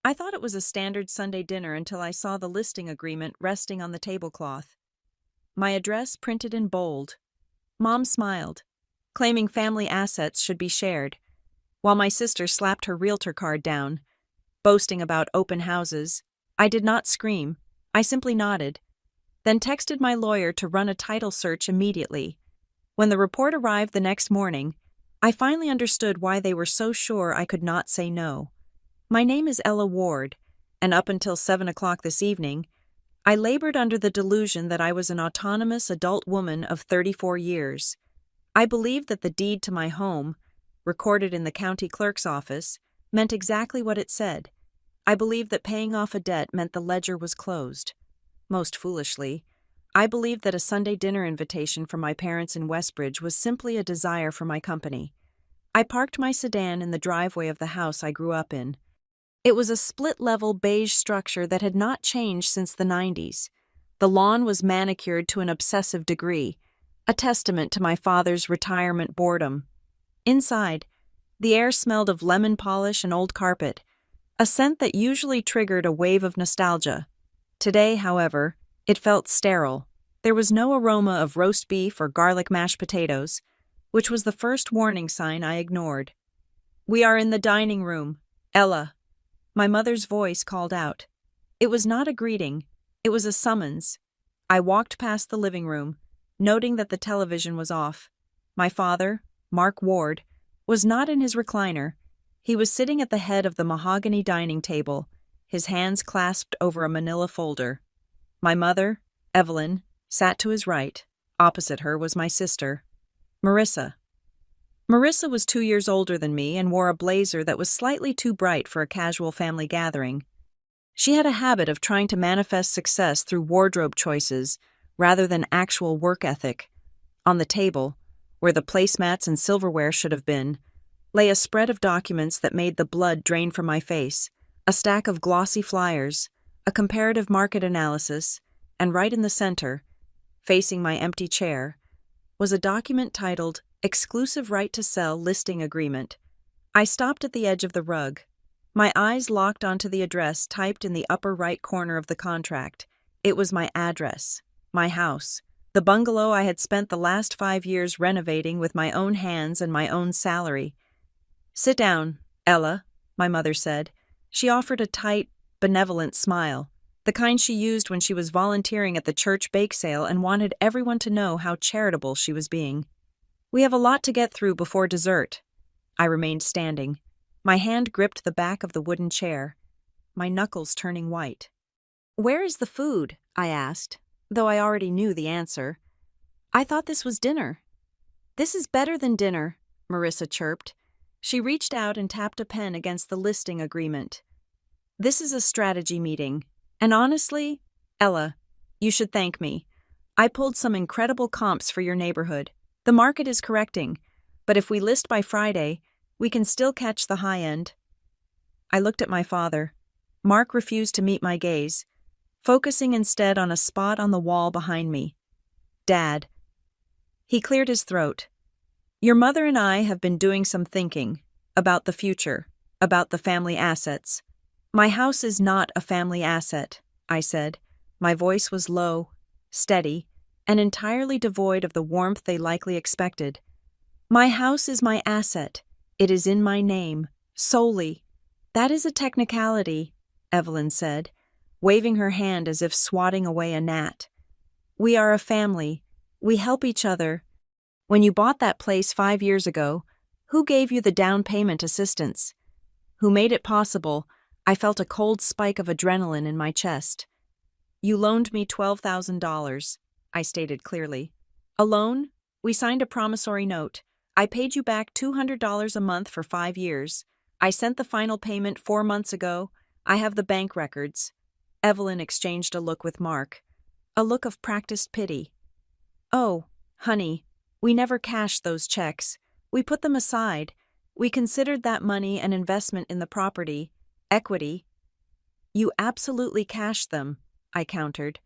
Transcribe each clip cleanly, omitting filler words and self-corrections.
I thought it was a standard Sunday dinner until I saw the listing agreement resting on the tablecloth. My address printed in bold. Mom smiled, claiming family assets should be shared, while my sister slapped her realtor card down, boasting about open houses. I did not scream. I simply nodded, then texted my lawyer to run a title search immediately. When the report arrived the next morning, I finally understood why they were so sure I could not say no. My name is Ella Ward, and up until 7 o'clock this evening, I labored under the delusion that I was an autonomous adult woman of 34 years. I believed that the deed to my home, recorded in the county clerk's office, meant exactly what it said. I believed that paying off a debt meant the ledger was closed. Most foolishly, I believed that a Sunday dinner invitation from my parents in Westbridge was simply a desire for my company. I parked my sedan in the driveway of the house I grew up in. It was a split-level beige structure that had not changed since the 90s. The lawn was manicured to an obsessive degree, a testament to my father's retirement boredom. Inside, the air smelled of lemon polish and old carpet, a scent that usually triggered a wave of nostalgia. Today, however, it felt sterile. There was no aroma of roast beef or garlic mashed potatoes, which was the first warning sign I ignored. "We are in the dining room, Ella," my mother's voice called out. It was not a greeting, it was a summons. I walked past the living room, noting that the television was off. My father, Mark Ward, was not in his recliner. He was sitting at the head of the mahogany dining table, his hands clasped over a manila folder. My mother, Evelyn, sat to his right. Opposite her was my sister, Marissa. Marissa was 2 years older than me and wore a blazer that was slightly too bright for a casual family gathering. She had a habit of trying to manifest success through wardrobe choices rather than actual work ethic. On the table, where the placemats and silverware should have been, lay a spread of documents that made the blood drain from my face, a stack of glossy flyers, a comparative market analysis, and right in the center, facing my empty chair, was a document titled Exclusive Right to Sell Listing Agreement. I stopped at the edge of the rug. My eyes locked onto the address typed in the upper right corner of the contract. It was my address, my house, the bungalow I had spent the last 5 years renovating with my own hands and my own salary. "Sit down, Ella," my mother said. She offered a tight, benevolent smile, the kind she used when she was volunteering at the church bake sale and wanted everyone to know how charitable she was being. "We have a lot to get through before dessert." I remained standing. My hand gripped the back of the wooden chair, my knuckles turning white. "Where is the food?" I asked, though I already knew the answer. "I thought this was dinner." "This is better than dinner," Marissa chirped. She reached out and tapped a pen against the listing agreement. "This is a strategy meeting, and honestly, Ella, you should thank me. I pulled some incredible comps for your neighborhood. The market is correcting, but if we list by Friday, we can still catch the high end." I looked at my father. Mark refused to meet my gaze, focusing instead on a spot on the wall behind me. "Dad." He cleared his throat. "Your mother and I have been doing some thinking about the future, about the family assets." "My house is not a family asset," I said. My voice was low, steady, and entirely devoid of the warmth they likely expected. "My house is my asset. It is in my name, solely." "That is a technicality," Evelyn said, waving her hand as if swatting away a gnat. "We are a family. We help each other. When you bought that place 5 years ago, who gave you the down payment assistance? Who made it possible?" I felt a cold spike of adrenaline in my chest. "You loaned me $12,000, I stated clearly. "A loan? We signed a promissory note. I paid you back $200 a month for 5 years. I sent the final payment 4 months ago. I have the bank records." Evelyn exchanged a look with Mark, a look of practiced pity. "Oh, honey, we never cashed those checks. We put them aside. We considered that money an investment in the property, equity." "You absolutely cashed them," I countered.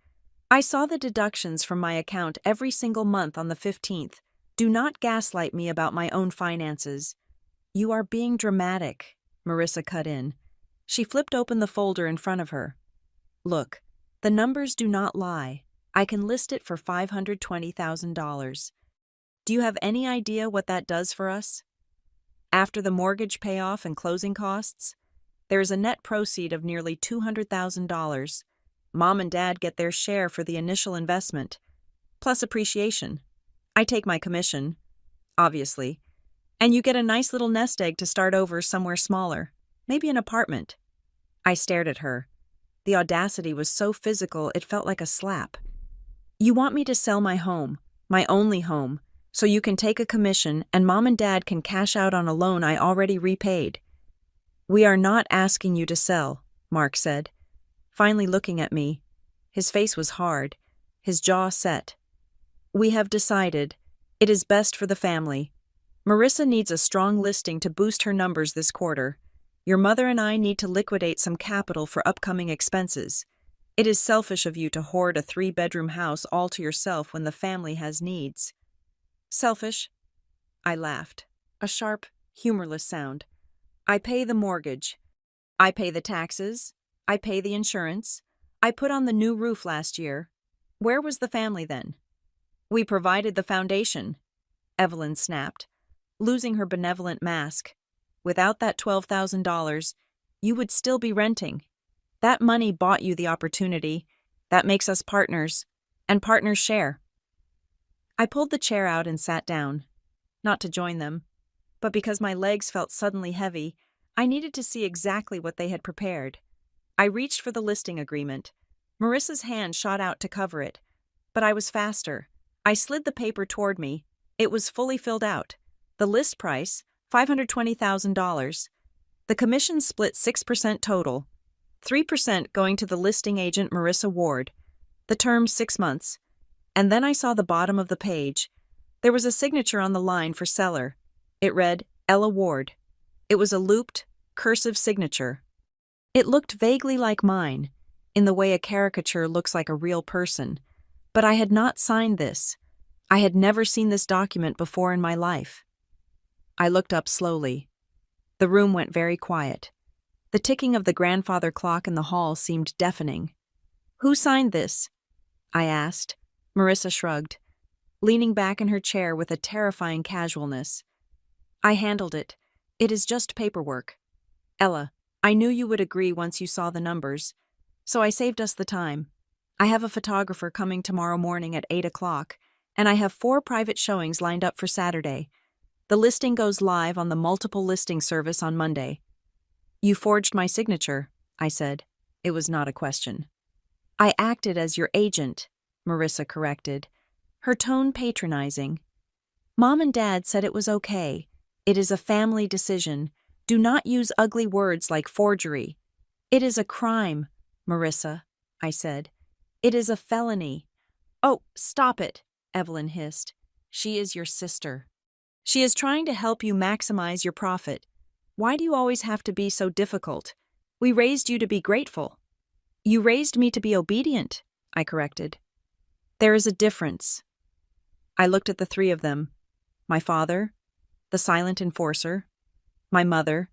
"I saw the deductions from my account every single month on the 15th. Do not gaslight me about my own finances." "You are being dramatic," Marissa cut in. She flipped open the folder in front of her. Look, the numbers do not lie. I can list it for $520,000. Do you have any idea what that does for us? After the mortgage payoff and closing costs, there is a net proceed of nearly $200,000. Mom and Dad get their share for the initial investment, plus appreciation. I take my commission, obviously, and you get a nice little nest egg to start over somewhere smaller, maybe an apartment. I stared at her. The audacity was so physical it felt like a slap. You want me to sell my home, my only home, so you can take a commission and Mom and Dad can cash out on a loan I already repaid. We are not asking you to sell, Mark said, finally looking at me. His face was hard, his jaw set. We have decided. It is best for the family. Marissa needs a strong listing to boost her numbers this quarter. Your mother and I need to liquidate some capital for upcoming expenses. It is selfish of you to hoard a 3-bedroom house all to yourself when the family has needs. Selfish? I laughed. A sharp, humorless sound. I pay the mortgage. I pay the taxes. I pay the insurance. I put on the new roof last year. Where was the family then? We provided the foundation, Evelyn snapped, losing her benevolent mask. Without that $12,000, you would still be renting. That money bought you the opportunity. That makes us partners, and partners share. I pulled the chair out and sat down, not to join them, but because my legs felt suddenly heavy, I needed to see exactly what they had prepared. I reached for the listing agreement. Marissa's hand shot out to cover it, but I was faster. I slid the paper toward me. It was fully filled out. The list price, $520,000. The commission split 6% total, 3% going to the listing agent Marissa Ward. The term 6 months. And then I saw the bottom of the page. There was a signature on the line for seller. It read, Ella Ward. It was a looped, cursive signature. It looked vaguely like mine, in the way a caricature looks like a real person. But I had not signed this. I had never seen this document before in my life. I looked up slowly. The room went very quiet. The ticking of the grandfather clock in the hall seemed deafening. Who signed this? I asked. Marissa shrugged, leaning back in her chair with a terrifying casualness. I handled it. It is just paperwork. Ella, I knew you would agree once you saw the numbers, so I saved us the time. I have a photographer coming tomorrow morning at 8 o'clock, and I have 4 private showings lined up for Saturday. The listing goes live on the multiple listing service on Monday. You forged my signature, I said. It was not a question. I acted as your agent, Marissa corrected, her tone patronizing. Mom and Dad said it was okay. It is a family decision. Do not use ugly words like forgery. It is a crime, Marissa, I said. It is a felony. Oh, stop it, Evelyn hissed. She is your sister. She is trying to help you maximize your profit. Why do you always have to be so difficult? We raised you to be grateful. You raised me to be obedient, I corrected. There is a difference. I looked at the 3 of them. My father, the silent enforcer, my mother,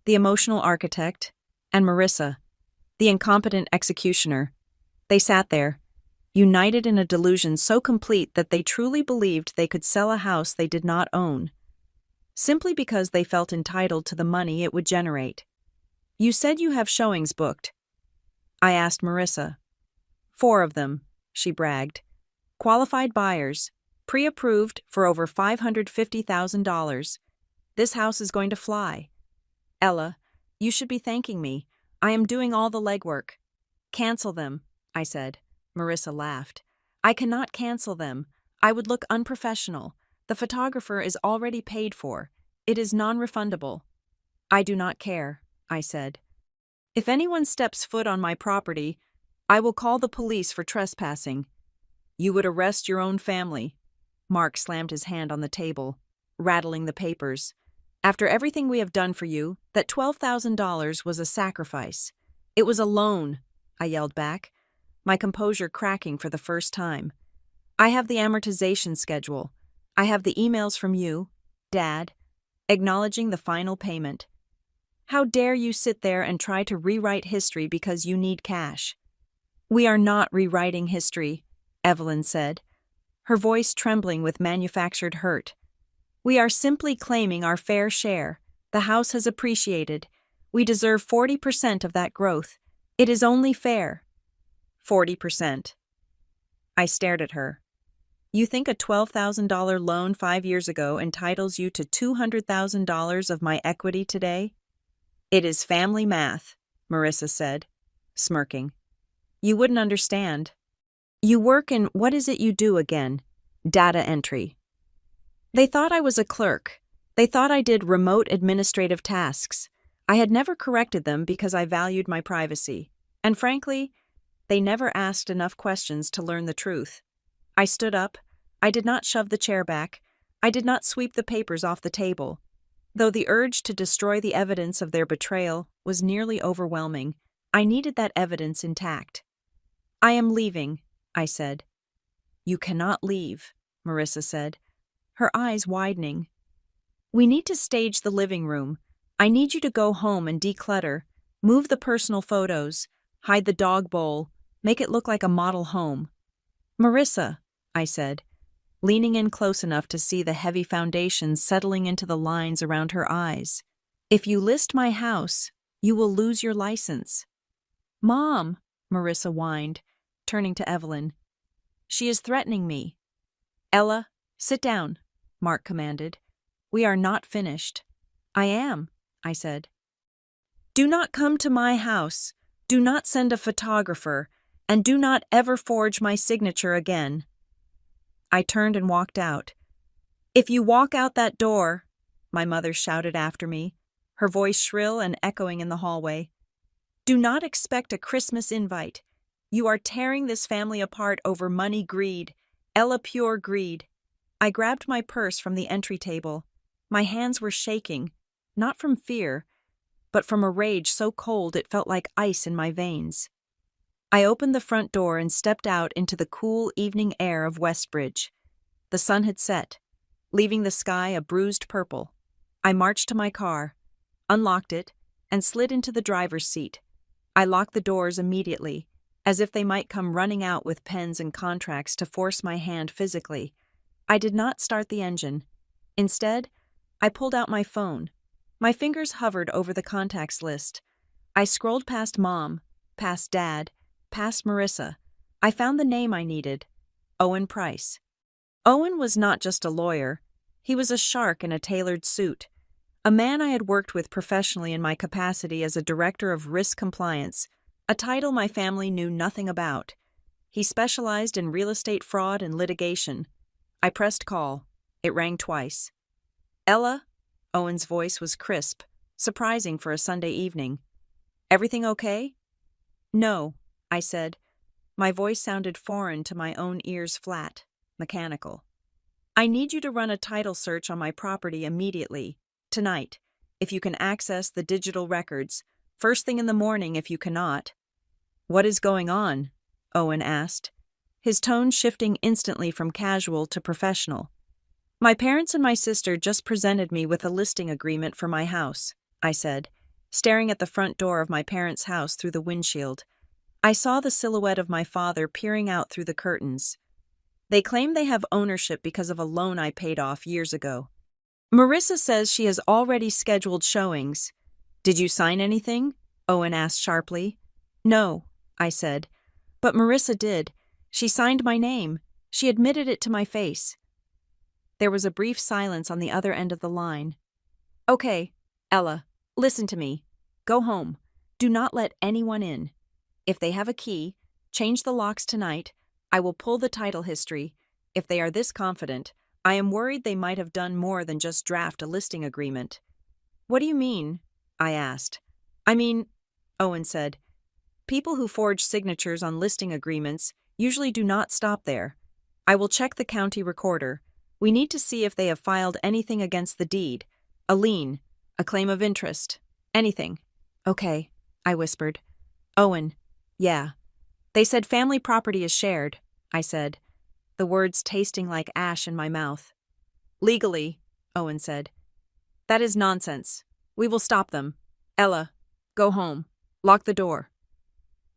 the emotional architect, and Marissa, the incompetent executioner. They sat there, united in a delusion so complete that they truly believed they could sell a house they did not own, simply because they felt entitled to the money it would generate. You said you have showings booked. I asked Marissa. 4 of them, she bragged. Qualified buyers, pre-approved for over $550,000. This house is going to fly. Ella, you should be thanking me. I am doing all the legwork. Cancel them, I said. Marissa laughed. I cannot cancel them. I would look unprofessional. The photographer is already paid for. It is non-refundable. I do not care, I said. If anyone steps foot on my property, I will call the police for trespassing. You would arrest your own family. Mark slammed his hand on the table, rattling the papers. After everything we have done for you, that $12,000 was a sacrifice. It was a loan, I yelled back, my composure cracking for the first time. I have the amortization schedule. I have the emails from you, Dad, acknowledging the final payment. How dare you sit there and try to rewrite history because you need cash? We are not rewriting history, Evelyn said, her voice trembling with manufactured hurt. We are simply claiming our fair share. The house has appreciated. We deserve 40% of that growth. It is only fair. 40%. I stared at her. You think a $12,000 loan 5 years ago entitles you to $200,000 of my equity today? It is family math, Marissa said, smirking. You wouldn't understand. You work in, what is it you do again? Data entry. They thought I was a clerk. They thought I did remote administrative tasks. I had never corrected them because I valued my privacy. And frankly, they never asked enough questions to learn the truth. I stood up. I did not shove the chair back. I did not sweep the papers off the table. Though the urge to destroy the evidence of their betrayal was nearly overwhelming, I needed that evidence intact. I am leaving, I said. You cannot leave, Marissa said, her eyes widening. We need to stage the living room. I need you to go home and declutter, move the personal photos, hide the dog bowl, make it look like a model home. Marissa, I said, leaning in close enough to see the heavy foundation settling into the lines around her eyes. If you list my house, you will lose your license. Mom, Marissa whined, turning to Evelyn. She is threatening me. Ella, sit down, Mark commanded. We are not finished. I am, I said. Do not come to my house. Do not send a photographer, and do not ever forge my signature again. I turned and walked out. If you walk out that door, my mother shouted after me, her voice shrill and echoing in the hallway. Do not expect a Christmas invite. You are tearing this family apart over money greed, Ella pure greed. I grabbed my purse from the entry table. My hands were shaking, not from fear, but from a rage so cold it felt like ice in my veins. I opened the front door and stepped out into the cool evening air of Westbridge. The sun had set, leaving the sky a bruised purple. I marched to my car, unlocked it, and slid into the driver's seat. I locked the doors immediately, as if they might come running out with pens and contracts to force my hand physically. I did not start the engine. Instead, I pulled out my phone. My fingers hovered over the contacts list. I scrolled past Mom, past Dad, past Marissa. I found the name I needed, Owen Price. Owen was not just a lawyer. He was a shark in a tailored suit, a man I had worked with professionally in my capacity as a director of risk compliance, a title my family knew nothing about. He specialized in real estate fraud and litigation. I pressed call. It rang twice. Ella? Owen's voice was crisp, surprising for a Sunday evening. Everything okay? No, I said. My voice sounded foreign to my own ears, flat, mechanical. I need you to run a title search on my property immediately, tonight, if you can access the digital records, first thing in the morning if you cannot. What is going on? Owen asked, his tone shifting instantly from casual to professional. My parents and my sister just presented me with a listing agreement for my house, I said, staring at the front door of my parents' house through the windshield. I saw the silhouette of my father peering out through the curtains. They claim they have ownership because of a loan I paid off years ago. Marissa says she has already scheduled showings. Did you sign anything? Owen asked sharply. No, I said. But Marissa did. She signed my name. She admitted it to my face. There was a brief silence on the other end of the line. Okay, Ella, listen to me. Go home. Do not let anyone in. If they have a key, change the locks tonight. I will pull the title history. If they are this confident, I am worried they might have done more than just draft a listing agreement. What do you mean? I asked. I mean, Owen said, people who forge signatures on listing agreements usually do not stop there. I will check the county recorder. We need to see if they have filed anything against the deed, a lien, a claim of interest, anything. Okay, I whispered. Owen, yeah. They said family property is shared, I said, the words tasting like ash in my mouth. Legally, Owen said. That is nonsense. We will stop them. Ella, go home. Lock the door.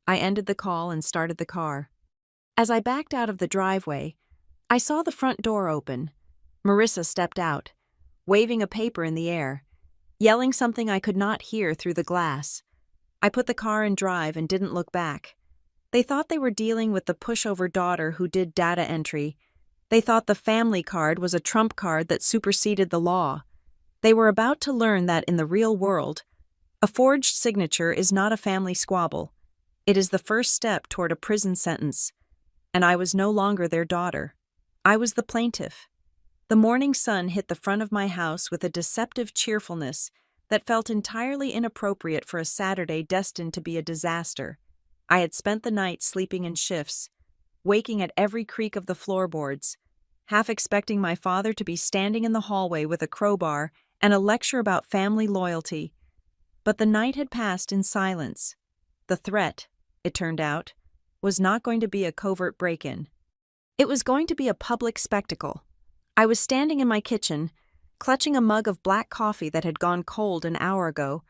I ended the call and started the car. As I backed out of the driveway, I saw the front door open. Marissa stepped out, waving a paper in the air, yelling something I could not hear through the glass. I put the car in drive and didn't look back. They thought they were dealing with the pushover daughter who did data entry. They thought the family card was a trump card that superseded the law. They were about to learn that in the real world, a forged signature is not a family squabble. It is the first step toward a prison sentence. And I was no longer their daughter. I was the plaintiff. The morning sun hit the front of my house with a deceptive cheerfulness that felt entirely inappropriate for a Saturday destined to be a disaster. I had spent the night sleeping in shifts, waking at every creak of the floorboards, half expecting my father to be standing in the hallway with a crowbar and a lecture about family loyalty. But the night had passed in silence. The threat, it turned out, was not going to be a covert break-in. It was going to be a public spectacle. I was standing in my kitchen, clutching a mug of black coffee that had gone cold an hour ago,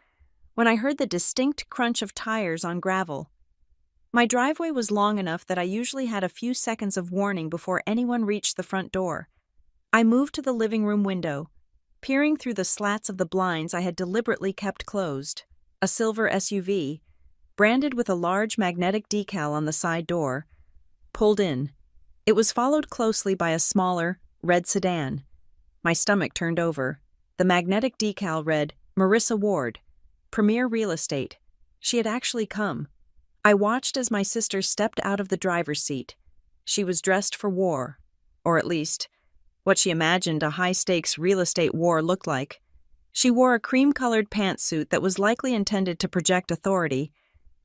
when I heard the distinct crunch of tires on gravel. My driveway was long enough that I usually had a few seconds of warning before anyone reached the front door. I moved to the living room window, peering through the slats of the blinds I had deliberately kept closed. A silver SUV, branded with a large magnetic decal on the side door, pulled in. It was followed closely by a smaller, red sedan. My stomach turned over. The magnetic decal read, Marissa Ward, Premier Real Estate. She had actually come. I watched as my sister stepped out of the driver's seat. She was dressed for war, or at least, what she imagined a high-stakes real estate war looked like. She wore a cream-colored pantsuit that was likely intended to project authority,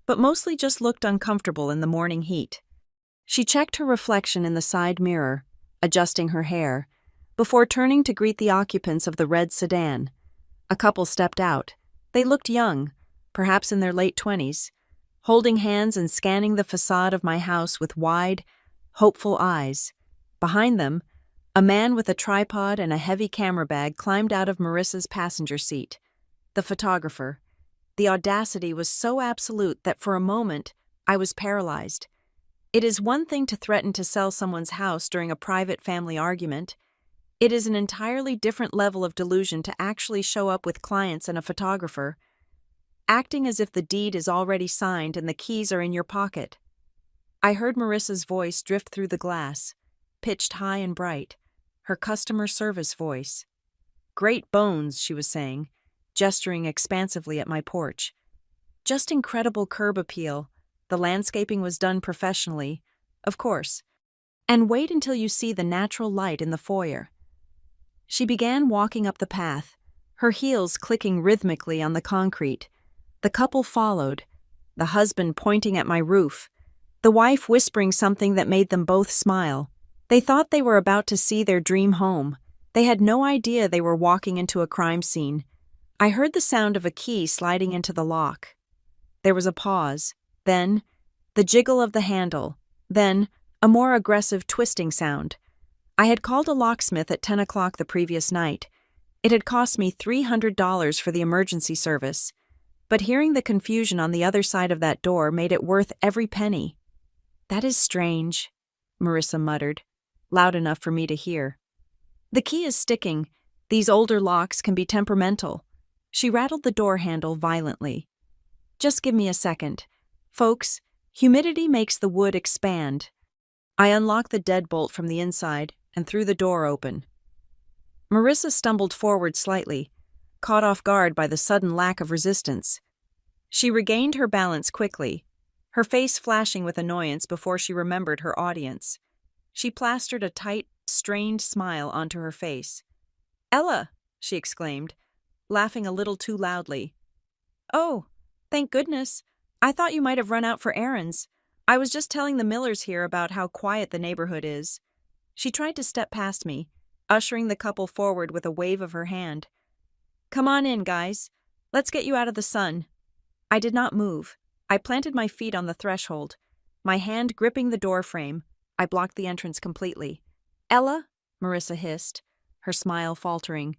but mostly just looked uncomfortable in the morning heat. She checked her reflection in the side mirror, adjusting her hair, before turning to greet the occupants of the red sedan. A couple stepped out. They looked young, perhaps in their late 20s, holding hands and scanning the facade of my house with wide, hopeful eyes. Behind them, a man with a tripod and a heavy camera bag climbed out of Marissa's passenger seat. The photographer. The audacity was so absolute that for a moment, I was paralyzed. It is one thing to threaten to sell someone's house during a private family argument. It is an entirely different level of delusion to actually show up with clients and a photographer, acting as if the deed is already signed and the keys are in your pocket. I heard Marissa's voice drift through the glass, pitched high and bright, her customer service voice. Great bones, she was saying, gesturing expansively at my porch. Just incredible curb appeal. The landscaping was done professionally, of course. And wait until you see the natural light in the foyer. She began walking up the path, her heels clicking rhythmically on the concrete. The couple followed, the husband pointing at my roof, the wife whispering something that made them both smile. They thought they were about to see their dream home. They had no idea they were walking into a crime scene. I heard the sound of a key sliding into the lock. There was a pause, then the jiggle of the handle, then a more aggressive twisting sound. I had called a locksmith at 10 o'clock the previous night. It had cost me $300 for the emergency service, but hearing the confusion on the other side of that door made it worth every penny. That is strange, Marissa muttered, loud enough for me to hear. The key is sticking. These older locks can be temperamental. She rattled the door handle violently. Just give me a second. Folks, humidity makes the wood expand. I unlocked the deadbolt from the inside and threw the door open. Marissa stumbled forward slightly, caught off guard by the sudden lack of resistance. She regained her balance quickly, her face flashing with annoyance before she remembered her audience. She plastered a tight, strained smile onto her face. "Ella!" she exclaimed, laughing a little too loudly. "Oh, thank goodness. I thought you might have run out for errands. I was just telling the Millers here about how quiet the neighborhood is." She tried to step past me, ushering the couple forward with a wave of her hand. "Come on in, guys. Let's get you out of the sun." I did not move. I planted my feet on the threshold, my hand gripping the door frame. I blocked the entrance completely. "Ella," Marissa hissed, her smile faltering.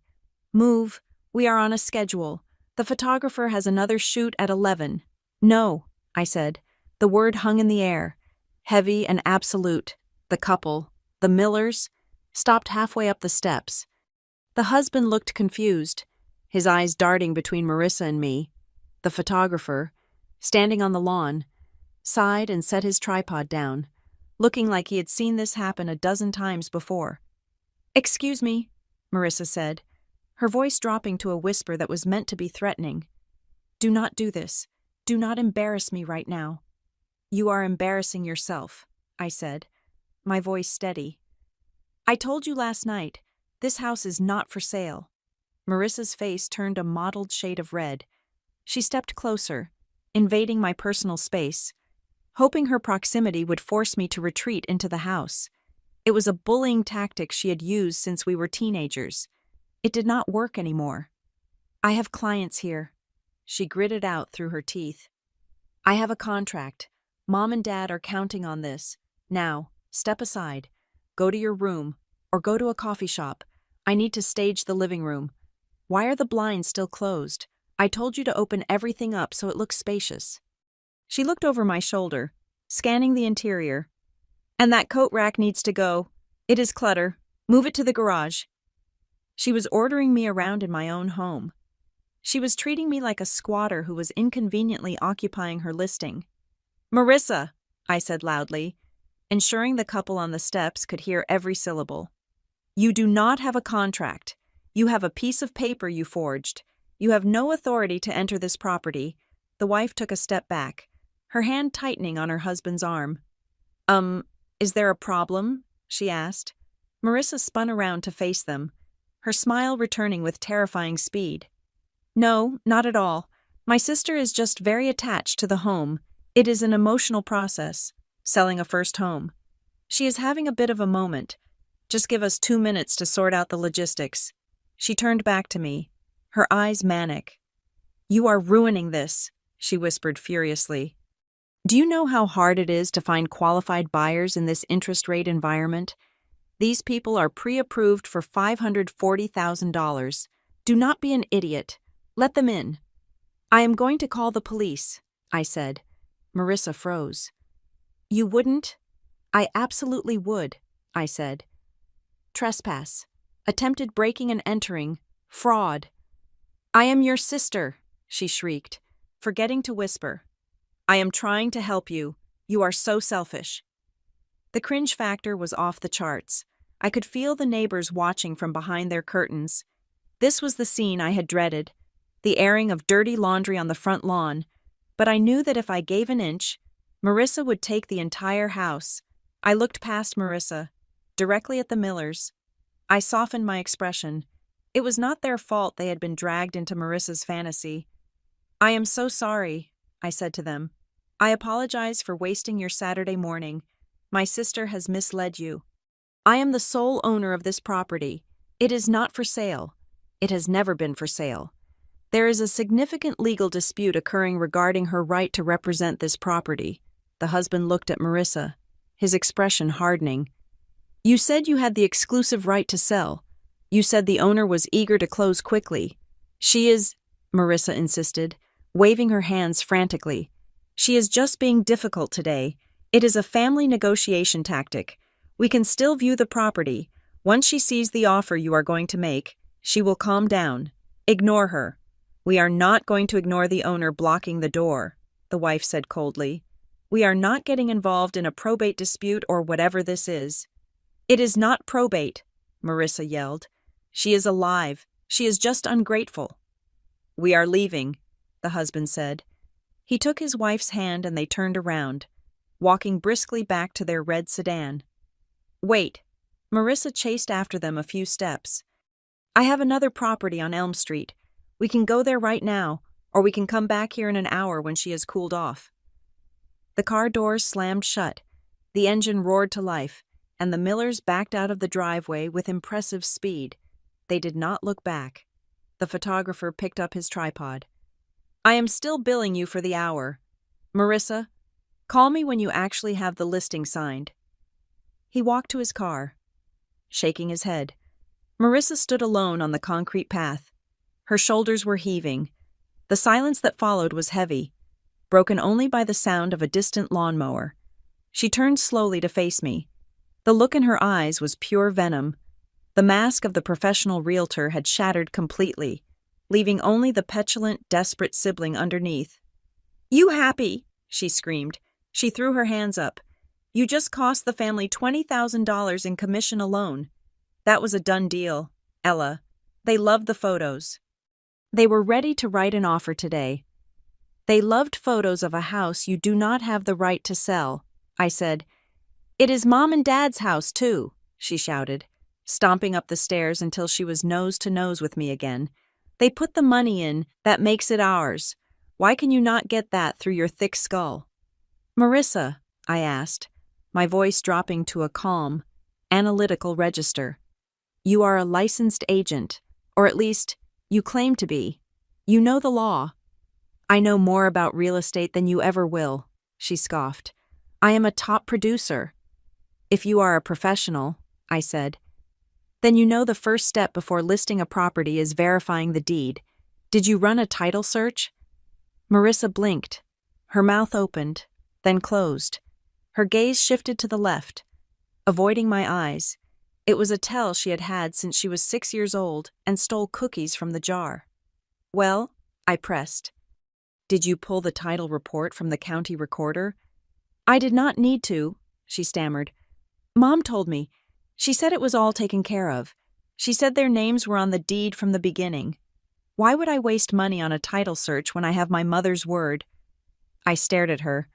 "Move. We are on a schedule. The photographer has another shoot at 11. No, I said. The word hung in the air, heavy and absolute. The couple, the Millers, stopped halfway up the steps. The husband looked confused, his eyes darting between Marissa and me. The photographer, standing on the lawn, sighed and set his tripod down, looking like he had seen this happen a dozen times before. "Excuse me," Marissa said, her voice dropping to a whisper that was meant to be threatening. "Do not do this. Do not embarrass me right now." "You are embarrassing yourself," I said, my voice steady. "I told you last night, this house is not for sale." Marissa's face turned a mottled shade of red. She stepped closer, invading my personal space, hoping her proximity would force me to retreat into the house. It was a bullying tactic she had used since we were teenagers. It did not work anymore. "I have clients here," she gritted out through her teeth. "I have a contract. Mom and Dad are counting on this. Now, step aside. Go to your room, or go to a coffee shop. I need to stage the living room. Why are the blinds still closed? I told you to open everything up so it looks spacious." She looked over my shoulder, scanning the interior. "And that coat rack needs to go. It is clutter. Move it to the garage." She was ordering me around in my own home. She was treating me like a squatter who was inconveniently occupying her listing. "Marissa," I said loudly, ensuring the couple on the steps could hear every syllable. "You do not have a contract. You have a piece of paper you forged. You have no authority to enter this property." The wife took a step back, her hand tightening on her husband's arm. Is there a problem?" she asked. Marissa spun around to face them, her smile returning with terrifying speed. "No, not at all. My sister is just very attached to the home. It is an emotional process, selling a first home. She is having a bit of a moment. Just give us 2 minutes to sort out the logistics." She turned back to me, her eyes manic. "You are ruining this," she whispered furiously. "Do you know how hard it is to find qualified buyers in this interest rate environment? These people are pre-approved for $540,000. Do not be an idiot. Let them in." "I am going to call the police," I said. Marissa froze. "You wouldn't?" "I absolutely would," I said. "Trespass. Attempted breaking and entering. Fraud." "I am your sister," she shrieked, forgetting to whisper. "I am trying to help you. You are so selfish." The cringe factor was off the charts. I could feel the neighbors watching from behind their curtains. This was the scene I had dreaded, the airing of dirty laundry on the front lawn, but I knew that if I gave an inch, Marissa would take the entire house. I looked past Marissa, directly at the Millers. I softened my expression. It was not their fault they had been dragged into Marissa's fantasy. "I am so sorry," I said to them. "I apologize for wasting your Saturday morning. My sister has misled you. I am the sole owner of this property. It is not for sale. It has never been for sale. There is a significant legal dispute occurring regarding her right to represent this property." The husband looked at Marissa, his expression hardening. "You said you had the exclusive right to sell. You said the owner was eager to close quickly. She is," Marissa insisted, waving her hands frantically. "She is just being difficult today. It is a family negotiation tactic. We can still view the property. Once she sees the offer you are going to make, she will calm down. Ignore her." "We are not going to ignore the owner blocking the door," the wife said coldly. "We are not getting involved in a probate dispute or whatever this is." "It is not probate," Marissa yelled. "She is alive. She is just ungrateful." "We are leaving," the husband said. He took his wife's hand and they turned around, walking briskly back to their red sedan. "Wait." Marissa chased after them a few steps. "I have another property on Elm Street. We can go there right now, or we can come back here in an hour when she has cooled off." The car doors slammed shut, the engine roared to life, and the Millers backed out of the driveway with impressive speed. They did not look back. The photographer picked up his tripod. "I am still billing you for the hour. Marissa, call me when you actually have the listing signed." He walked to his car, shaking his head. Marissa stood alone on the concrete path. Her shoulders were heaving, The silence that followed was heavy, broken only by the sound of a distant lawnmower. She turned slowly to face me. The look in her eyes was pure venom. The mask of the professional realtor had shattered completely, leaving only the petulant, desperate sibling underneath. "You happy?" she screamed. She threw her hands up. "You just cost the family $20,000 in commission alone. That was a done deal, Ella. They loved the photos. They were ready to write an offer today. They loved photos of a house you do not have the right to sell," I said. "It is Mom and Dad's house, too," she shouted, stomping up the stairs until she was nose to nose with me again. "They put the money in, that makes it ours. Why can you not get that through your thick skull?" "Marissa," I asked, my voice dropping to a calm, analytical register. "You are a licensed agent, or at least, you claim to be. You know the law." "I know more about real estate than you ever will," she scoffed. "I am a top producer." "If you are a professional," I said, "then you know the first step before listing a property is verifying the deed. Did you run a title search?" Marissa blinked. Her mouth opened, then closed. Her gaze shifted to the left, avoiding my eyes. It was a tell she had had since she was 6 years old and stole cookies from the jar. "Well," I pressed, "did you pull the title report from the county recorder?" "I did not need to," she stammered. "Mom told me. She said it was all taken care of. She said their names were on the deed from the beginning. Why would I waste money on a title search when I have my mother's word?" I stared at her.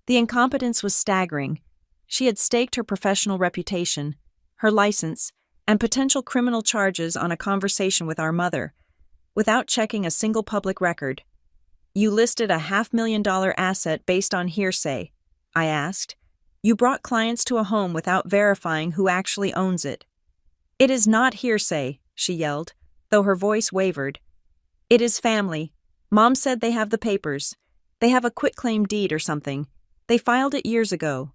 The incompetence was staggering. She had staked her professional reputation, her license, and potential criminal charges on a conversation with our mother, without checking a single public record. "You listed a $500,000 asset based on hearsay," I asked. "You brought clients to a home without verifying who actually owns it." "It is not hearsay," she yelled, though her voice wavered. "It is family. Mom said they have the papers. They have a quitclaim deed or something. They filed it years ago."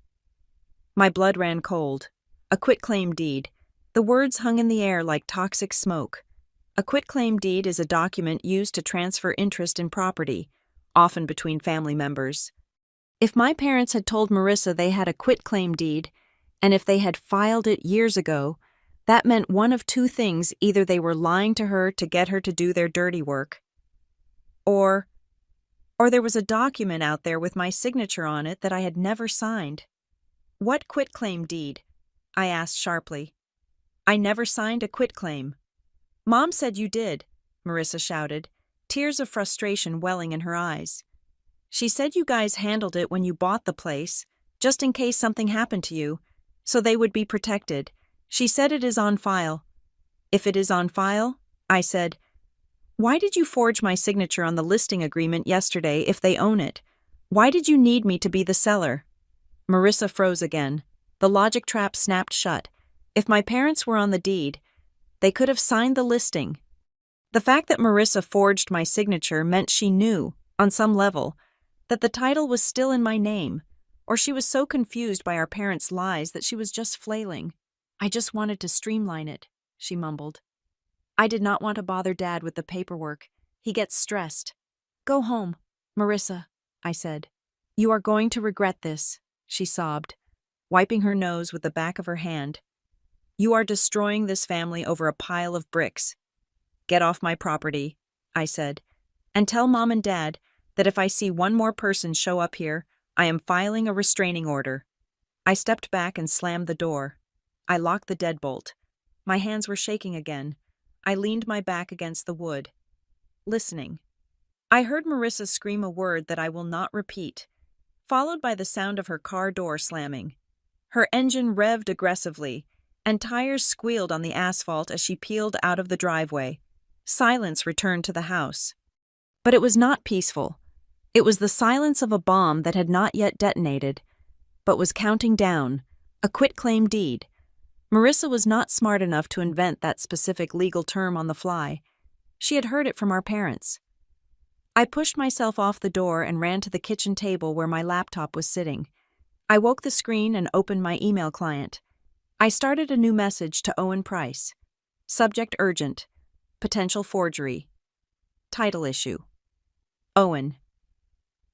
My blood ran cold. A quitclaim deed. The words hung in the air like toxic smoke. A quitclaim deed is a document used to transfer interest in property, often between family members. If my parents had told Marissa they had a quitclaim deed, and if they had filed it years ago, that meant one of two things: either they were lying to her to get her to do their dirty work, or there was a document out there with my signature on it that I had never signed. "What quitclaim deed?" I asked sharply. "I never signed a quitclaim." "Mom said you did," Marissa shouted, tears of frustration welling in her eyes. "She said you guys handled it when you bought the place, just in case something happened to you, so they would be protected. She said it is on file." "If it is on file," I said, "why did you forge my signature on the listing agreement yesterday if they own it? Why did you need me to be the seller?" Marissa froze again. The logic trap snapped shut. If my parents were on the deed, they could have signed the listing. The fact that Marissa forged my signature meant she knew, on some level, that the title was still in my name, or she was so confused by our parents' lies that she was just flailing. "I just wanted to streamline it," she mumbled. "I did not want to bother Dad with the paperwork. He gets stressed." "Go home, Marissa," I said. "You are going to regret this," she sobbed, wiping her nose with the back of her hand. "You are destroying this family over a pile of bricks. Get off my property," I said, "and tell Mom and Dad that if I see one more person show up here, I am filing a restraining order." I stepped back and slammed the door. I locked the deadbolt. My hands were shaking again. I leaned my back against the wood, listening. I heard Marissa scream a word that I will not repeat, followed by the sound of her car door slamming. Her engine revved aggressively, and tires squealed on the asphalt as she peeled out of the driveway. Silence returned to the house. But it was not peaceful. It was the silence of a bomb that had not yet detonated, but was counting down, a quitclaim deed. Marissa was not smart enough to invent that specific legal term on the fly. She had heard it from our parents. I pushed myself off the door and ran to the kitchen table where my laptop was sitting. I woke the screen and opened my email client. I started a new message to Owen Price. Subject urgent. Potential forgery. Title issue. Owen.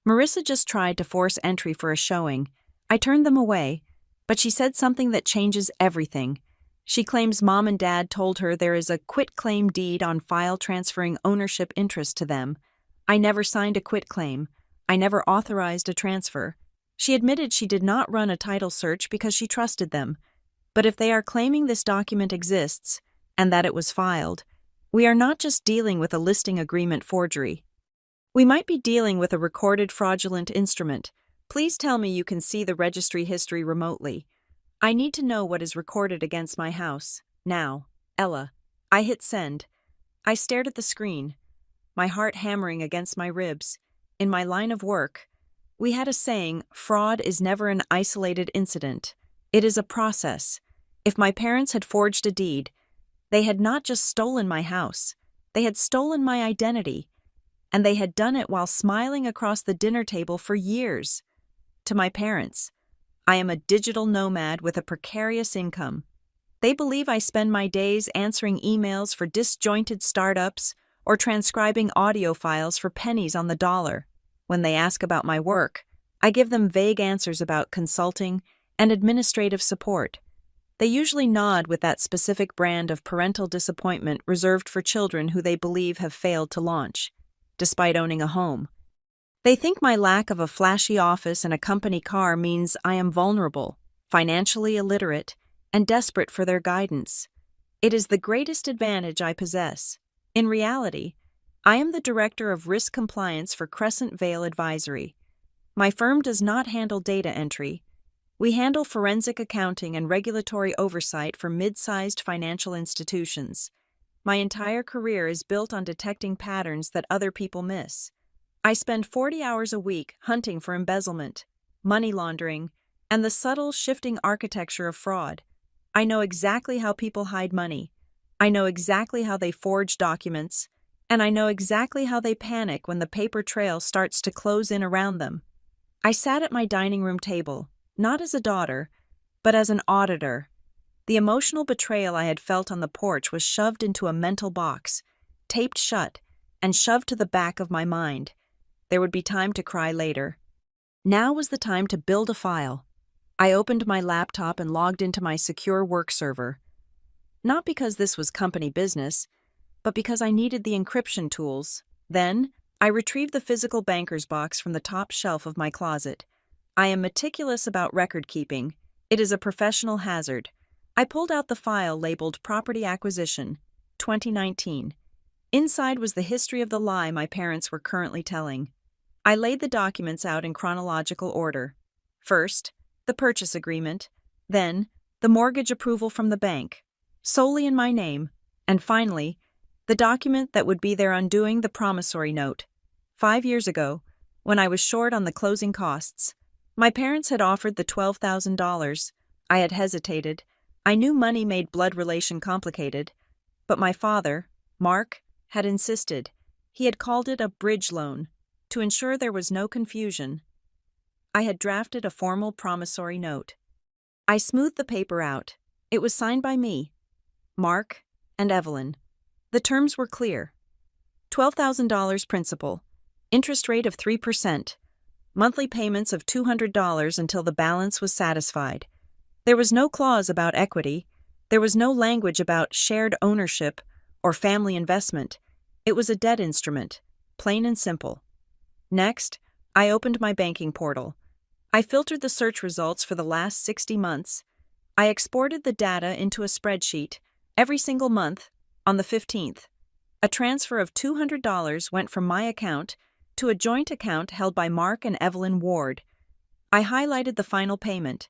Marissa just tried to force entry for a showing. I turned them away, but she said something that changes everything. She claims Mom and Dad told her there is a quitclaim deed on file transferring ownership interest to them. I never signed a quitclaim. I never authorized a transfer. She admitted she did not run a title search because she trusted them. But if they are claiming this document exists, and that it was filed, we are not just dealing with a listing agreement forgery. We might be dealing with a recorded fraudulent instrument. Please tell me you can see the registry history remotely. I need to know what is recorded against my house. Now, Ella. I hit send. I stared at the screen, my heart hammering against my ribs. In my line of work, we had a saying, fraud is never an isolated incident. It is a process. If my parents had forged a deed, they had not just stolen my house, they had stolen my identity, and they had done it while smiling across the dinner table for years. To my parents, I am a digital nomad with a precarious income. They believe I spend my days answering emails for disjointed startups or transcribing audio files for pennies on the dollar. When they ask about my work, I give them vague answers about consulting and administrative support. They usually nod with that specific brand of parental disappointment reserved for children who they believe have failed to launch, despite owning a home. They think my lack of a flashy office and a company car means I am vulnerable, financially illiterate, and desperate for their guidance. It is the greatest advantage I possess. In reality, I am the Director of Risk Compliance for Crescent Vale Advisory. My firm does not handle data entry. We handle forensic accounting and regulatory oversight for mid-sized financial institutions. My entire career is built on detecting patterns that other people miss. I spend 40 hours a week hunting for embezzlement, money laundering, and the subtle shifting architecture of fraud. I know exactly how people hide money. I know exactly how they forge documents, and I know exactly how they panic when the paper trail starts to close in around them. I sat at my dining room table, not as a daughter, but as an auditor. The emotional betrayal I had felt on the porch was shoved into a mental box, taped shut, and shoved to the back of my mind. There would be time to cry later. Now was the time to build a file. I opened my laptop and logged into my secure work server. Not because this was company business, but because I needed the encryption tools. Then, I retrieved the physical banker's box from the top shelf of my closet. I am meticulous about record keeping. It is a professional hazard. I pulled out the file labeled Property Acquisition, 2019. Inside was the history of the lie my parents were currently telling. I laid the documents out in chronological order. First, the purchase agreement, then, the mortgage approval from the bank, solely in my name, and finally, the document that would be their undoing, the promissory note. 5 years ago, when I was short on the closing costs, my parents had offered the $12,000. I had hesitated. I knew money made blood relation complicated, but my father, Mark, had insisted. He had called it a bridge loan, to ensure there was no confusion. I had drafted a formal promissory note. I smoothed the paper out. It was signed by me, Mark, and Evelyn. The terms were clear. $12,000 principal, interest rate of 3%, monthly payments of $200 until the balance was satisfied. There was no clause about equity. There was no language about shared ownership or family investment. It was a debt instrument, plain and simple. Next, I opened my banking portal. I filtered the search results for the last 60 months. I exported the data into a spreadsheet every single month on the 15th. A transfer of $200 went from my account to a joint account held by Mark and Evelyn Ward. I highlighted the final payment,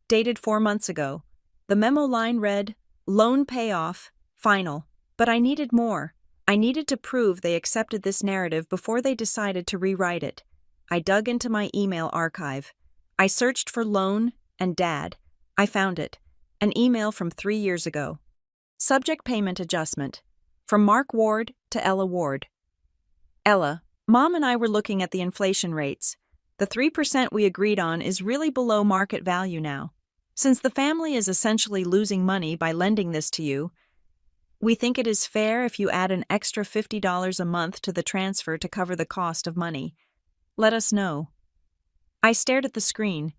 dated 4 months ago. The memo line read, "Loan payoff, final." But I needed more. I needed to prove they accepted this narrative before they decided to rewrite it. I dug into my email archive. I searched for loan and dad. I found it. An email from 3 years ago. Subject payment adjustment. From Mark Ward to Ella Ward. Ella, Mom and I were looking at the inflation rates. The 3% we agreed on is really below market value now. Since the family is essentially losing money by lending this to you, We think it is fair if you add an extra $50 a month to the transfer to cover the cost of money. Let us know. I stared at the screen.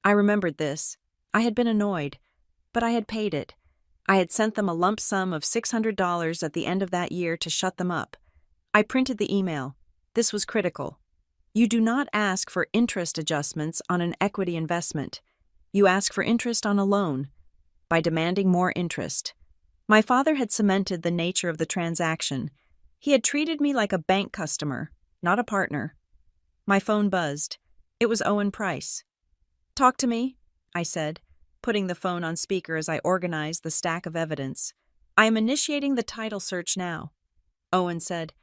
I remembered this. I had been annoyed, but I had paid it. I had sent them a lump sum of $600 at the end of that year to shut them up. I printed the email. This was critical. You do not ask for interest adjustments on an equity investment. You ask for interest on a loan by demanding more interest. My father had cemented the nature of the transaction. He had treated me like a bank customer, not a partner. My phone buzzed. It was Owen Price. "Talk to me," I said, putting the phone on speaker as I organized the stack of evidence. "I am initiating the title search now." Owen said.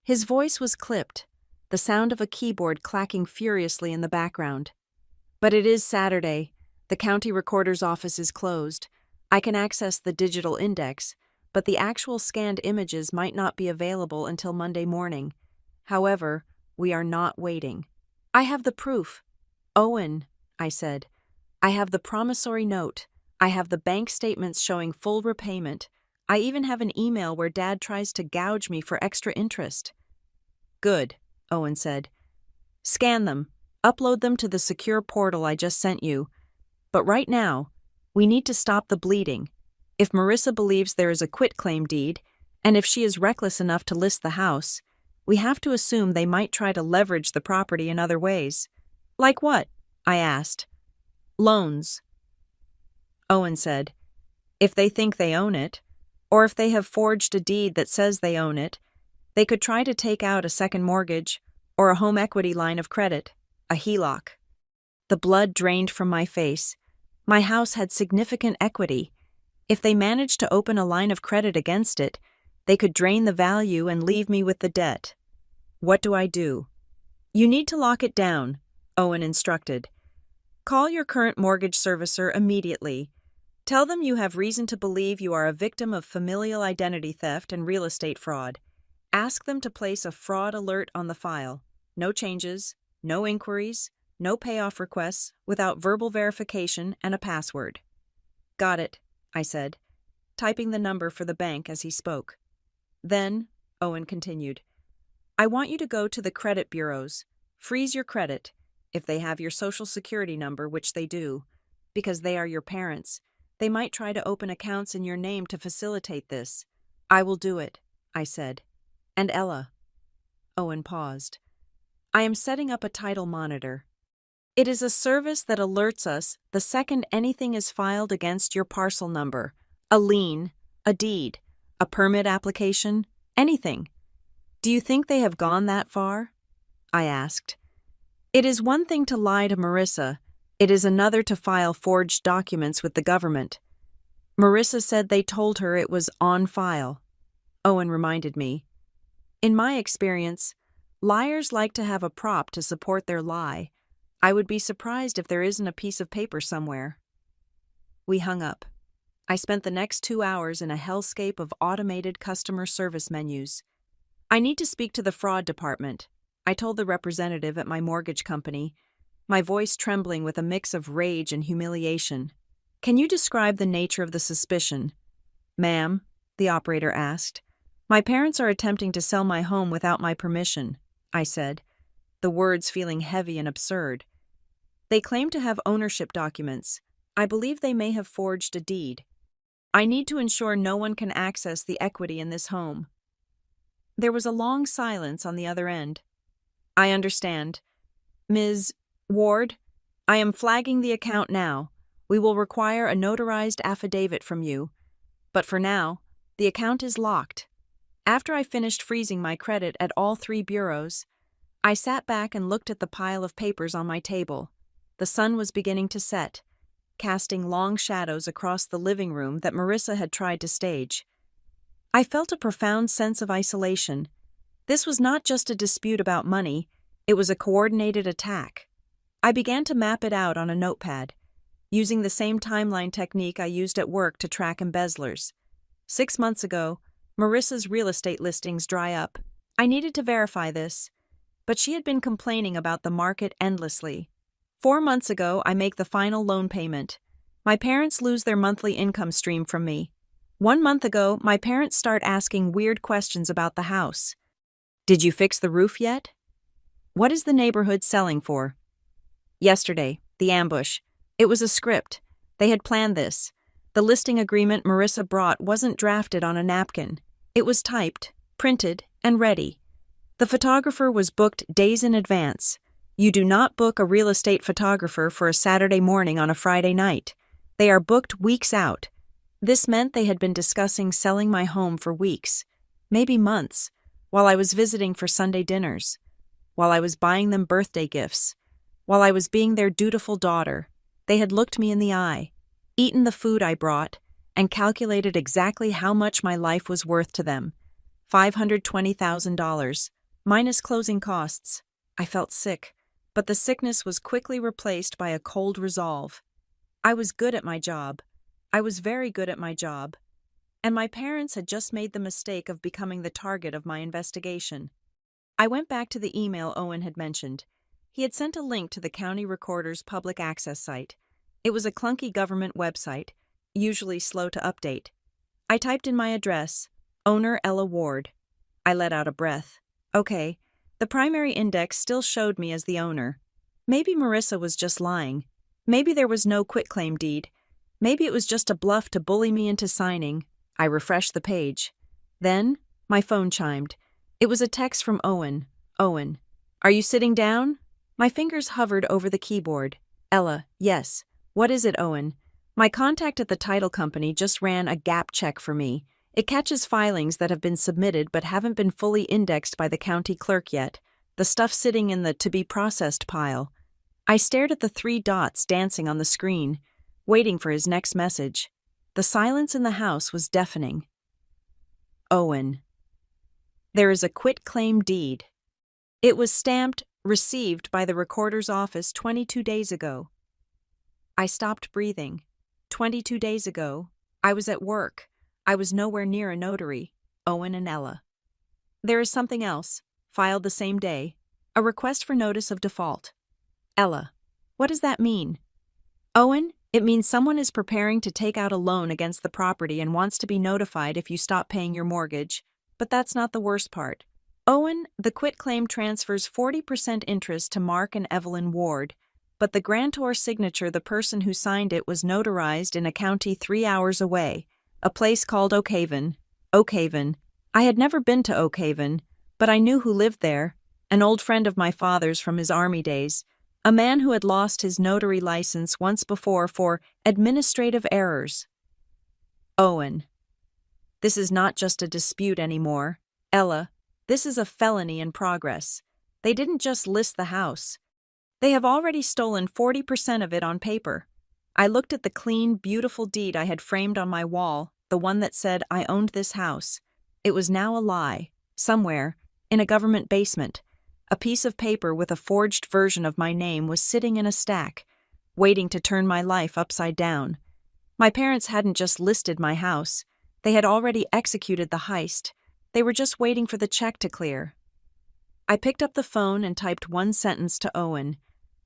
His voice was clipped, the sound of a keyboard clacking furiously in the background. "But it is Saturday. The county recorder's office is closed. I can access the digital index, but the actual scanned images might not be available until Monday morning. However, we are not waiting." "I have the proof." "Owen," I said, "I have the promissory note. I have the bank statements showing full repayment. I even have an email where Dad tries to gouge me for extra interest." "Good," Owen said. "Scan them. Upload them to the secure portal I just sent you. But right now, we need to stop the bleeding. If Marissa believes there is a quitclaim deed, and if she is reckless enough to list the house, we have to assume they might try to leverage the property in other ways." "Like what?" I asked. "Loans." Owen said, "If they think they own it, or if they have forged a deed that says they own it, they could try to take out a second mortgage or a home equity line of credit, a HELOC." The blood drained from my face. My house had significant equity. If they managed to open a line of credit against it, they could drain the value and leave me with the debt. What do I do? "You need to lock it down," Owen instructed. "Call your current mortgage servicer immediately. Tell them you have reason to believe you are a victim of familial identity theft and real estate fraud. Ask them to place a fraud alert on the file. No changes, no inquiries, no payoff requests without verbal verification and a password." "Got it," I said, typing the number for the bank as he spoke. "Then," Owen continued, "I want you to go to the credit bureaus. Freeze your credit, if they have your social security number, which they do. Because they are your parents, they might try to open accounts in your name to facilitate this." "I will do it," I said. "And Ella." Owen paused. "I am setting up a title monitor. It is a service that alerts us the second anything is filed against your parcel number, a lien, a deed, a permit application, anything. Do you think they have gone that far?" I asked. It is one thing to lie to Marissa. It is another to file forged documents with the government. Marissa said they told her it was on file. Owen reminded me. In my experience, liars like to have a prop to support their lie. I would be surprised if there isn't a piece of paper somewhere. We hung up. I spent the next 2 hours in a hellscape of automated customer service menus. "I need to speak to the fraud department," I told the representative at my mortgage company, my voice trembling with a mix of rage and humiliation. "Can you describe the nature of the suspicion?" "Ma'am," the operator asked. "My parents are attempting to sell my home without my permission," I said, the words feeling heavy and absurd. "They claim to have ownership documents. I believe they may have forged a deed. I need to ensure no one can access the equity in this home." There was a long silence on the other end. "I understand. Ms. Ward, I am flagging the account now. We will require a notarized affidavit from you. But for now, the account is locked." After I finished freezing my credit at all 3 bureaus, I sat back and looked at the pile of papers on my table. The sun was beginning to set, casting long shadows across the living room that Marissa had tried to stage. I felt a profound sense of isolation. This was not just a dispute about money, it was a coordinated attack. I began to map it out on a notepad, using the same timeline technique I used at work to track embezzlers. 6 months ago, Marissa's real estate listings dry up. I needed to verify this, but she had been complaining about the market endlessly. 4 months ago, I make the final loan payment. My parents lose their monthly income stream from me. 1 month ago, my parents start asking weird questions about the house. Did you fix the roof yet? What is the neighborhood selling for? Yesterday, the ambush. It was a script. They had planned this. The listing agreement Marissa brought wasn't drafted on a napkin. It was typed, printed, and ready. The photographer was booked days in advance. You do not book a real estate photographer for a Saturday morning on a Friday night. They are booked weeks out. This meant they had been discussing selling my home for weeks, maybe months, while I was visiting for Sunday dinners, while I was buying them birthday gifts, while I was being their dutiful daughter. They had looked me in the eye, eaten the food I brought, and calculated exactly how much my life was worth to them. $520,000, minus closing costs. I felt sick, but the sickness was quickly replaced by a cold resolve. I was good at my job. I was very good at my job. And my parents had just made the mistake of becoming the target of my investigation. I went back to the email Owen had mentioned. He had sent a link to the county recorder's public access site. It was a clunky government website, usually slow to update. I typed in my address, owner Ella Ward. I let out a breath. Okay, the primary index still showed me as the owner. Maybe Marissa was just lying. Maybe there was no quitclaim deed. Maybe it was just a bluff to bully me into signing. I refreshed the page. Then, my phone chimed. It was a text from Owen. Owen, are you sitting down? My fingers hovered over the keyboard. Ella, yes. What is it, Owen? My contact at the title company just ran a gap check for me. It catches filings that have been submitted but haven't been fully indexed by the county clerk yet. The stuff sitting in the to-be-processed pile. I stared at the 3 dots dancing on the screen, waiting for his next message. The silence in the house was deafening. Owen. There is a quitclaim deed. It was stamped, received by the recorder's office 22 days ago. I stopped breathing. 22 days ago, I was at work. I was nowhere near a notary. Owen and Ella. There is something else, filed the same day. A request for notice of default. Ella. What does that mean? Owen, it means someone is preparing to take out a loan against the property and wants to be notified if you stop paying your mortgage. But that's not the worst part. Owen, the quitclaim transfers 40% interest to Mark and Evelyn Ward, but the grantor signature, the person who signed it, was notarized in a county 3 hours away, a place called Oakhaven. Oakhaven. I had never been to Oakhaven, but I knew who lived there, an old friend of my father's from his army days, a man who had lost his notary license once before for administrative errors. Owen. This is not just a dispute anymore. Ella, this is a felony in progress. They didn't just list the house. They have already stolen 40% of it on paper. I looked at the clean, beautiful deed I had framed on my wall, the one that said I owned this house. It was now a lie, somewhere, in a government basement. A piece of paper with a forged version of my name was sitting in a stack, waiting to turn my life upside down. My parents hadn't just listed my house. They had already executed the heist. They were just waiting for the check to clear. I picked up the phone and typed one sentence to Owen.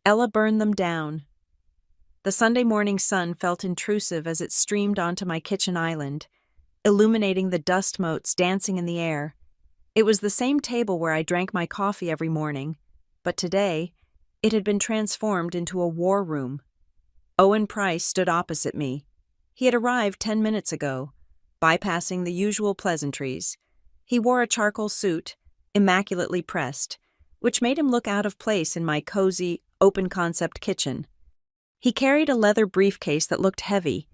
Ella burned them down. The Sunday morning sun felt intrusive as it streamed onto my kitchen island, illuminating the dust motes dancing in the air. It was the same table where I drank my coffee every morning, but today, it had been transformed into a war room. Owen Price stood opposite me. He had arrived 10 minutes ago, bypassing the usual pleasantries. He wore a charcoal suit, immaculately pressed, which made him look out of place in my cozy, open-concept kitchen. He carried a leather briefcase that looked heavy,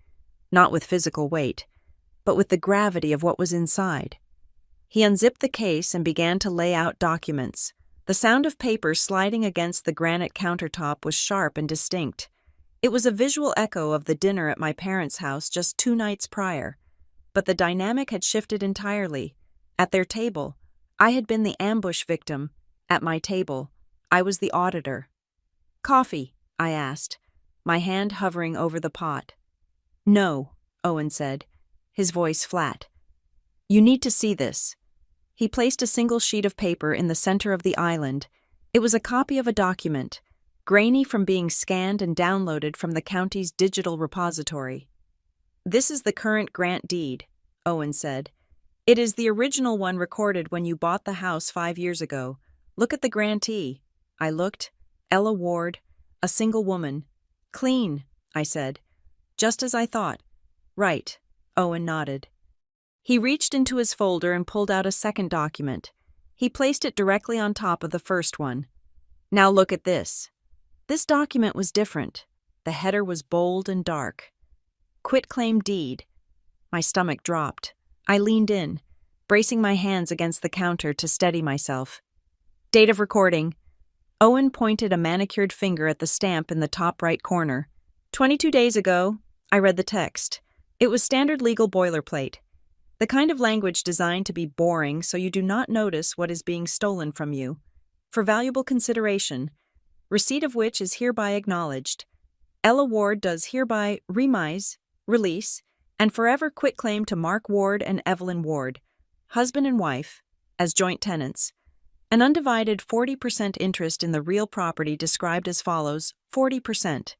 not with physical weight, but with the gravity of what was inside. He unzipped the case and began to lay out documents. The sound of paper sliding against the granite countertop was sharp and distinct. It was a visual echo of the dinner at my parents' house just 2 nights prior, but the dynamic had shifted entirely. At their table, I had been the ambush victim. At my table, I was the auditor. Coffee, I asked, my hand hovering over the pot. No, Owen said, his voice flat. You need to see this. He placed a single sheet of paper in the center of the island. It was a copy of a document, grainy from being scanned and downloaded from the county's digital repository. This is the current grant deed. Owen said. It is the original one recorded when you bought the house 5 years ago. Look at the grantee. I looked. Ella Ward, a single woman. Clean, I said. Just as I thought. Right, Owen nodded. He reached into his folder and pulled out a second document. He placed it directly on top of the first one. Now look at this. This document was different. The header was bold and dark. Quitclaim deed. My stomach dropped. I leaned in, bracing my hands against the counter to steady myself. Date of recording. Owen pointed a manicured finger at the stamp in the top right corner. 22 days ago, I read the text. It was standard legal boilerplate. The kind of language designed to be boring so you do not notice what is being stolen from you. For valuable consideration, receipt of which is hereby acknowledged. Ella Ward does hereby remise, release, and forever quitclaim to Mark Ward and Evelyn Ward, husband and wife, as joint tenants, an undivided 40% interest in the real property described as follows, 40%.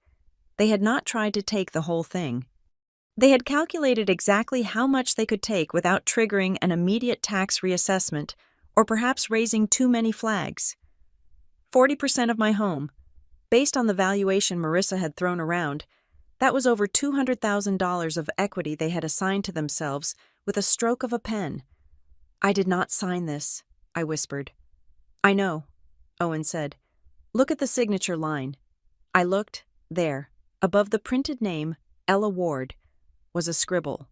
They had not tried to take the whole thing. They had calculated exactly how much they could take without triggering an immediate tax reassessment or perhaps raising too many flags. 40% of my home. Based on the valuation Marissa had thrown around, that was over $200,000 of equity they had assigned to themselves with a stroke of a pen. I did not sign this, I whispered. I know, Owen said. Look at the signature line. I looked. There, above the printed name, Ella Ward, was a scribble.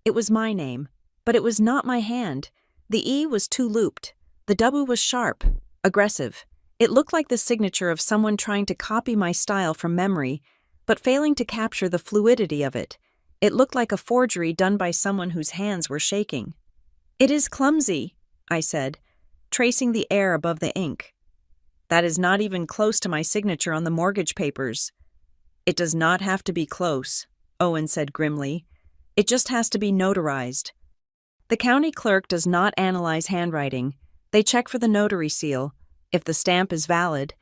It was my name, but it was not my hand. The E was too looped. The W was sharp, aggressive. It looked like the signature of someone trying to copy my style from memory, but failing to capture the fluidity of it. It looked like a forgery done by someone whose hands were shaking. It is clumsy, I said, tracing the air above the ink. That is not even close to my signature on the mortgage papers. It does not have to be close, Owen said grimly. It just has to be notarized. The county clerk does not analyze handwriting. They check for the notary seal. If the stamp is valid,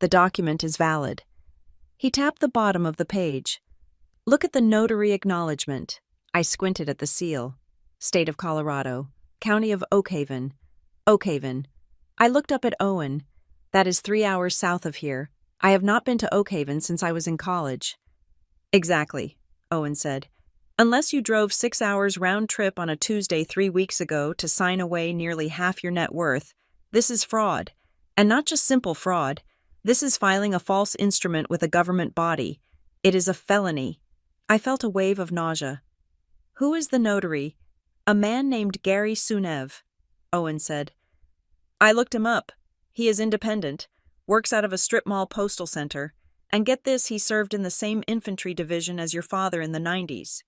the document is valid. He tapped the bottom of the page. Look at the notary acknowledgement. I squinted at the seal. State of Colorado. County of Oakhaven. Oakhaven. I looked up at Owen. That is 3 hours south of here. I have not been to Oakhaven since I was in college. Exactly, Owen said. Unless you drove 6 hours round trip on a Tuesday 3 weeks ago to sign away nearly half your net worth, this is fraud. And not just simple fraud. This is filing a false instrument with a government body. It is a felony. I felt a wave of nausea. Who is the notary? A man named Gary Sunev, Owen said. I looked him up. He is independent, works out of a strip mall postal center, and get this, he served in the same infantry division as your father in the 90s.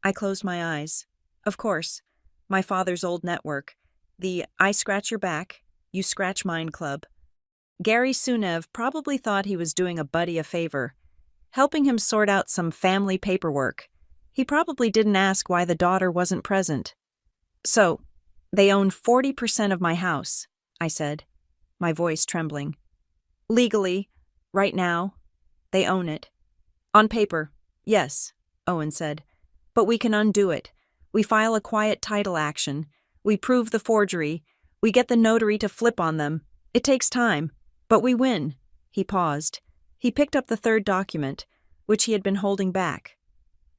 I closed my eyes. Of course, my father's old network, the I scratch your back, you scratch mine club. Gary Sunev probably thought he was doing a buddy a favor, helping him sort out some family paperwork. He probably didn't ask why the daughter wasn't present. So, they own 40% of my house, I said, my voice trembling. Legally, right now, they own it. On paper, yes, Owen said. But we can undo it. We file a quiet title action. We prove the forgery. We get the notary to flip on them. It takes time, but we win. He paused. He picked up the third document, which he had been holding back.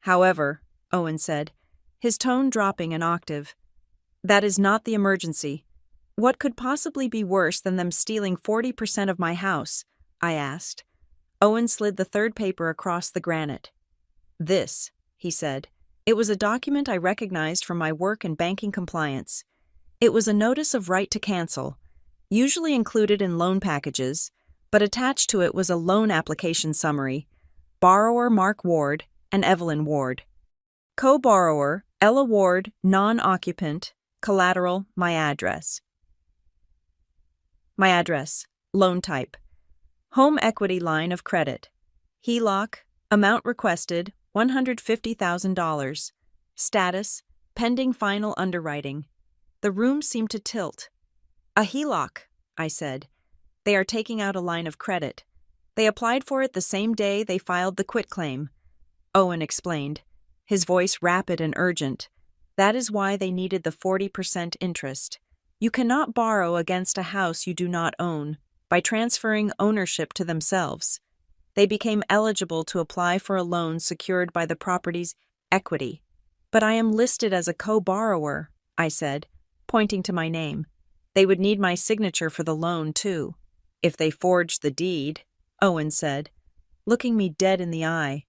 However, Owen said, his tone dropping an octave, that is not the emergency. What could possibly be worse than them stealing 40% of my house? I asked. Owen slid the third paper across the granite. This, he said. It was a document I recognized from my work in banking compliance. It was a notice of right to cancel, usually included in loan packages, but attached to it was a loan application summary. Borrower Mark Ward and Evelyn Ward. Co-borrower Ella Ward, non-occupant, collateral, my address. My address, loan type. Home equity line of credit. HELOC, amount requested, $150,000. Status, pending final underwriting. The room seemed to tilt. A HELOC, I said. They are taking out a line of credit. They applied for it the same day they filed the quitclaim. Owen explained, his voice rapid and urgent. That is why they needed the 40% interest. You cannot borrow against a house you do not own by transferring ownership to themselves. They became eligible to apply for a loan secured by the property's equity. But I am listed as a co-borrower, I said, pointing to my name. They would need my signature for the loan, too. If they forged the deed, Owen said, looking me dead in the eye.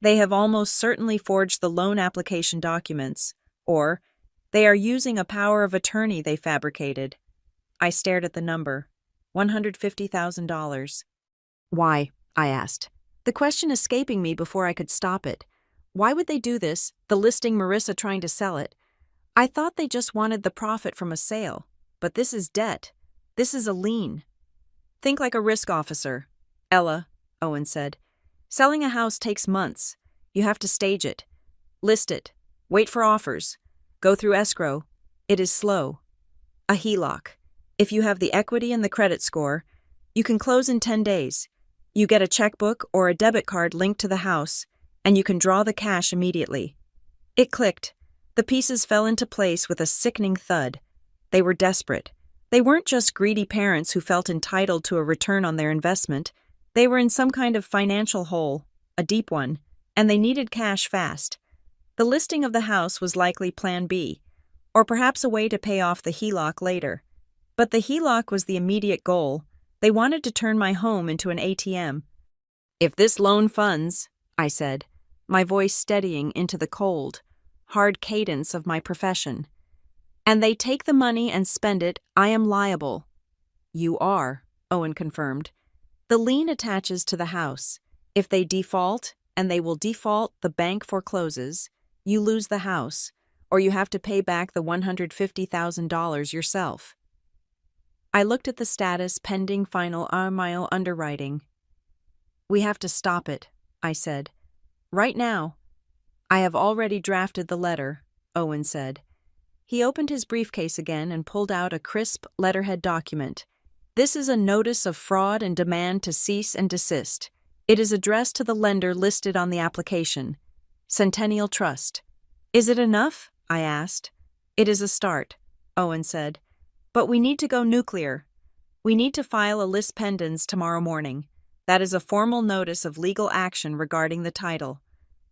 They have almost certainly forged the loan application documents, or they are using a power of attorney they fabricated. I stared at the number. $150,000. Why? I asked, the question escaping me before I could stop it. Why would they do this, the listing Marissa trying to sell it? I thought they just wanted the profit from a sale, but this is debt. This is a lien. Think like a risk officer. Ella, Owen said. Selling a house takes months. You have to stage it, list it, wait for offers, go through escrow. It is slow. A HELOC. If you have the equity and the credit score, you can close in 10 days. You get a checkbook or a debit card linked to the house, and you can draw the cash immediately. It clicked. The pieces fell into place with a sickening thud. They were desperate. They weren't just greedy parents who felt entitled to a return on their investment. They were in some kind of financial hole, a deep one, and they needed cash fast. The listing of the house was likely Plan B, or perhaps a way to pay off the HELOC later. But the HELOC was the immediate goal. They wanted to turn my home into an ATM. If this loan funds, I said, my voice steadying into the cold, hard cadence of my profession, and they take the money and spend it, I am liable. You are, Owen confirmed. The lien attaches to the house. If they default, and they will default, the bank forecloses, you lose the house, or you have to pay back the $150,000 yourself. I looked at the status pending final mile underwriting. We have to stop it, I said. Right now. I have already drafted the letter, Owen said. He opened his briefcase again and pulled out a crisp letterhead document. This is a notice of fraud and demand to cease and desist. It is addressed to the lender listed on the application, Centennial Trust. Is it enough? I asked. It is a start, Owen said. But we need to go nuclear. We need to file a lis pendens tomorrow morning. That is a formal notice of legal action regarding the title.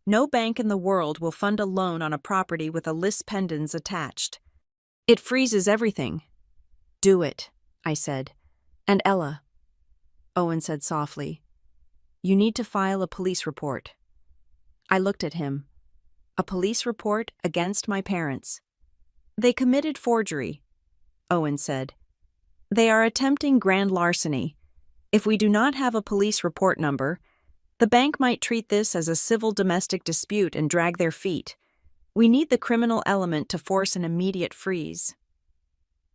No bank in the world will fund a loan on a property with a lis pendens attached. It freezes everything. Do it, I said. And Ella, Owen said softly, you need to file a police report. I looked at him. A police report against my parents. They committed forgery, Owen said. They are attempting grand larceny. If we do not have a police report number, the bank might treat this as a civil domestic dispute and drag their feet. We need the criminal element to force an immediate freeze.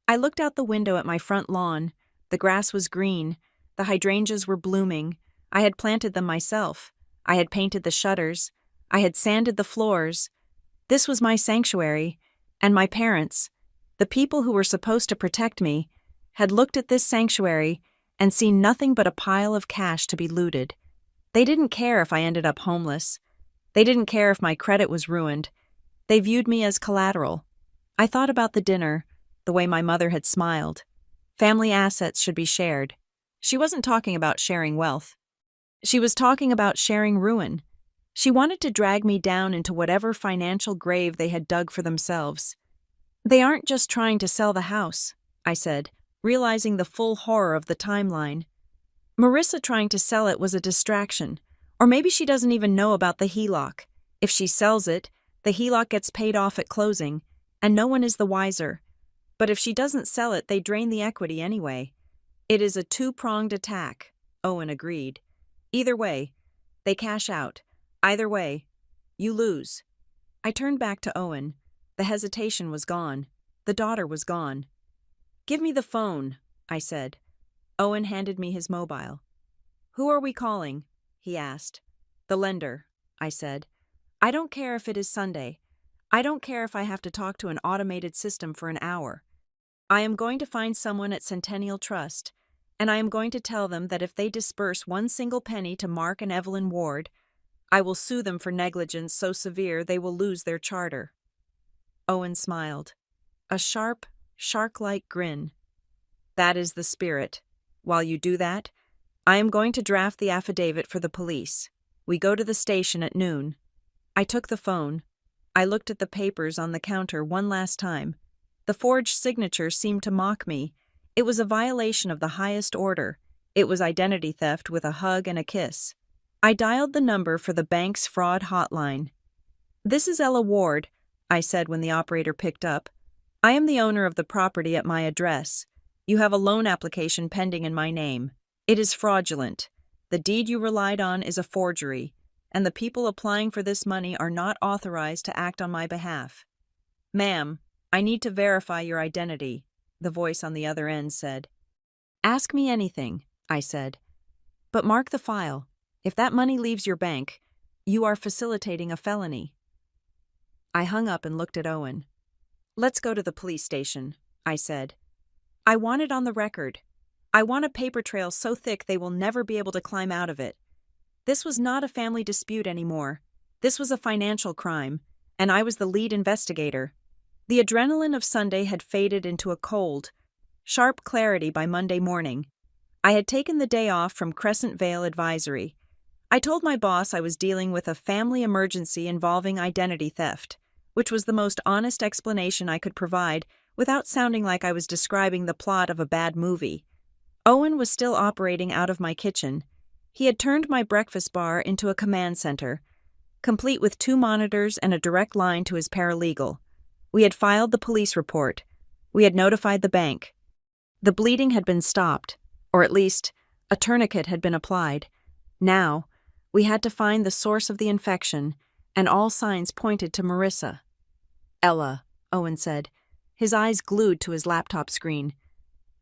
I looked out the window at my front lawn. The grass was green. The hydrangeas were blooming. I had planted them myself. I had painted the shutters. I had sanded the floors. This was my sanctuary, and my parents, the people who were supposed to protect me, had looked at this sanctuary and seen nothing but a pile of cash to be looted. They didn't care if I ended up homeless. They didn't care if my credit was ruined. They viewed me as collateral. I thought about the dinner, the way my mother had smiled. Family assets should be shared. She wasn't talking about sharing wealth. She was talking about sharing ruin. She wanted to drag me down into whatever financial grave they had dug for themselves. They aren't just trying to sell the house, I said, realizing the full horror of the timeline. Marissa trying to sell it was a distraction, or maybe she doesn't even know about the HELOC. If she sells it, the HELOC gets paid off at closing, and no one is the wiser. But if she doesn't sell it, they drain the equity anyway. It is a two-pronged attack, Owen agreed. Either way, they cash out. Either way, you lose. I turned back to Owen. The hesitation was gone. The daughter was gone. Give me the phone, I said. Owen handed me his mobile. Who are we calling? He asked. The lender, I said. I don't care if it is Sunday. I don't care if I have to talk to an automated system for an hour. I am going to find someone at Centennial Trust, and I am going to tell them that if they disperse one single penny to Mark and Evelyn Ward, I will sue them for negligence so severe they will lose their charter. Owen smiled. A sharp, shark-like grin. That is the spirit. While you do that, I am going to draft the affidavit for the police. We go to the station at noon. I took the phone. I looked at the papers on the counter one last time. The forged signature seemed to mock me. It was a violation of the highest order. It was identity theft with a hug and a kiss. I dialed the number for the bank's fraud hotline. "This is Ella Ward," I said when the operator picked up. "I am the owner of the property at my address. You have a loan application pending in my name. It is fraudulent. The deed you relied on is a forgery, and the people applying for this money are not authorized to act on my behalf. Ma'am, I need to verify your identity," the voice on the other end said. "Ask me anything," I said. "But mark the file. If that money leaves your bank, you are facilitating a felony." I hung up and looked at Owen. "Let's go to the police station," I said. "I want it on the record. I want a paper trail so thick they will never be able to climb out of it. This was not a family dispute anymore. This was a financial crime, and I was the lead investigator." The adrenaline of Sunday had faded into a cold, sharp clarity by Monday morning. I had taken the day off from Crescent Vale Advisory. I told my boss I was dealing with a family emergency involving identity theft, which was the most honest explanation I could provide without sounding like I was describing the plot of a bad movie. Owen was still operating out of my kitchen. He had turned my breakfast bar into a command center, complete with 2 monitors and a direct line to his paralegal. We had filed the police report. We had notified the bank. The bleeding had been stopped, or at least, a tourniquet had been applied. Now, we had to find the source of the infection, and all signs pointed to Marissa. "Ella," Owen said, his eyes glued to his laptop screen.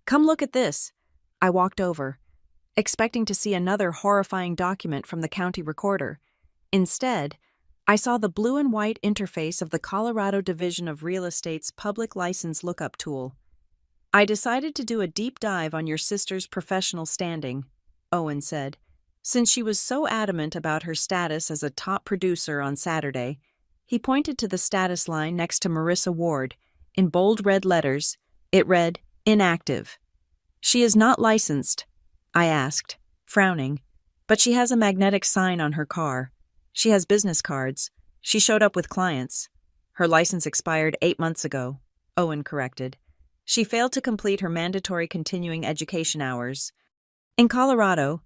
"Come look at this." I walked over, expecting to see another horrifying document from the county recorder. Instead, I saw the blue and white interface of the Colorado Division of Real Estate's public license lookup tool. "I decided to do a deep dive on your sister's professional standing," Owen said. Since she was so adamant about her status as a top producer on Saturday, he pointed to the status line next to Marissa Ward. In bold red letters, it read, "Inactive." "She is not licensed," I asked, frowning, "but she has a magnetic sign on her car. She has business cards. She showed up with clients." "Her license expired 8 months ago," Owen corrected. "She failed to complete her mandatory continuing education hours. In Colorado,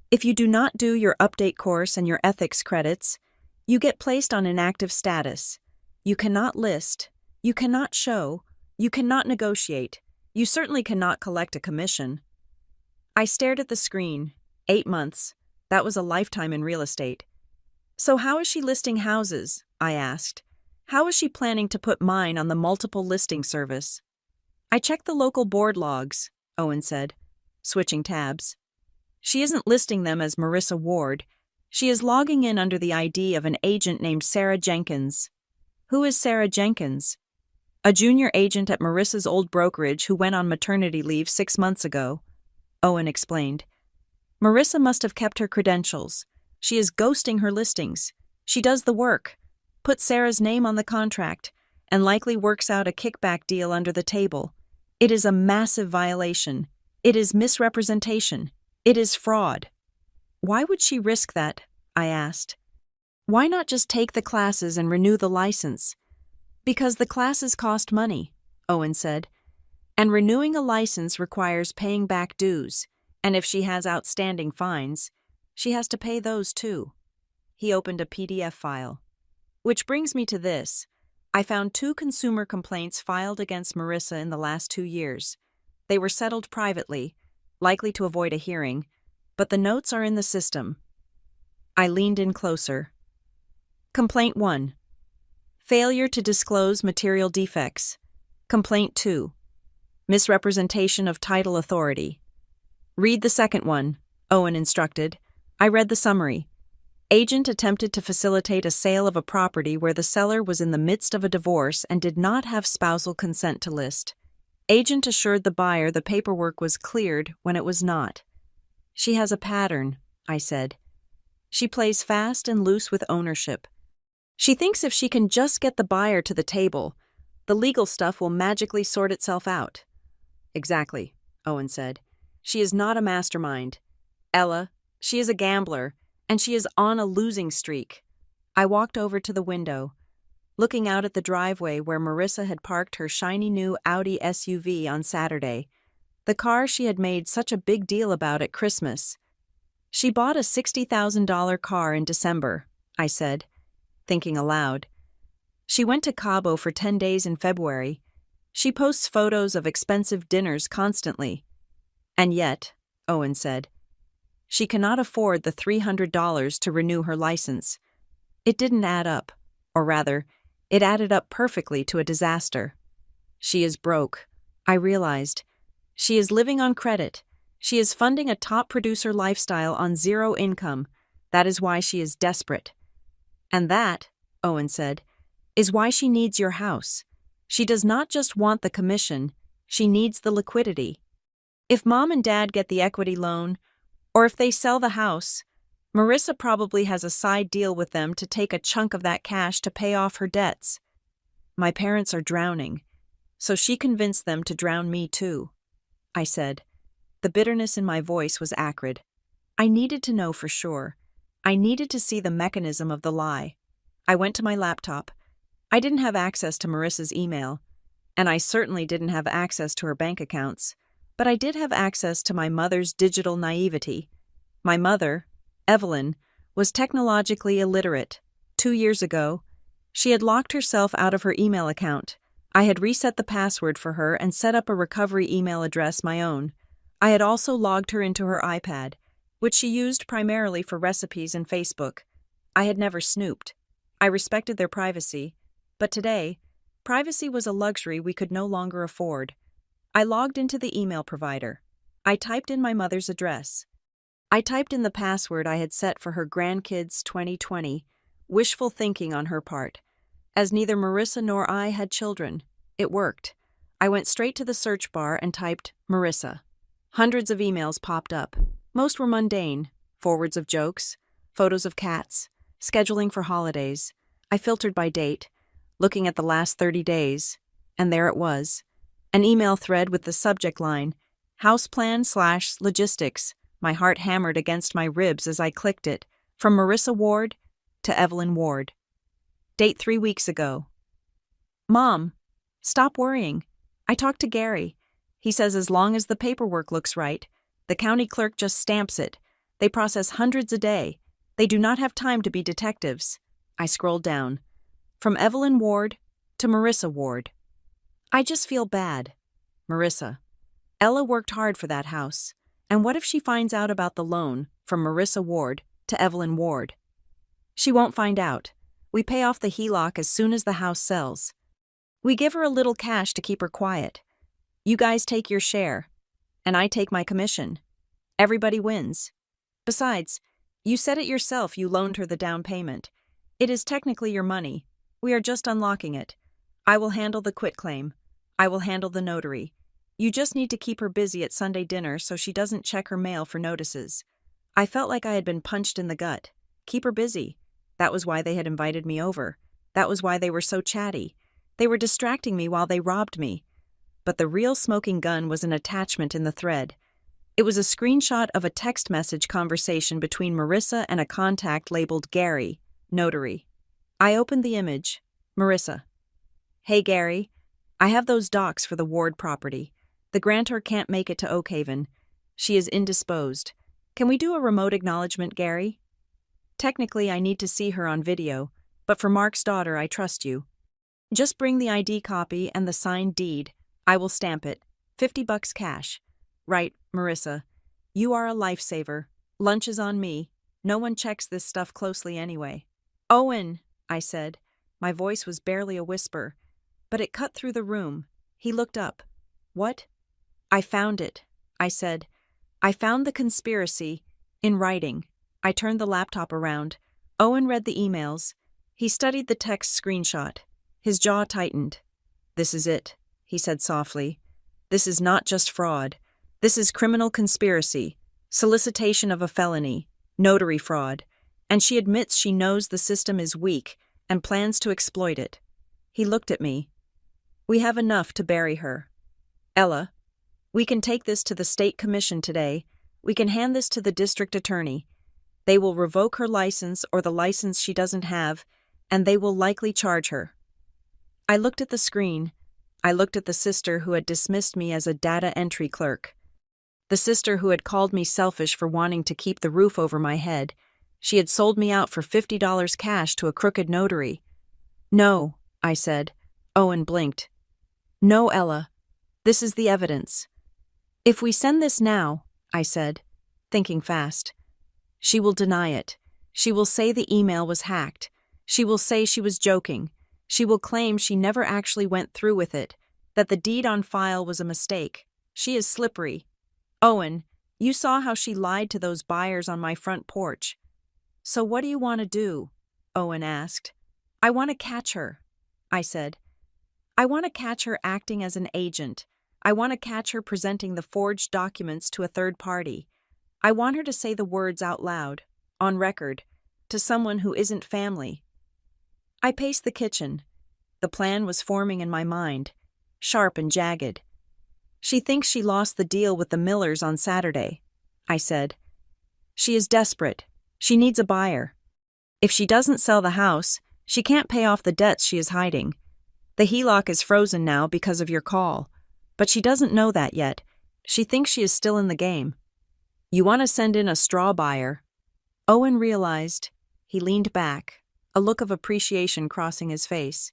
if you do not do your update course and your ethics credits, you get placed on inactive status. You cannot list, you cannot show, you cannot negotiate, you certainly cannot collect a commission." I stared at the screen. 8 months. That was a lifetime in real estate. "So how is she listing houses?" I asked. "How is she planning to put mine on the multiple listing service?" "I checked the local board logs," Owen said, switching tabs. "She isn't listing them as Marissa Ward. She is logging in under the ID of an agent named Sarah Jenkins." "Who is Sarah Jenkins?" "A junior agent at Marissa's old brokerage who went on maternity leave 6 months ago," Owen explained. "Marissa must have kept her credentials. She is ghosting her listings. She does the work, puts Sarah's name on the contract, and likely works out a kickback deal under the table. It is a massive violation. It is misrepresentation. It is fraud." "Why would she risk that?" I asked. "Why not just take the classes and renew the license?" "Because the classes cost money," Owen said. "And renewing a license requires paying back dues, and if she has outstanding fines, she has to pay those too." He opened a PDF file. "Which brings me to this. I found 2 consumer complaints filed against Marissa in the last 2 years. They were settled privately, likely to avoid a hearing, but the notes are in the system." I leaned in closer. Complaint 1. Failure to disclose material defects. Complaint 2. Misrepresentation of title authority. "Read the second one," Owen instructed. I read the summary. Agent attempted to facilitate a sale of a property where the seller was in the midst of a divorce and did not have spousal consent to list. Agent assured the buyer the paperwork was cleared when it was not. "She has a pattern," I said. "She plays fast and loose with ownership. She thinks if she can just get the buyer to the table, The legal stuff will magically sort itself out. Exactly, Owen said. She is not a mastermind. Ella, she is a gambler, and she is on a losing streak. I walked over to the window, looking out at the driveway where Marissa had parked her shiny new Audi SUV on Saturday, the car she had made such a big deal about at Christmas. She bought a $60,000 car in December, I said, thinking aloud. She went to Cabo for 10 days in February. She posts photos of expensive dinners constantly. And yet, Owen said, she cannot afford the $300 to renew her license. It didn't add up, or rather, it added up perfectly to a disaster. She is broke, I realized. She is living on credit. She is funding a top producer lifestyle on zero income. That is why she is desperate. And that, Owen said, is why she needs your house. She does not just want the commission, she needs the liquidity. If Mom and Dad get the equity loan, or if they sell the house, Marissa probably has a side deal with them to take a chunk of that cash to pay off her debts. My parents are drowning, so she convinced them to drown me too, I said. The bitterness in my voice was acrid. I needed to know for sure. I needed to see the mechanism of the lie. I went to my laptop. I didn't have access to Marissa's email, and I certainly didn't have access to her bank accounts, but I did have access to my mother's digital naivety. My mother, Evelyn, was technologically illiterate. 2 years ago, she had locked herself out of her email account. I had reset the password for her and set up a recovery email address my own. I had also logged her into her iPad, which she used primarily for recipes and Facebook. I had never snooped. I respected their privacy, but today, privacy was a luxury we could no longer afford. I logged into the email provider. I typed in my mother's address. I typed in the password I had set for her grandkids 2020, wishful thinking on her part. As neither Marissa nor I had children, it worked. I went straight to the search bar and typed Marissa. Hundreds of emails popped up. Most were mundane, forwards of jokes, photos of cats, scheduling for holidays. I filtered by date, looking at the last 30 days, and there it was. An email thread with the subject line, houseplan/logistics. My heart hammered against my ribs as I clicked it, from Marissa Ward to Evelyn Ward. Date 3 weeks ago. Mom, stop worrying. I talked to Gary. He says as long as the paperwork looks right, the county clerk just stamps it. They process hundreds a day. They do not have time to be detectives. I scrolled down. From Evelyn Ward to Marissa Ward. I just feel bad. Marissa. Ella worked hard for that house. And what if she finds out about the loan from Marissa Ward to Evelyn Ward? She won't find out. We pay off the HELOC as soon as the house sells. We give her a little cash to keep her quiet. You guys take your share, and I take my commission. Everybody wins. Besides, you said it yourself you loaned her the down payment. It is technically your money. We are just unlocking it. I will handle the quitclaim. I will handle the notary. You just need to keep her busy at Sunday dinner so she doesn't check her mail for notices. I felt like I had been punched in the gut. Keep her busy. That was why they had invited me over. That was why they were so chatty. They were distracting me while they robbed me. But the real smoking gun was an attachment in the thread. It was a screenshot of a text message conversation between Marissa and a contact labeled Gary, notary. I opened the image. Marissa. Hey Gary, I have those docs for the Ward property. The grantor can't make it to Oakhaven. She is indisposed. Can we do a remote acknowledgement, Gary? Technically, I need to see her on video, but for Mark's daughter, I trust you. Just bring the ID copy and the signed deed. I will stamp it. $50 cash. Right, Marissa. You are a lifesaver. Lunch is on me. No one checks this stuff closely anyway. Owen, I said. My voice was barely a whisper, but it cut through the room. He looked up. What? I found it, I said. I found the conspiracy in writing. I turned the laptop around. Owen read the emails. He studied the text screenshot. His jaw tightened. This is it, he said softly. This is not just fraud. This is criminal conspiracy, solicitation of a felony, notary fraud, and she admits she knows the system is weak and plans to exploit it. He looked at me. We have enough to bury her. Ella, we can take this to the state commission today. We can hand this to the district attorney. They will revoke her license or the license she doesn't have, and they will likely charge her. I looked at the screen. I looked at the sister who had dismissed me as a data entry clerk. The sister who had called me selfish for wanting to keep the roof over my head. She had sold me out for $50 cash to a crooked notary. No, I said. Owen blinked. No, Ella. This is the evidence. If we send this now, I said, thinking fast, she will deny it. She will say the email was hacked. She will say she was joking. She will claim she never actually went through with it, that the deed on file was a mistake. She is slippery. Owen, you saw how she lied to those buyers on my front porch. So what do you want to do? Owen asked. I want to catch her, I said. I want to catch her acting as an agent. I want to catch her presenting the forged documents to a third party. I want her to say the words out loud, on record, to someone who isn't family. I paced the kitchen. The plan was forming in my mind, sharp and jagged. She thinks she lost the deal with the Millers on Saturday, I said. She is desperate. She needs a buyer. If she doesn't sell the house, she can't pay off the debts she is hiding. The HELOC is frozen now because of your call, but she doesn't know that yet. She thinks she is still in the game. You want to send in a straw buyer. Owen realized. He leaned back, a look of appreciation crossing his face.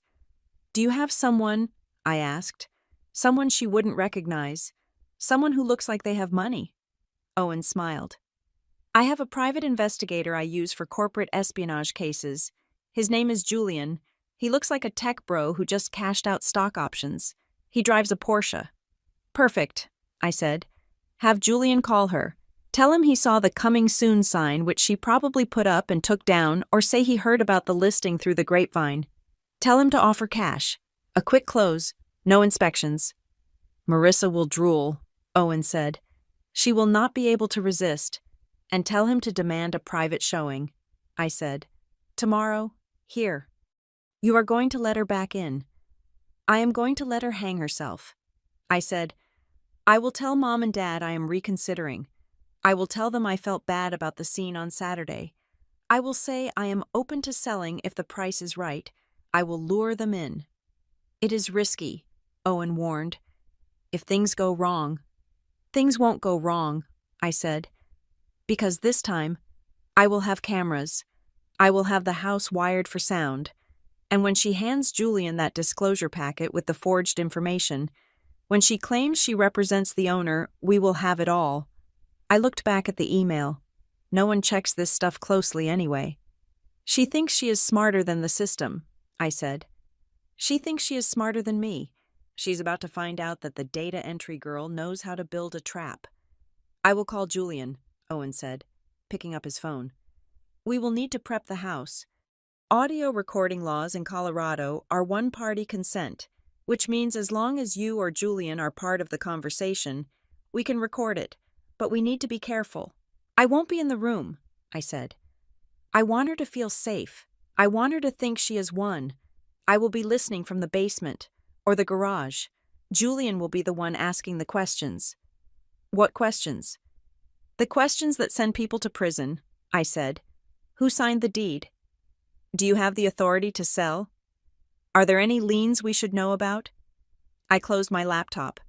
Do you have someone, I asked, someone she wouldn't recognize, someone who looks like they have money? Owen smiled. I have a private investigator I use for corporate espionage cases. His name is Julian. He looks like a tech bro who just cashed out stock options. He drives a Porsche. Perfect, I said. Have Julian call her. Tell him he saw the coming soon sign which she probably put up and took down, or say he heard about the listing through the grapevine. Tell him to offer cash. A quick close. No inspections. Marissa will drool, Owen said. She will not be able to resist. And tell him to demand a private showing, I said. Tomorrow, here. You are going to let her back in. I am going to let her hang herself. I said, I will tell Mom and Dad I am reconsidering. I will tell them I felt bad about the scene on Saturday. I will say I am open to selling if the price is right. I will lure them in. It is risky, Owen warned. If things go wrong. Things won't go wrong, I said. Because this time, I will have cameras. I will have the house wired for sound. And when she hands Julian that disclosure packet with the forged information, when she claims she represents the owner, we will have it all. I looked back at the email. No one checks this stuff closely anyway. She thinks she is smarter than the system, I said. She thinks she is smarter than me. She's about to find out that the data entry girl knows how to build a trap. I will call Julian, Owen said, picking up his phone. We will need to prep the house. Audio recording laws in Colorado are one-party consent, which means as long as you or Julian are part of the conversation, we can record it, but we need to be careful. I won't be in the room, I said. I want her to feel safe. I want her to think she has won. I will be listening from the basement or the garage. Julian will be the one asking the questions. What questions? The questions that send people to prison, I said. Who signed the deed? Do you have the authority to sell? Are there any liens we should know about? I closed my laptop.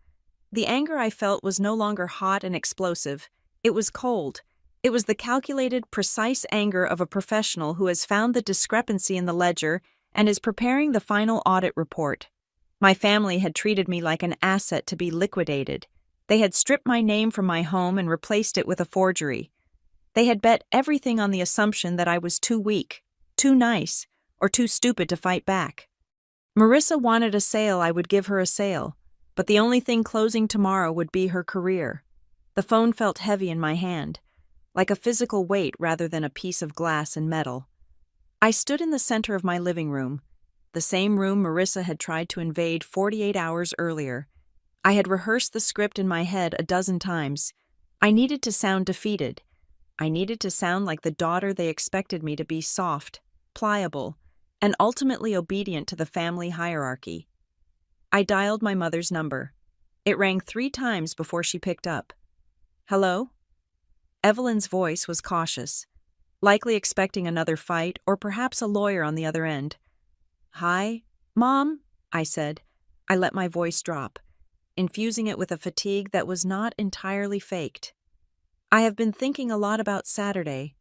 The anger I felt was no longer hot and explosive. It was cold. It was the calculated, precise anger of a professional who has found the discrepancy in the ledger and is preparing the final audit report. My family had treated me like an asset to be liquidated. They had stripped my name from my home and replaced it with a forgery. They had bet everything on the assumption that I was too weak, too nice, or too stupid to fight back. Marissa wanted a sale, I would give her a sale, but the only thing closing tomorrow would be her career. The phone felt heavy in my hand, like a physical weight rather than a piece of glass and metal. I stood in the center of my living room, the same room Marissa had tried to invade 48 hours earlier. I had rehearsed the script in my head a dozen times. I needed to sound defeated. I needed to sound like the daughter they expected me to be, soft, pliable, and ultimately obedient to the family hierarchy. I dialed my mother's number. It rang 3 times before she picked up. "Hello?" Evelyn's voice was cautious, likely expecting another fight or perhaps a lawyer on the other end. "Hi, Mom," I said. I let my voice drop, infusing it with a fatigue that was not entirely faked. "I have been thinking a lot about Saturday."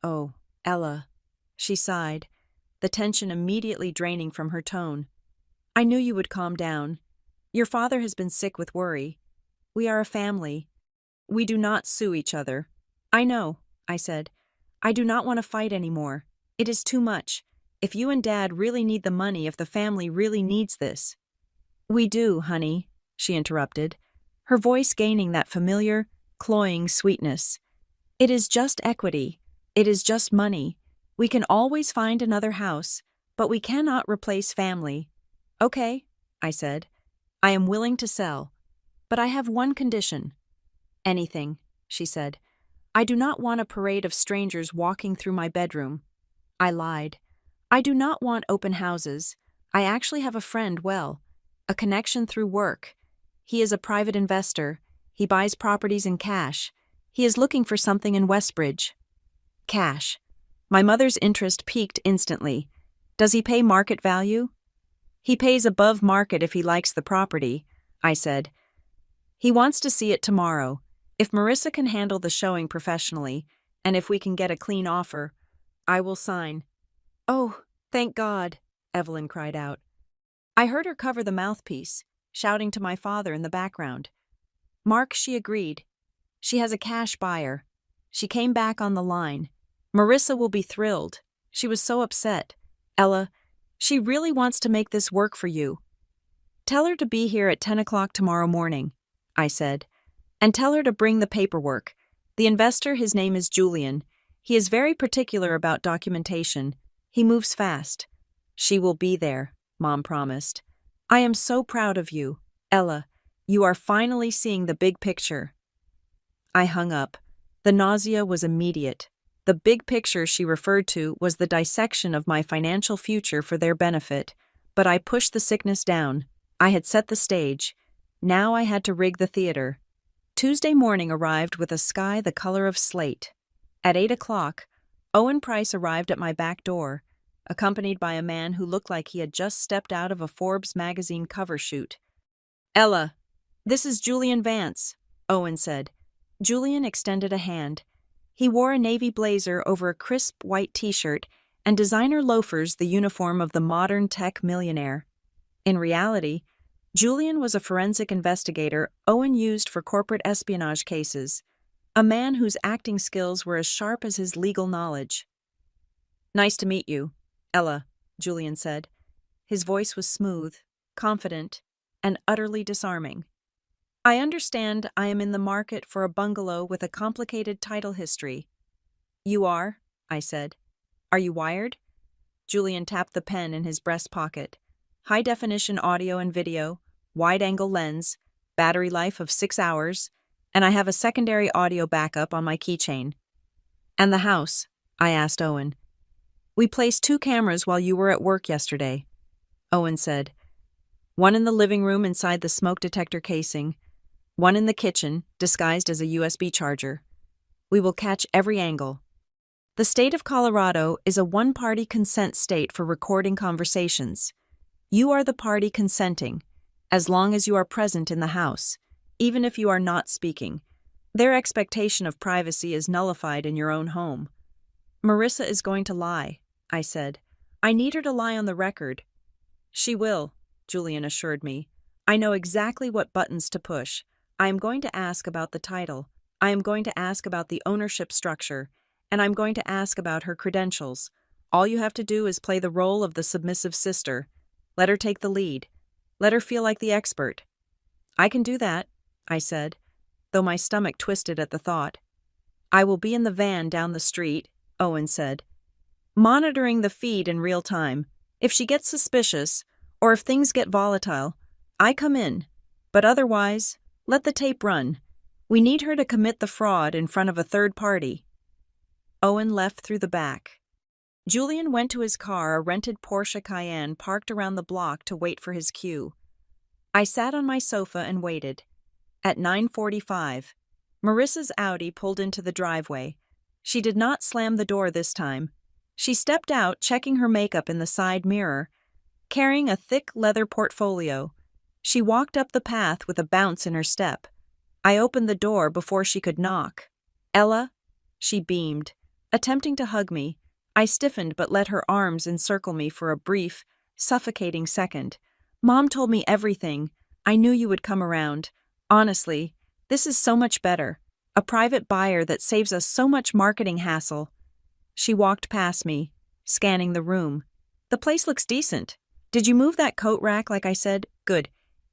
"Oh, Ella," she sighed, the tension immediately draining from her tone. "I knew you would calm down. Your father has been sick with worry. We are a family. We do not sue each other." "I know," I said. "I do not want to fight anymore. It is too much. If you and Dad really need the money, if the family really needs this." "We do, honey," she interrupted, her voice gaining that familiar, cloying sweetness. "It is just equity. It is just money. We can always find another house, but we cannot replace family." "Okay," I said. "I am willing to sell. But I have one condition." "Anything," she said. "I do not want a parade of strangers walking through my bedroom." I lied. "I do not want open houses. I actually have a friend, a connection through work. He is a private investor. He buys properties in cash. He is looking for something in Westbridge." Cash. My mother's interest peaked instantly. "Does he pay market value?" "He pays above market if he likes the property," I said. "He wants to see it tomorrow. If Marissa can handle the showing professionally, and if we can get a clean offer, I will sign." "Oh, thank God," Evelyn cried out. I heard her cover the mouthpiece, shouting to my father in the background. "Mark," she agreed. "She has a cash buyer." She came back on the line. "Marissa will be thrilled. She was so upset. Ella, she really wants to make this work for you. Tell her to be here at 10 o'clock tomorrow morning," I said. "And tell her to bring the paperwork. The investor, his name is Julian. He is very particular about documentation. He moves fast." "She will be there," Mom promised. "I am so proud of you. Ella, you are finally seeing the big picture." I hung up. The nausea was immediate. The big picture she referred to was the dissection of my financial future for their benefit, but I pushed the sickness down. I had set the stage. Now I had to rig the theater. Tuesday morning arrived with a sky the color of slate. At 8 o'clock, Owen Price arrived at my back door, accompanied by a man who looked like he had just stepped out of a Forbes magazine cover shoot. "Ella, this is Julian Vance," Owen said. Julian extended a hand. He wore a navy blazer over a crisp white t-shirt and designer loafers, the uniform of the modern tech millionaire. In reality, Julian was a forensic investigator Owen used for corporate espionage cases, a man whose acting skills were as sharp as his legal knowledge. "Nice to meet you, Ella," Julian said. His voice was smooth, confident, and utterly disarming. "I understand I am in the market for a bungalow with a complicated title history." "You are?" I said. "Are you wired?" Julian tapped the pen in his breast pocket. "High-definition audio and video, wide-angle lens, battery life of 6 hours, and I have a secondary audio backup on my keychain." "And the house?" I asked Owen. "We placed 2 cameras while you were at work yesterday," Owen said. "One in the living room inside the smoke detector casing, one in the kitchen, disguised as a USB charger. We will catch every angle. The state of Colorado is a one-party consent state for recording conversations. You are the party consenting, as long as you are present in the house, even if you are not speaking. Their expectation of privacy is nullified in your own home." "Marissa is going to lie," I said. "I need her to lie on the record." "She will," Julian assured me. "I know exactly what buttons to push. I am going to ask about the title. I am going to ask about the ownership structure. And I'm going to ask about her credentials. All you have to do is play the role of the submissive sister. Let her take the lead. Let her feel like the expert." "I can do that," I said, though my stomach twisted at the thought. "I will be in the van down the street," Owen said, "monitoring the feed in real time. If she gets suspicious, or if things get volatile, I come in. But otherwise, let the tape run. We need her to commit the fraud in front of a third party." Owen left through the back. Julian went to his car, a rented Porsche Cayenne parked around the block, to wait for his cue. I sat on my sofa and waited. At 9:45, Marissa's Audi pulled into the driveway. She did not slam the door this time. She stepped out, checking her makeup in the side mirror, carrying a thick leather portfolio. She walked up the path with a bounce in her step. I opened the door before she could knock. "Ella?" She beamed, attempting to hug me. I stiffened but let her arms encircle me for a brief, suffocating second. "Mom told me everything. I knew you would come around. Honestly, this is so much better. A private buyer that saves us so much marketing hassle." She walked past me, scanning the room. "The place looks decent. Did you move that coat rack like I said? Good.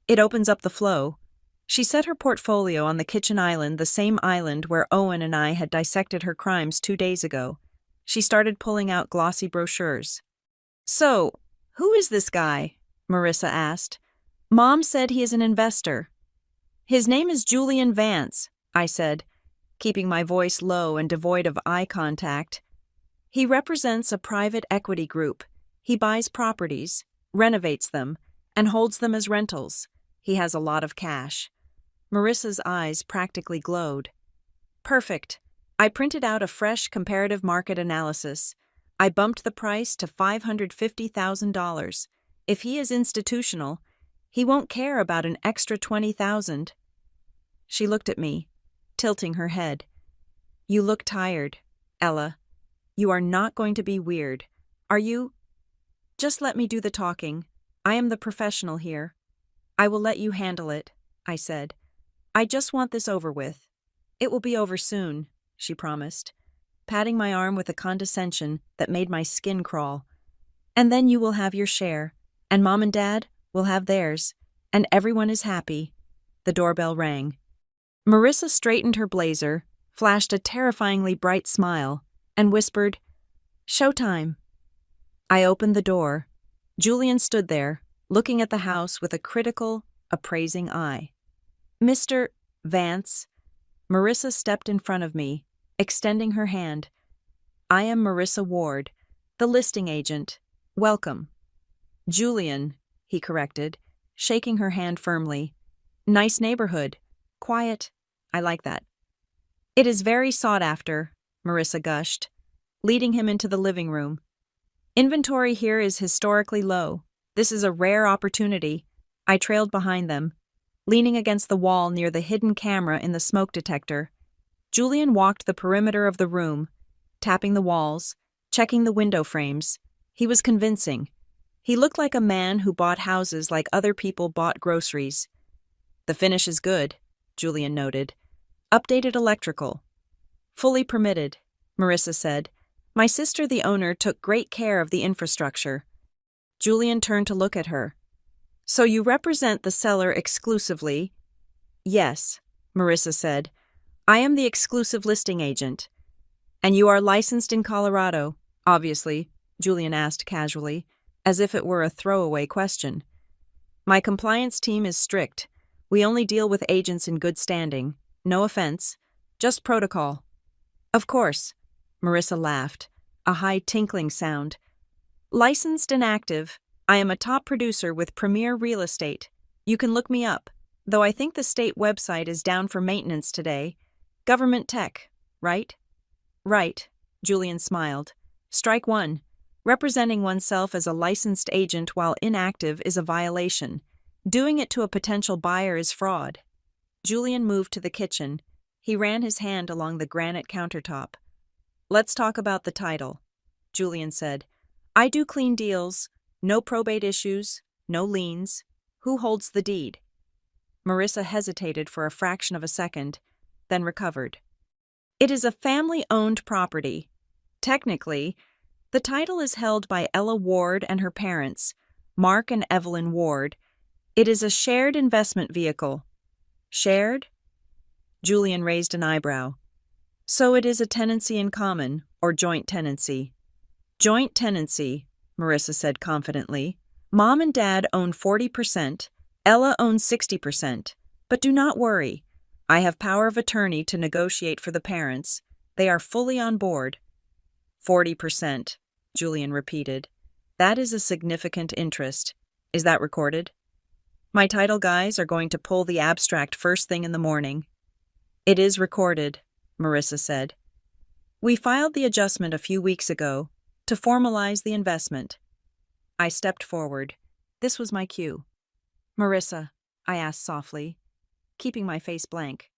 It opens up the flow." She set her portfolio on the kitchen island, the same island where Owen and I had dissected her crimes 2 days ago. She started pulling out glossy brochures. "So, who is this guy?" Marissa asked. "Mom said he is an investor." "His name is Julian Vance," I said, keeping my voice low and devoid of eye contact. "He represents a private equity group. He buys properties, renovates them, and holds them as rentals. He has a lot of cash." Marissa's eyes practically glowed. "Perfect." I printed out a fresh comparative market analysis. I bumped the price to $550,000. If he is institutional, he won't care about an extra $20,000. She looked at me, tilting her head. "You look tired, Ella. You are not going to be weird, are you?" "Just let me do the talking. I am the professional here." "I will let you handle it," I said. "I just want this over with." "It will be over soon," she promised, patting my arm with a condescension that made my skin crawl. "And then you will have your share, and Mom and Dad will have theirs, and everyone is happy." The doorbell rang. Marissa straightened her blazer, flashed a terrifyingly bright smile, and whispered, "Showtime." I opened the door. Julian stood there, looking at the house with a critical, appraising eye. "Mr. Vance." Marissa stepped in front of me, extending her hand. "I am Marissa Ward, the listing agent. Welcome." "Julian," he corrected, shaking her hand firmly. "Nice neighborhood. Quiet. I like that." "It is very sought after," Marissa gushed, leading him into the living room. "Inventory here is historically low. This is a rare opportunity." I trailed behind them, leaning against the wall near the hidden camera in the smoke detector. Julian walked the perimeter of the room, tapping the walls, checking the window frames. He was convincing. He looked like a man who bought houses like other people bought groceries. "The finish is good," Julian noted. "Updated electrical." "Fully permitted," Marissa said. "My sister, the owner, took great care of the infrastructure." Julian turned to look at her. "So you represent the seller exclusively?" "Yes," Marissa said. "I am the exclusive listing agent." "And you are licensed in Colorado, obviously," Julian asked casually, as if it were a throwaway question. "My compliance team is strict. We only deal with agents in good standing. No offense, just protocol." "Of course," Marissa laughed, a high tinkling sound. "Licensed and active. I am a top producer with Premier Real Estate. You can look me up, though I think the state website is down for maintenance today. Government tech, right?" "Right," Julian smiled. "Strike one. Representing oneself as a licensed agent while inactive is a violation. Doing it to a potential buyer is fraud." Julian moved to the kitchen. He ran his hand along the granite countertop. "Let's talk about the title," Julian said. "I do clean deals. No probate issues, no liens. Who holds the deed?" Marissa hesitated for a fraction of a second, then recovered. "It is a family-owned property. Technically, the title is held by Ella Ward and her parents, Mark and Evelyn Ward. It is a shared investment vehicle." "Shared?" Julian raised an eyebrow. "So it is a tenancy in common, or joint tenancy?" "Joint tenancy," Marissa said confidently. "Mom and Dad own 40%, Ella owns 60%. But do not worry. I have power of attorney to negotiate for the parents. They are fully on board." 40%, Julian repeated. "That is a significant interest. Is that recorded?" My title guys are going to pull the abstract first thing in the morning. It is recorded, Marissa said. We filed the adjustment a few weeks ago to formalize the investment. I stepped forward. This was my cue. Marissa, I asked softly, keeping my face blank.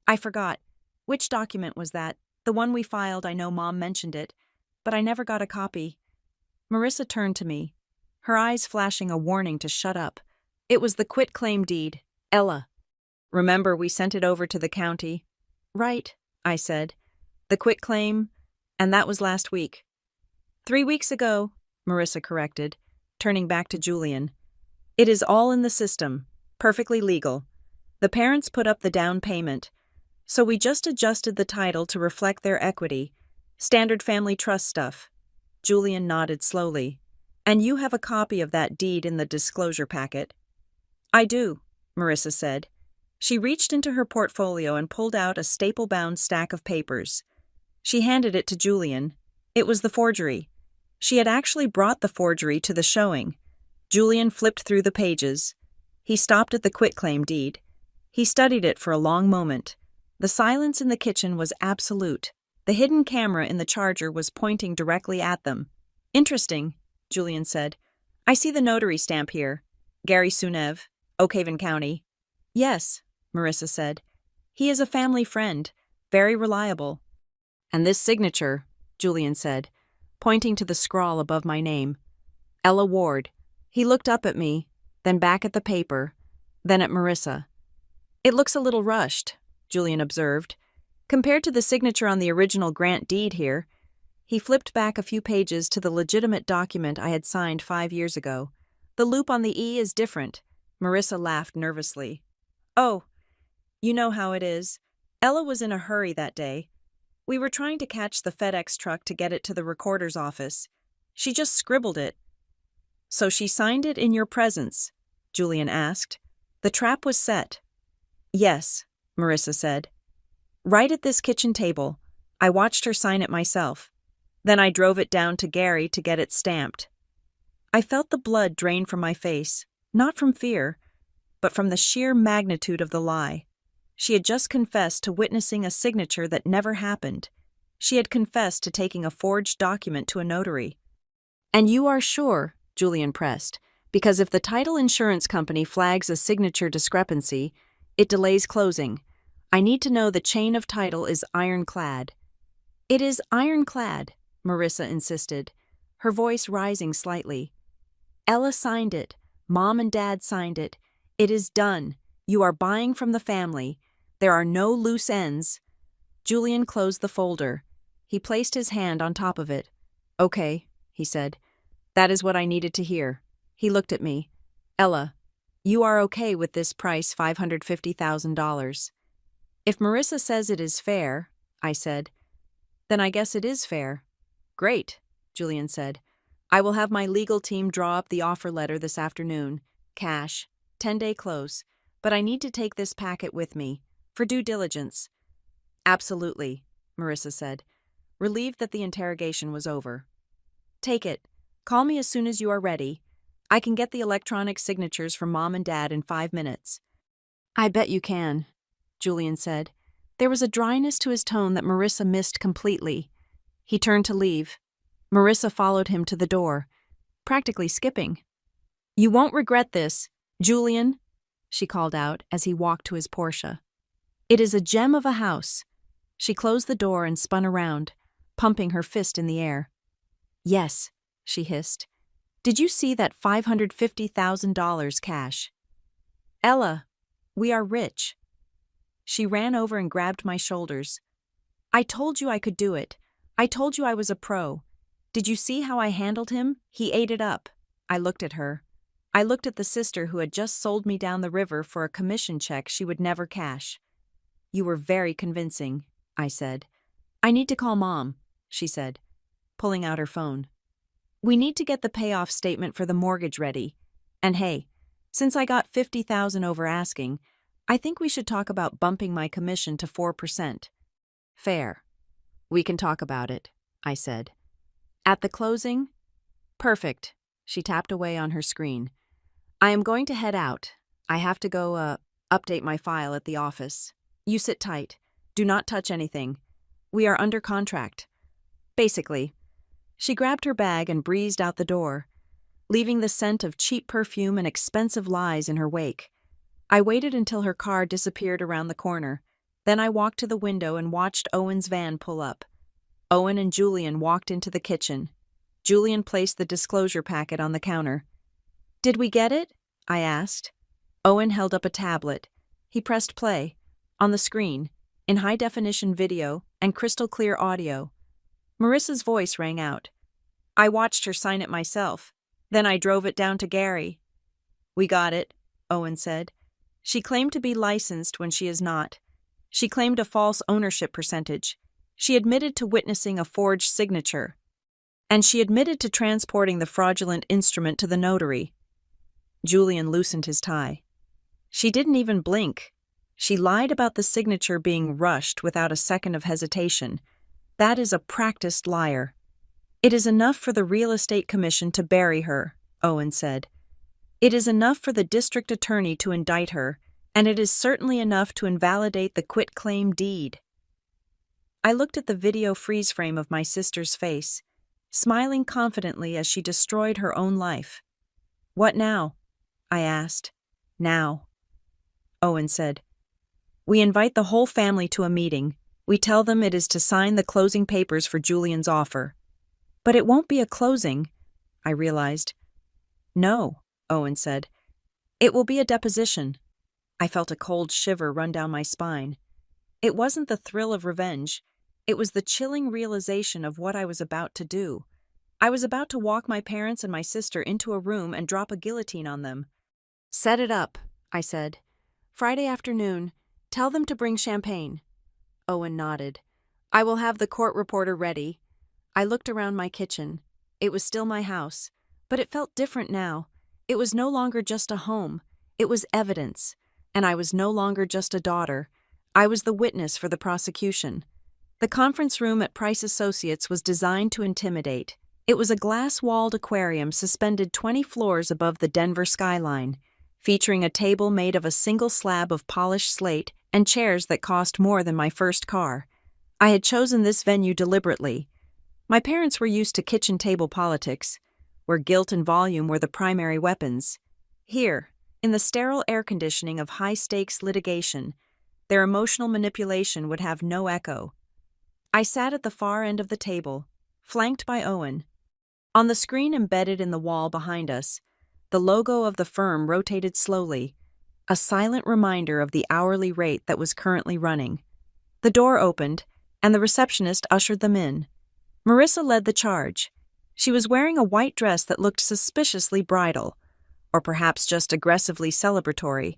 I forgot. Which document was that? The one we filed, I know Mom mentioned it, but I never got a copy. Marissa turned to me, her eyes flashing a warning to shut up. It was the quitclaim deed. Ella. Remember, we sent it over to the county. Right, I said. The quitclaim, and that was last week. 3 weeks ago, Marissa corrected, turning back to Julian. It is all in the system, perfectly legal. The parents put up the down payment, so we just adjusted the title to reflect their equity. Standard family trust stuff. Julian nodded slowly. And you have a copy of that deed in the disclosure packet? I do, Marissa said. She reached into her portfolio and pulled out a staple-bound stack of papers. She handed it to Julian. It was the forgery. She had actually brought the forgery to the showing. Julian flipped through the pages. He stopped at the quitclaim deed. He studied it for a long moment. The silence in the kitchen was absolute. The hidden camera in the charger was pointing directly at them. Interesting, Julian said. I see the notary stamp here. Gary Sunev, Oakhaven County. Yes, Marissa said. He is a family friend, very reliable. And this signature, Julian said, pointing to the scrawl above my name. Ella Ward. He looked up at me, then back at the paper, then at Marissa. It looks a little rushed, Julian observed. Compared to the signature on the original grant deed here. He flipped back a few pages to the legitimate document I had signed 5 years ago. The loop on the E is different. Marissa laughed nervously. Oh, you know how it is. Ella was in a hurry that day. We were trying to catch the FedEx truck to get it to the recorder's office. She just scribbled it. So she signed it in your presence? Julian asked. The trap was set. Yes, Marissa said. Right at this kitchen table. I watched her sign it myself. Then I drove it down to Gary to get it stamped. I felt the blood drain from my face, not from fear, but from the sheer magnitude of the lie. She had just confessed to witnessing a signature that never happened. She had confessed to taking a forged document to a notary. And you are sure, Julian pressed, because if the title insurance company flags a signature discrepancy, it delays closing. I need to know the chain of title is ironclad. It is ironclad, Marissa insisted, her voice rising slightly. Ella signed it. Mom and Dad signed it. It is done. You are buying from the family. There are no loose ends. Julian closed the folder. He placed his hand on top of it. Okay, he said. That is what I needed to hear. He looked at me. Ella, you are okay with this price, $550,000. If Marissa says it is fair, I said, then I guess it is fair. Great, Julian said. I will have my legal team draw up the offer letter this afternoon. Cash, 10-day close. But I need to take this packet with me, for due diligence. Absolutely, Marissa said, relieved that the interrogation was over. Take it. Call me as soon as you are ready. I can get the electronic signatures from Mom and Dad in 5 minutes. I bet you can, Julian said. There was a dryness to his tone that Marissa missed completely. He turned to leave. Marissa followed him to the door, practically skipping. You won't regret this, Julian, she called out as he walked to his Porsche. It is a gem of a house. She closed the door and spun around, pumping her fist in the air. Yes, she hissed. Did you see that $550,000 cash? Ella, we are rich. She ran over and grabbed my shoulders. I told you I could do it. I told you I was a pro. Did you see how I handled him? He ate it up. I looked at her. I looked at the sister who had just sold me down the river for a commission check she would never cash. You were very convincing, I said. I need to call Mom, she said, pulling out her phone. We need to get the payoff statement for the mortgage ready. And hey, since I got $50,000 over asking, I think we should talk about bumping my commission to 4%. Fair. We can talk about it, I said. At the closing? Perfect. She tapped away on her screen. I am going to head out. I have to go, update my file at the office. You sit tight. Do not touch anything. We are under contract. Basically. She grabbed her bag and breezed out the door, leaving the scent of cheap perfume and expensive lies in her wake. I waited until her car disappeared around the corner. Then I walked to the window and watched Owen's van pull up. Owen and Julian walked into the kitchen. Julian placed the disclosure packet on the counter. "Did we get it?" I asked. Owen held up a tablet. He pressed play. On the screen, in high-definition video and crystal-clear audio, Marissa's voice rang out. I watched her sign it myself. Then I drove it down to Gary. "We got it," Owen said. "She claimed to be licensed when she is not. She claimed a false ownership percentage. She admitted to witnessing a forged signature. And she admitted to transporting the fraudulent instrument to the notary." Julian loosened his tie. "She didn't even blink. She lied about the signature being rushed without a second of hesitation. That is a practiced liar." "It is enough for the Real Estate Commission to bury her," Owen said. "It is enough for the district attorney to indict her, and it is certainly enough to invalidate the quitclaim deed." I looked at the video freeze frame of my sister's face, smiling confidently as she destroyed her own life. "What now?" I asked. "Now," Owen said. "We invite the whole family to a meeting. We tell them it is to sign the closing papers for Julian's offer." "But it won't be a closing," I realized. "No," Owen said. "It will be a deposition." I felt a cold shiver run down my spine. It wasn't the thrill of revenge. It was the chilling realization of what I was about to do. I was about to walk my parents and my sister into a room and drop a guillotine on them. "Set it up," I said. "Friday afternoon. Tell them to bring champagne." Owen nodded. "I will have the court reporter ready." I looked around my kitchen. It was still my house, but it felt different now. It was no longer just a home. It was evidence. And I was no longer just a daughter. I was the witness for the prosecution. The conference room at Price Associates was designed to intimidate. It was a glass-walled aquarium suspended 20 floors above the Denver skyline, featuring a table made of a single slab of polished slate and chairs that cost more than my first car. I had chosen this venue deliberately. My parents were used to kitchen table politics, where guilt and volume were the primary weapons. Here, in the sterile air conditioning of high-stakes litigation, their emotional manipulation would have no echo. I sat at the far end of the table, flanked by Owen. On the screen embedded in the wall behind us, the logo of the firm rotated slowly, a silent reminder of the hourly rate that was currently running. The door opened, and the receptionist ushered them in. Marissa led the charge. She was wearing a white dress that looked suspiciously bridal, or perhaps just aggressively celebratory.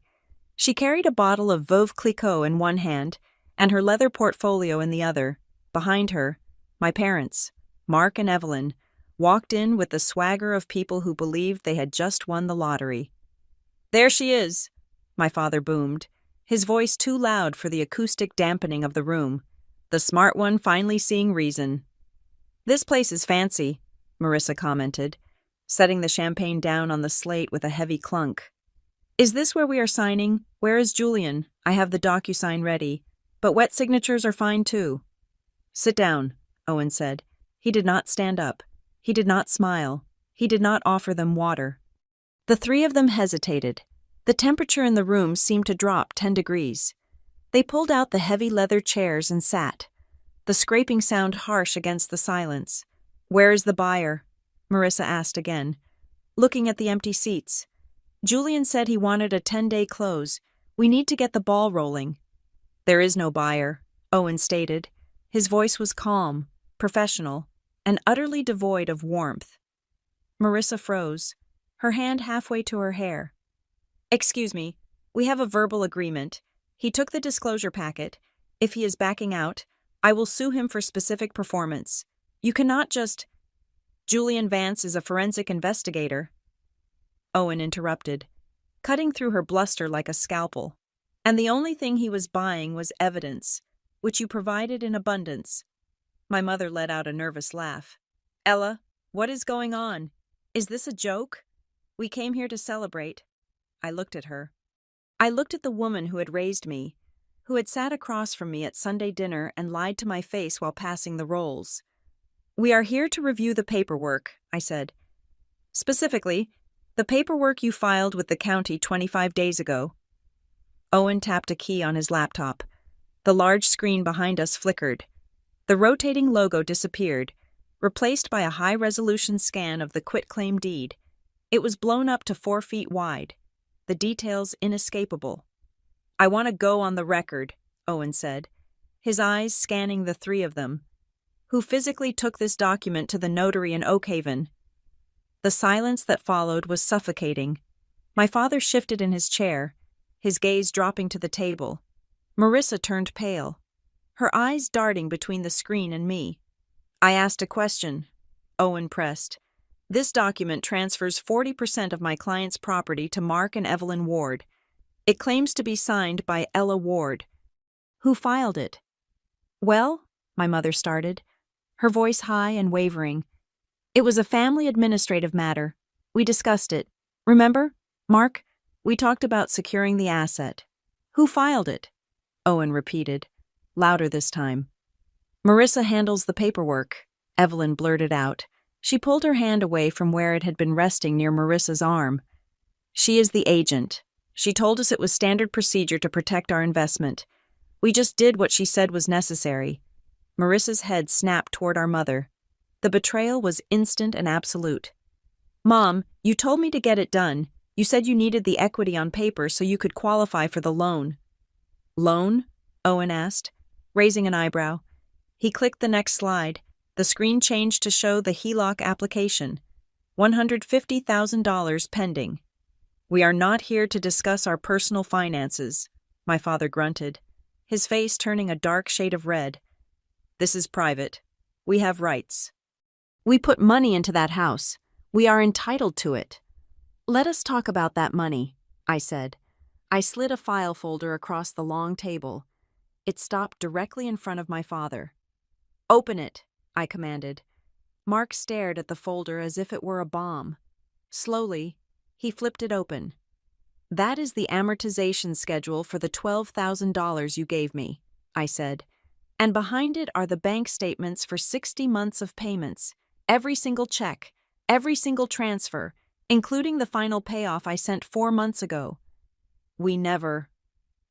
She carried a bottle of Veuve Clicquot in one hand and her leather portfolio in the other. Behind her, my parents, Mark and Evelyn, walked in with the swagger of people who believed they had just won the lottery. "There she is," my father boomed, his voice too loud for the acoustic dampening of the room. "The smart one finally seeing reason." "This place is fancy," Marissa commented, setting the champagne down on the slate with a heavy clunk. "Is this where we are signing? Where is Julian? I have the DocuSign ready, but wet signatures are fine too." "Sit down," Owen said. He did not stand up. He did not smile. He did not offer them water. The three of them hesitated. The temperature in the room seemed to drop 10 degrees. They pulled out the heavy leather chairs and sat, the scraping sound harsh against the silence. "Where is the buyer?" Marissa asked again, looking at the empty seats. "Julian said he wanted a 10-day close. We need to get the ball rolling." "There is no buyer," Owen stated. His voice was calm, professional, and utterly devoid of warmth. Marissa froze, her hand halfway to her hair. "Excuse me, we have a verbal agreement. He took the disclosure packet. If he is backing out, I will sue him for specific performance. You cannot just—" "Julian Vance is a forensic investigator," Owen interrupted, cutting through her bluster like a scalpel. "And the only thing he was buying was evidence, which you provided in abundance." My mother let out a nervous laugh. "Ella, what is going on? Is this a joke? We came here to celebrate." I looked at her. I looked at the woman who had raised me, who had sat across from me at Sunday dinner and lied to my face while passing the rolls. "We are here to review the paperwork," I said. "Specifically, the paperwork you filed with the county 25 days ago." Owen tapped a key on his laptop. The large screen behind us flickered. The rotating logo disappeared, replaced by a high-resolution scan of the quitclaim deed. It was blown up to 4 feet wide, the details inescapable. "I want to go on the record," Owen said, his eyes scanning the three of them. "Who physically took this document to the notary in Oakhaven?" The silence that followed was suffocating. My father shifted in his chair, his gaze dropping to the table. Marissa turned pale, her eyes darting between the screen and me. "I asked a question," Owen pressed. "This document transfers 40% of my client's property to Mark and Evelyn Ward. It claims to be signed by Ella Ward. Who filed it?" "Well," my mother started, her voice high and wavering. "It was a family administrative matter. We discussed it. Remember, Mark? We talked about securing the asset." "Who filed it?" Owen repeated, louder this time. "Marissa handles the paperwork," Evelyn blurted out. She pulled her hand away from where it had been resting near Marissa's arm. "She is the agent. She told us it was standard procedure to protect our investment. We just did what she said was necessary." Marissa's head snapped toward our mother. The betrayal was instant and absolute. "Mom, you told me to get it done. You said you needed the equity on paper so you could qualify for the loan." "Loan?" Owen asked, raising an eyebrow. He clicked the next slide. The screen changed to show the HELOC application. $150,000 pending. "We are not here to discuss our personal finances," my father grunted, his face turning a dark shade of red. "This is private. We have rights. We put money into that house. We are entitled to it." "Let us talk about that money," I said. I slid a file folder across the long table. It stopped directly in front of my father. "Open it," I commanded. Mark stared at the folder as if it were a bomb. Slowly, he flipped it open. "That is the amortization schedule for the $12,000 you gave me," I said. "And behind it are the bank statements for 60 months of payments, every single check, every single transfer, including the final payoff I sent 4 months ago." "We never,"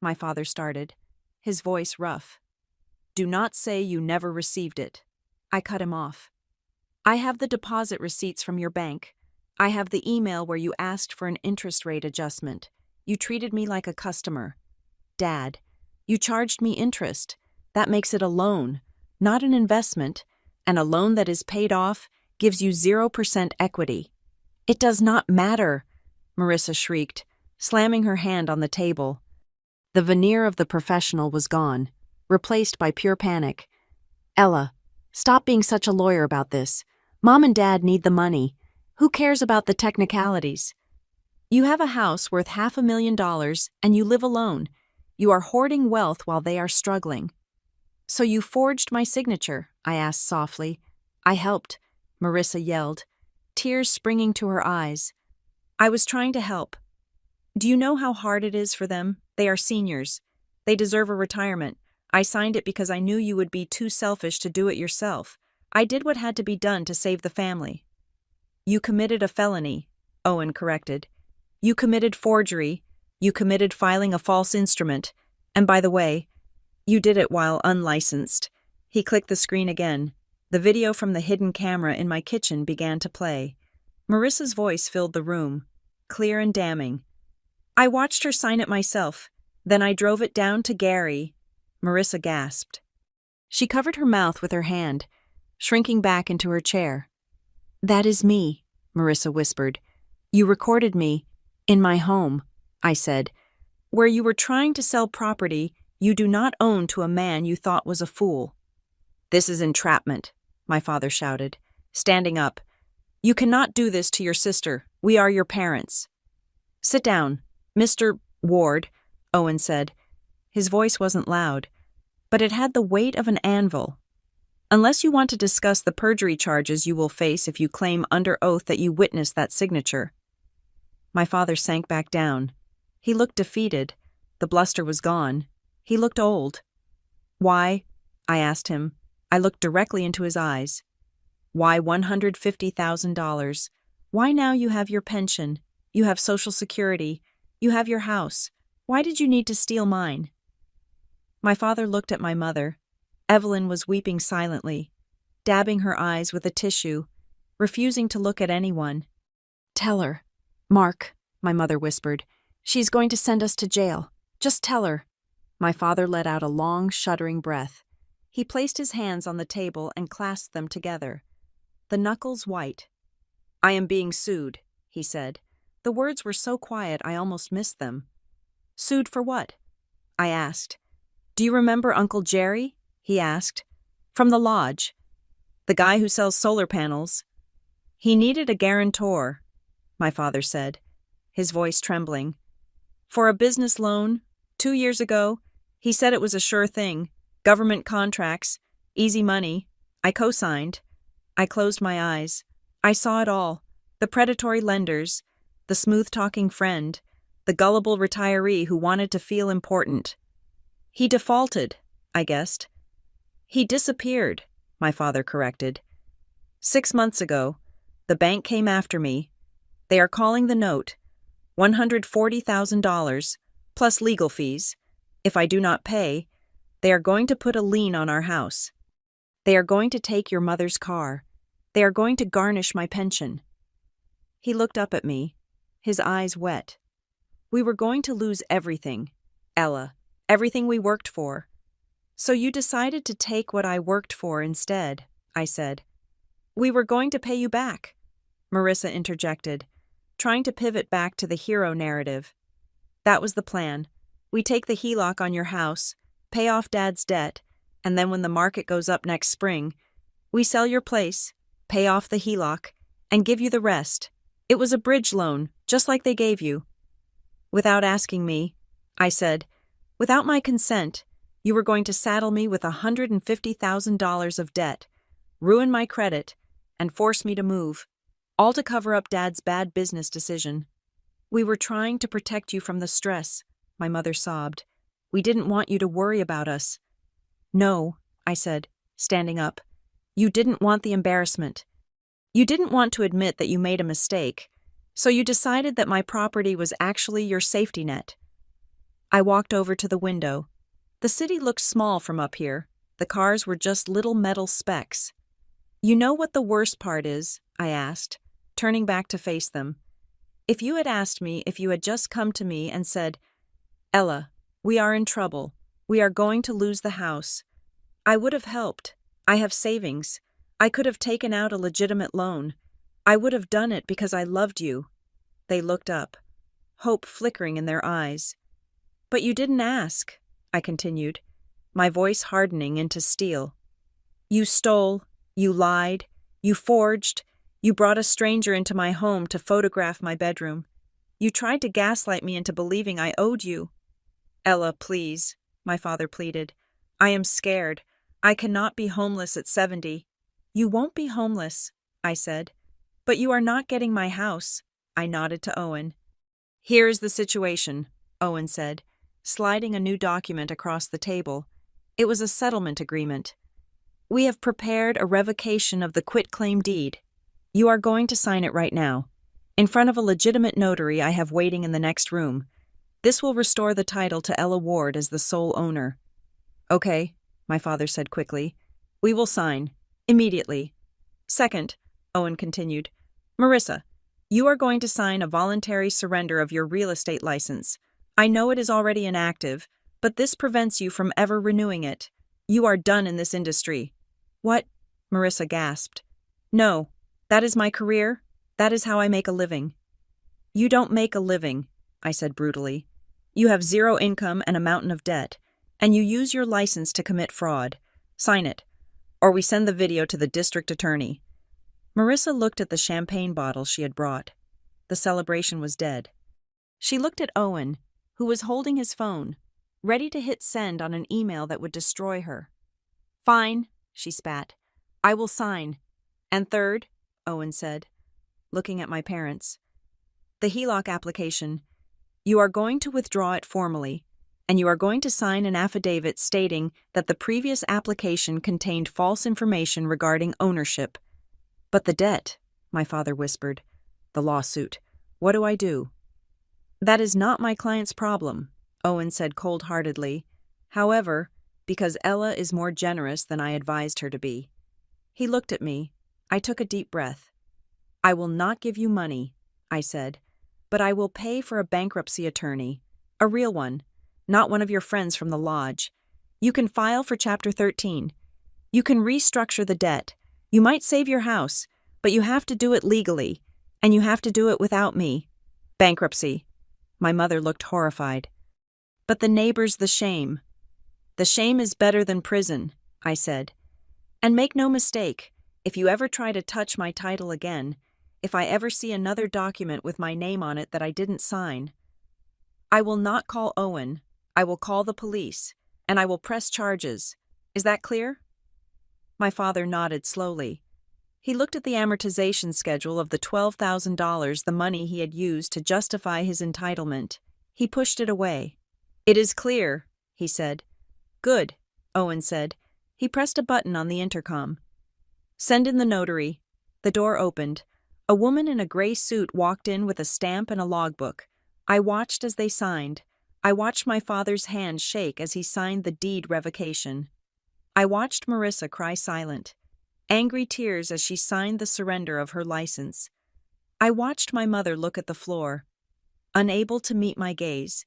my father started, his voice rough. "Do not say you never received it." I cut him off. "I have the deposit receipts from your bank. I have the email where you asked for an interest rate adjustment. You treated me like a customer. Dad, you charged me interest. That makes it a loan, not an investment, and a loan that is paid off gives you 0% equity." "It does not matter," Marissa shrieked, slamming her hand on the table. The veneer of the professional was gone, replaced by pure panic. "Ella, stop being such a lawyer about this. Mom and Dad need the money. Who cares about the technicalities? You have a house worth $500,000 and you live alone. You are hoarding wealth while they are struggling." "So you forged my signature?" I asked softly. "I helped," Marissa yelled, tears springing to her eyes. "I was trying to help. Do you know how hard it is for them? They are seniors. They deserve a retirement. I signed it because I knew you would be too selfish to do it yourself. I did what had to be done to save the family." "You committed a felony," Owen corrected. "You committed forgery. You committed filing a false instrument. And by the way, you did it while unlicensed." He clicked the screen again. The video from the hidden camera in my kitchen began to play. Marissa's voice filled the room, clear and damning. "I watched her sign it myself. Then I drove it down to Gary." Marissa gasped. She covered her mouth with her hand, shrinking back into her chair. "That is me," Marissa whispered. "You recorded me in my home," I said, "where you were trying to sell property you do not own to a man you thought was a fool." "This is entrapment," my father shouted, standing up. "You cannot do this to your sister. We are your parents." "Sit down, Mr. Ward," Owen said. His voice wasn't loud, but it had the weight of an anvil. "Unless you want to discuss the perjury charges you will face if you claim under oath that you witnessed that signature." My father sank back down, He looked defeated. The bluster was gone. He looked old. Why? I asked him. I looked directly into his eyes. Why $150,000? Why now you have your pension? You have Social Security. You have your house. Why did you need to steal mine? My father looked at my mother. Evelyn was weeping silently, dabbing her eyes with a tissue, refusing to look at anyone. Tell her. Mark, my mother whispered. She's going to send us to jail. Just tell her. My father let out a long, shuddering breath. He placed his hands on the table and clasped them together, the knuckles white. I am being sued, he said. The words were so quiet I almost missed them. Sued for what? I asked. Do you remember Uncle Jerry? He asked. From the lodge. The guy who sells solar panels. He needed a guarantor, my father said, his voice trembling. For a business loan, 2 years ago, he said it was a sure thing. Government contracts, easy money. I co-signed. I closed my eyes. I saw it all. The predatory lenders, the smooth-talking friend, the gullible retiree who wanted to feel important. He defaulted, I guessed. He disappeared, my father corrected. 6 months ago, the bank came after me. They are calling the note, $140,000, plus legal fees. If I do not pay, they are going to put a lien on our house. They are going to take your mother's car. They are going to garnish my pension. He looked up at me, his eyes wet. We were going to lose everything, Ella, everything we worked for. So you decided to take what I worked for instead, I said. We were going to pay you back, Marissa interjected, trying to pivot back to the hero narrative. That was the plan. We take the HELOC on your house, pay off Dad's debt, and then when the market goes up next spring, we sell your place, pay off the HELOC, and give you the rest. It was a bridge loan, just like they gave you. Without asking me, I said, without my consent, you were going to saddle me with $150,000 of debt, ruin my credit, and force me to move, all to cover up Dad's bad business decision. We were trying to protect you from the stress, my mother sobbed. We didn't want you to worry about us. No, I said, standing up. You didn't want the embarrassment. You didn't want to admit that you made a mistake, so you decided that my property was actually your safety net. I walked over to the window. The city looked small from up here. The cars were just little metal specks. You know what the worst part is? I asked, turning back to face them. If you had asked me if you had just come to me and said, Ella, we are in trouble. We are going to lose the house. I would have helped. I have savings. I could have taken out a legitimate loan. I would have done it because I loved you. They looked up, hope flickering in their eyes. But you didn't ask, I continued, my voice hardening into steel. You stole, you lied, you forged, you brought a stranger into my home to photograph my bedroom. You tried to gaslight me into believing I owed you. Ella, please, my father pleaded. I am scared. I cannot be homeless at 70. You won't be homeless, I said. But you are not getting my house, I nodded to Owen. Here is the situation, Owen said, sliding a new document across the table. It was a settlement agreement. We have prepared a revocation of the quitclaim deed. You are going to sign it right now, in front of a legitimate notary I have waiting in the next room. This will restore the title to Ella Ward as the sole owner. Okay, my father said quickly. We will sign. Immediately. Second, Owen continued, Marissa, you are going to sign a voluntary surrender of your real estate license. I know it is already inactive, but this prevents you from ever renewing it. You are done in this industry. What? Marissa gasped. No, that is my career. That is how I make a living. You don't make a living, I said brutally. You have zero income and a mountain of debt, and you use your license to commit fraud. Sign it, or we send the video to the district attorney. Marissa looked at the champagne bottle she had brought. The celebration was dead. She looked at Owen, who was holding his phone, ready to hit send on an email that would destroy her. Fine, she spat. I will sign. And third, Owen said, looking at my parents. The HELOC application. You are going to withdraw it formally, and you are going to sign an affidavit stating that the previous application contained false information regarding ownership. But the debt, my father whispered. The lawsuit. What do I do? That is not my client's problem, Owen said cold-heartedly. However, because Ella is more generous than I advised her to be. He looked at me. I took a deep breath. I will not give you money, I said, but I will pay for a bankruptcy attorney, a real one, not one of your friends from the lodge. You can file for Chapter 13. You can restructure the debt. You might save your house, but you have to do it legally, and you have to do it without me. Bankruptcy. My mother looked horrified. But the neighbors, the shame. The shame is better than prison, I said. And make no mistake, if you ever try to touch my title again, if I ever see another document with my name on it that I didn't sign, I will not call Owen, I will call the police, and I will press charges. Is that clear? My father nodded slowly. He looked at the amortization schedule of the $12,000, the money he had used to justify his entitlement. He pushed it away. It is clear, he said. Good, Owen said. He pressed a button on the intercom. Send in the notary. The door opened. A woman in a gray suit walked in with a stamp and a logbook. I watched as they signed. I watched my father's hand shake as he signed the deed revocation. I watched Marissa cry silent, angry tears as she signed the surrender of her license. I watched my mother look at the floor, unable to meet my gaze.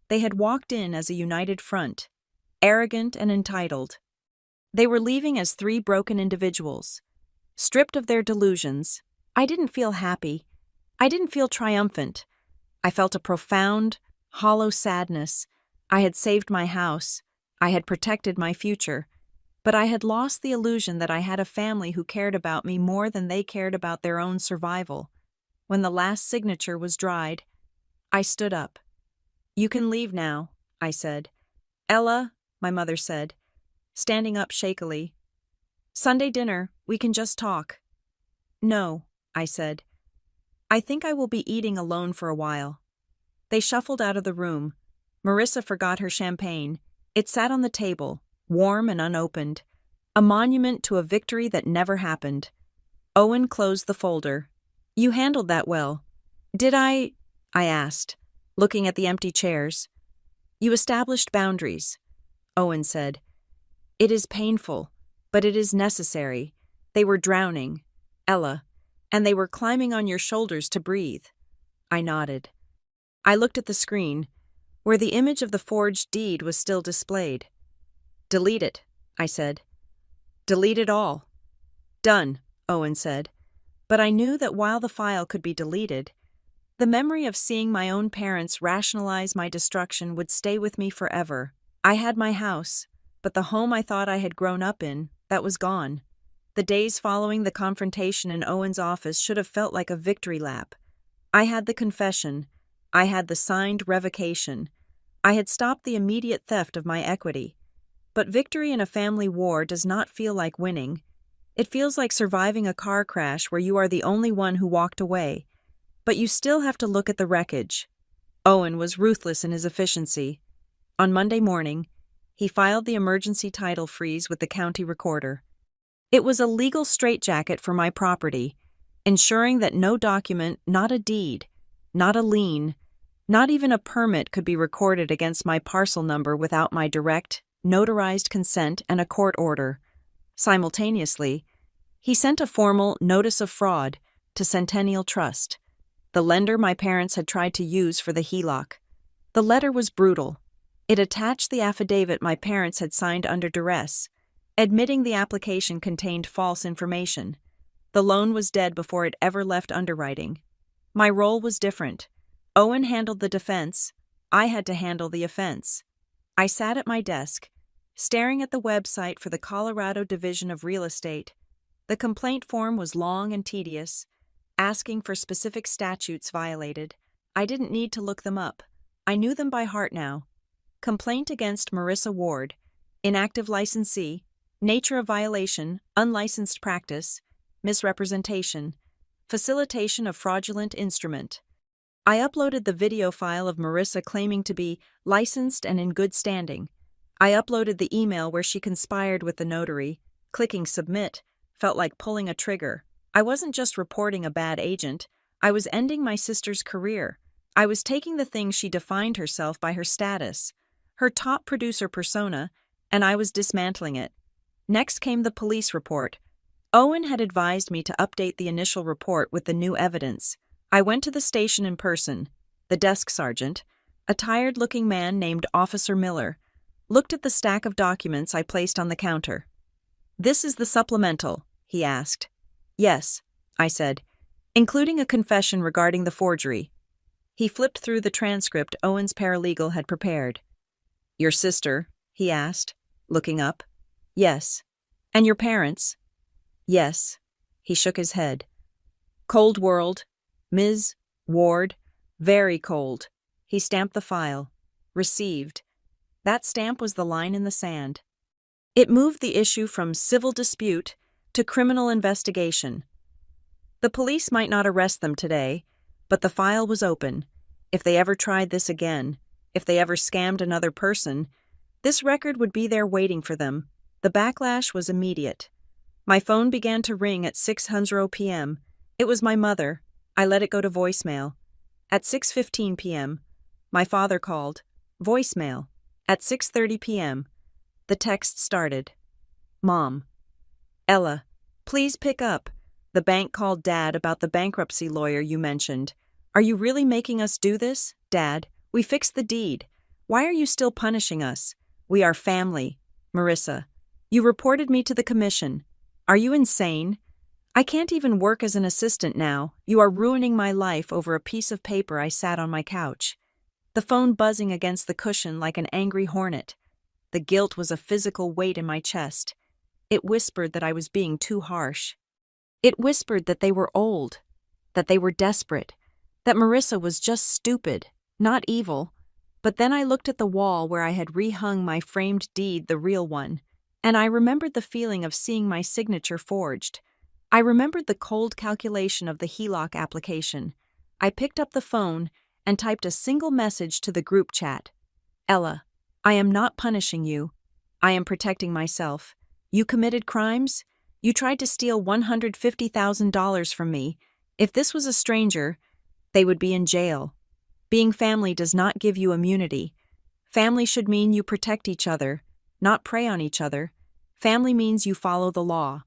They had walked in as a united front, arrogant and entitled. They were leaving as three broken individuals, stripped of their delusions. I didn't feel happy. I didn't feel triumphant. I felt a profound, hollow sadness. I had saved my house. I had protected my future. But I had lost the illusion that I had a family who cared about me more than they cared about their own survival. When the last signature was dried, I stood up. You can leave now, I said. Ella, my mother said, standing up shakily. Sunday dinner, we can just talk. No, I said. I think I will be eating alone for a while. They shuffled out of the room. Marissa forgot her champagne. It sat on the table, warm and unopened, a monument to a victory that never happened. Owen closed the folder. You handled that well. Did I asked, looking at the empty chairs. You established boundaries, Owen said. It is painful, but it is necessary. They were drowning, Ella, and they were climbing on your shoulders to breathe. I nodded. I looked at the screen, where the image of the forged deed was still displayed. Delete it, I said. Delete it all. Done, Owen said. But I knew that while the file could be deleted, the memory of seeing my own parents rationalize my destruction would stay with me forever. I had my house, but the home I thought I had grown up in, that was gone. The days following the confrontation in Owen's office should have felt like a victory lap. I had the confession. I had the signed revocation. I had stopped the immediate theft of my equity. But victory in a family war does not feel like winning. It feels like surviving a car crash where you are the only one who walked away. But you still have to look at the wreckage. Owen was ruthless in his efficiency. On Monday morning, he filed the emergency title freeze with the county recorder. It was a legal straitjacket for my property, ensuring that no document, not a deed, not a lien, not even a permit could be recorded against my parcel number without my direct, notarized consent and a court order. Simultaneously, he sent a formal notice of fraud to Centennial Trust, the lender my parents had tried to use for the HELOC. The letter was brutal. It attached the affidavit my parents had signed under duress, admitting the application contained false information. The loan was dead before it ever left underwriting. My role was different. Owen handled the defense. I had to handle the offense. I sat at my desk, staring at the website for the Colorado Division of Real Estate. The complaint form was long and tedious, asking for specific statutes violated. I didn't need to look them up. I knew them by heart now. Complaint against Marissa Ward, inactive licensee, nature of violation, unlicensed practice, misrepresentation, facilitation of fraudulent instrument. I uploaded the video file of Marissa claiming to be licensed and in good standing. I uploaded the email where she conspired with the notary. Clicking submit felt like pulling a trigger. I wasn't just reporting a bad agent, I was ending my sister's career. I was taking the thing she defined herself by her status, her top producer persona, and I was dismantling it. Next came the police report. Owen had advised me to update the initial report with the new evidence. I went to the station in person. The desk sergeant, a tired-looking man named Officer Miller, looked at the stack of documents I placed on the counter. "This is the supplemental," he asked. "Yes," I said, "including a confession regarding the forgery." He flipped through the transcript Owen's paralegal had prepared. "Your sister?" he asked, looking up. "Yes." "And your parents?" "Yes." He shook his head. "Cold world. Ms. Ward. Very cold." He stamped the file. "Received." That stamp was the line in the sand. It moved the issue from civil dispute to criminal investigation. The police might not arrest them today, but the file was open. If they ever tried this again, if they ever scammed another person, this record would be there waiting for them. The backlash was immediate. My phone began to ring at 6:00 p.m. It was my mother. I let it go to voicemail. At 6:15 p.m., my father called. Voicemail. At 6:30 p.m., the text started. "Mom. Ella, please pick up. The bank called Dad about the bankruptcy lawyer you mentioned. Are you really making us do this? Dad, we fixed the deed. Why are you still punishing us? We are family. Marissa, you reported me to the commission. Are you insane? I can't even work as an assistant now. You are ruining my life over a piece of paper I sat on my couch." The phone buzzing against the cushion like an angry hornet. The guilt was a physical weight in my chest. It whispered that I was being too harsh. It whispered that they were old, that they were desperate, that Marissa was just stupid, not evil. But then I looked at the wall where I had rehung my framed deed, the real one, and I remembered the feeling of seeing my signature forged. I remembered the cold calculation of the HELOC application. I picked up the phone and typed a single message to the group chat. "Ella, I am not punishing you. I am protecting myself. You committed crimes? You tried to steal $150,000 from me. If this was a stranger, they would be in jail. Being family does not give you immunity. Family should mean you protect each other, not prey on each other. Family means you follow the law."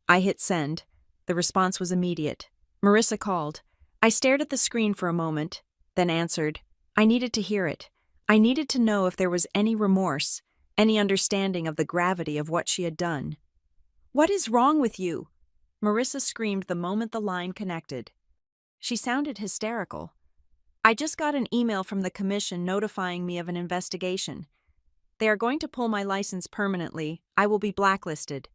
I hit send. The response was immediate. Marissa called. I stared at the screen for a moment, then answered. I needed to hear it. I needed to know if there was any remorse, any understanding of the gravity of what she had done. "What is wrong with you?" Marissa screamed the moment the line connected. She sounded hysterical. "I just got an email from the commission notifying me of an investigation. They are going to pull my license permanently. I will be blacklisted."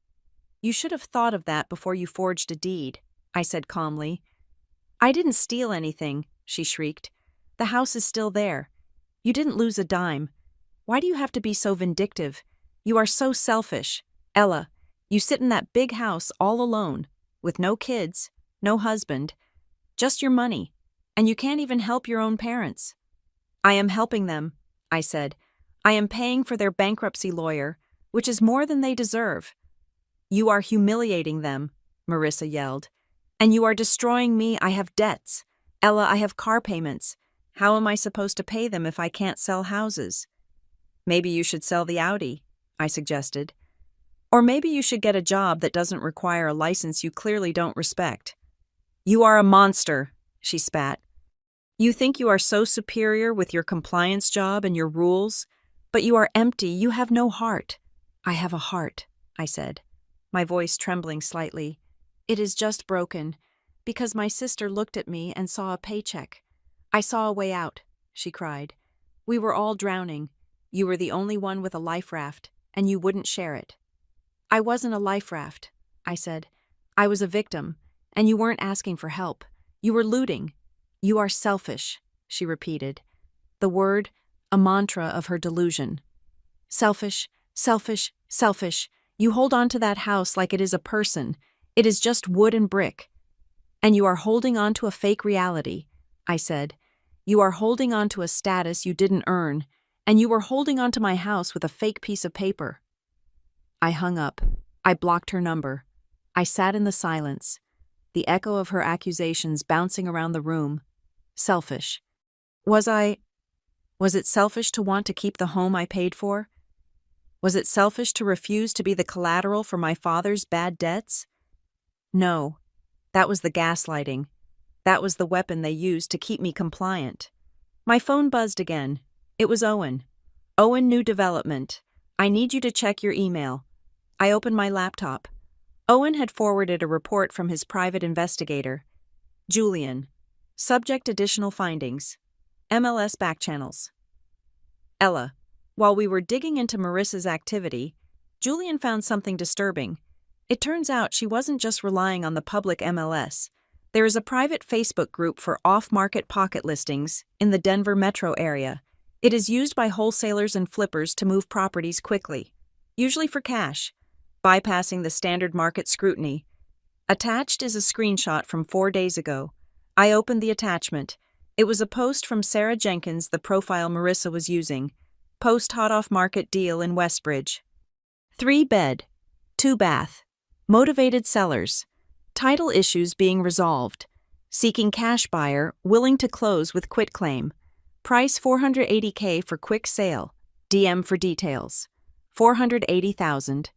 "You should have thought of that before you forged a deed," I said calmly. "I didn't steal anything," she shrieked. "The house is still there. You didn't lose a dime. Why do you have to be so vindictive? You are so selfish. Ella, you sit in that big house all alone, with no kids, no husband, just your money, and you can't even help your own parents." "I am helping them," I said. "I am paying for their bankruptcy lawyer, which is more than they deserve." "You are humiliating them," Marissa yelled. "And you are destroying me. I have debts. Ella, I have car payments. How am I supposed to pay them if I can't sell houses?" "Maybe you should sell the Audi," I suggested. "Or maybe you should get a job that doesn't require a license you clearly don't respect." "You are a monster," she spat. "You think you are so superior with your compliance job and your rules, but you are empty. You have no heart." "I have a heart," I said, my voice trembling slightly. "It is just broken, because my sister looked at me and saw a paycheck. I saw a way out," she cried. "We were all drowning. You were the only one with a life raft, and you wouldn't share it." "I wasn't a life raft," I said. "I was a victim, and you weren't asking for help. You were looting." "You are selfish," she repeated, the word a mantra of her delusion. "Selfish, selfish, selfish. You hold on to that house like it is a person. It is just wood and brick. And you are holding on to a fake reality," I said. You are holding on to a status you didn't earn, and you were holding on to my house with a fake piece of paper." I hung up. I blocked her number. I sat in the silence, the echo of her accusations bouncing around the room. Selfish. Was it selfish to want to keep the home I paid for? Was it selfish to refuse to be the collateral for my father's bad debts? No. That was the gaslighting. That was the weapon they used to keep me compliant. My phone buzzed again. It was Owen. "Owen, new development. I need you to check your email." I opened my laptop. Owen had forwarded a report from his private investigator. "Julian. Subject additional findings. MLS backchannels." Ella. While we were digging into Marissa's activity, Julian found something disturbing. It turns out she wasn't just relying on the public MLS. There is a private Facebook group for off-market pocket listings in the Denver metro area. It is used by wholesalers and flippers to move properties quickly, usually for cash, bypassing the standard market scrutiny. Attached is a screenshot from 4 days ago. I opened the attachment. It was a post from Sarah Jenkins, the profile Marissa was using. Post hot off-market deal in Westbridge. 3-bed, 2-bath. Motivated sellers. Title issues being resolved. Seeking cash buyer, willing to close with quitclaim. Price $480K for quick sale. DM for details. $480,000.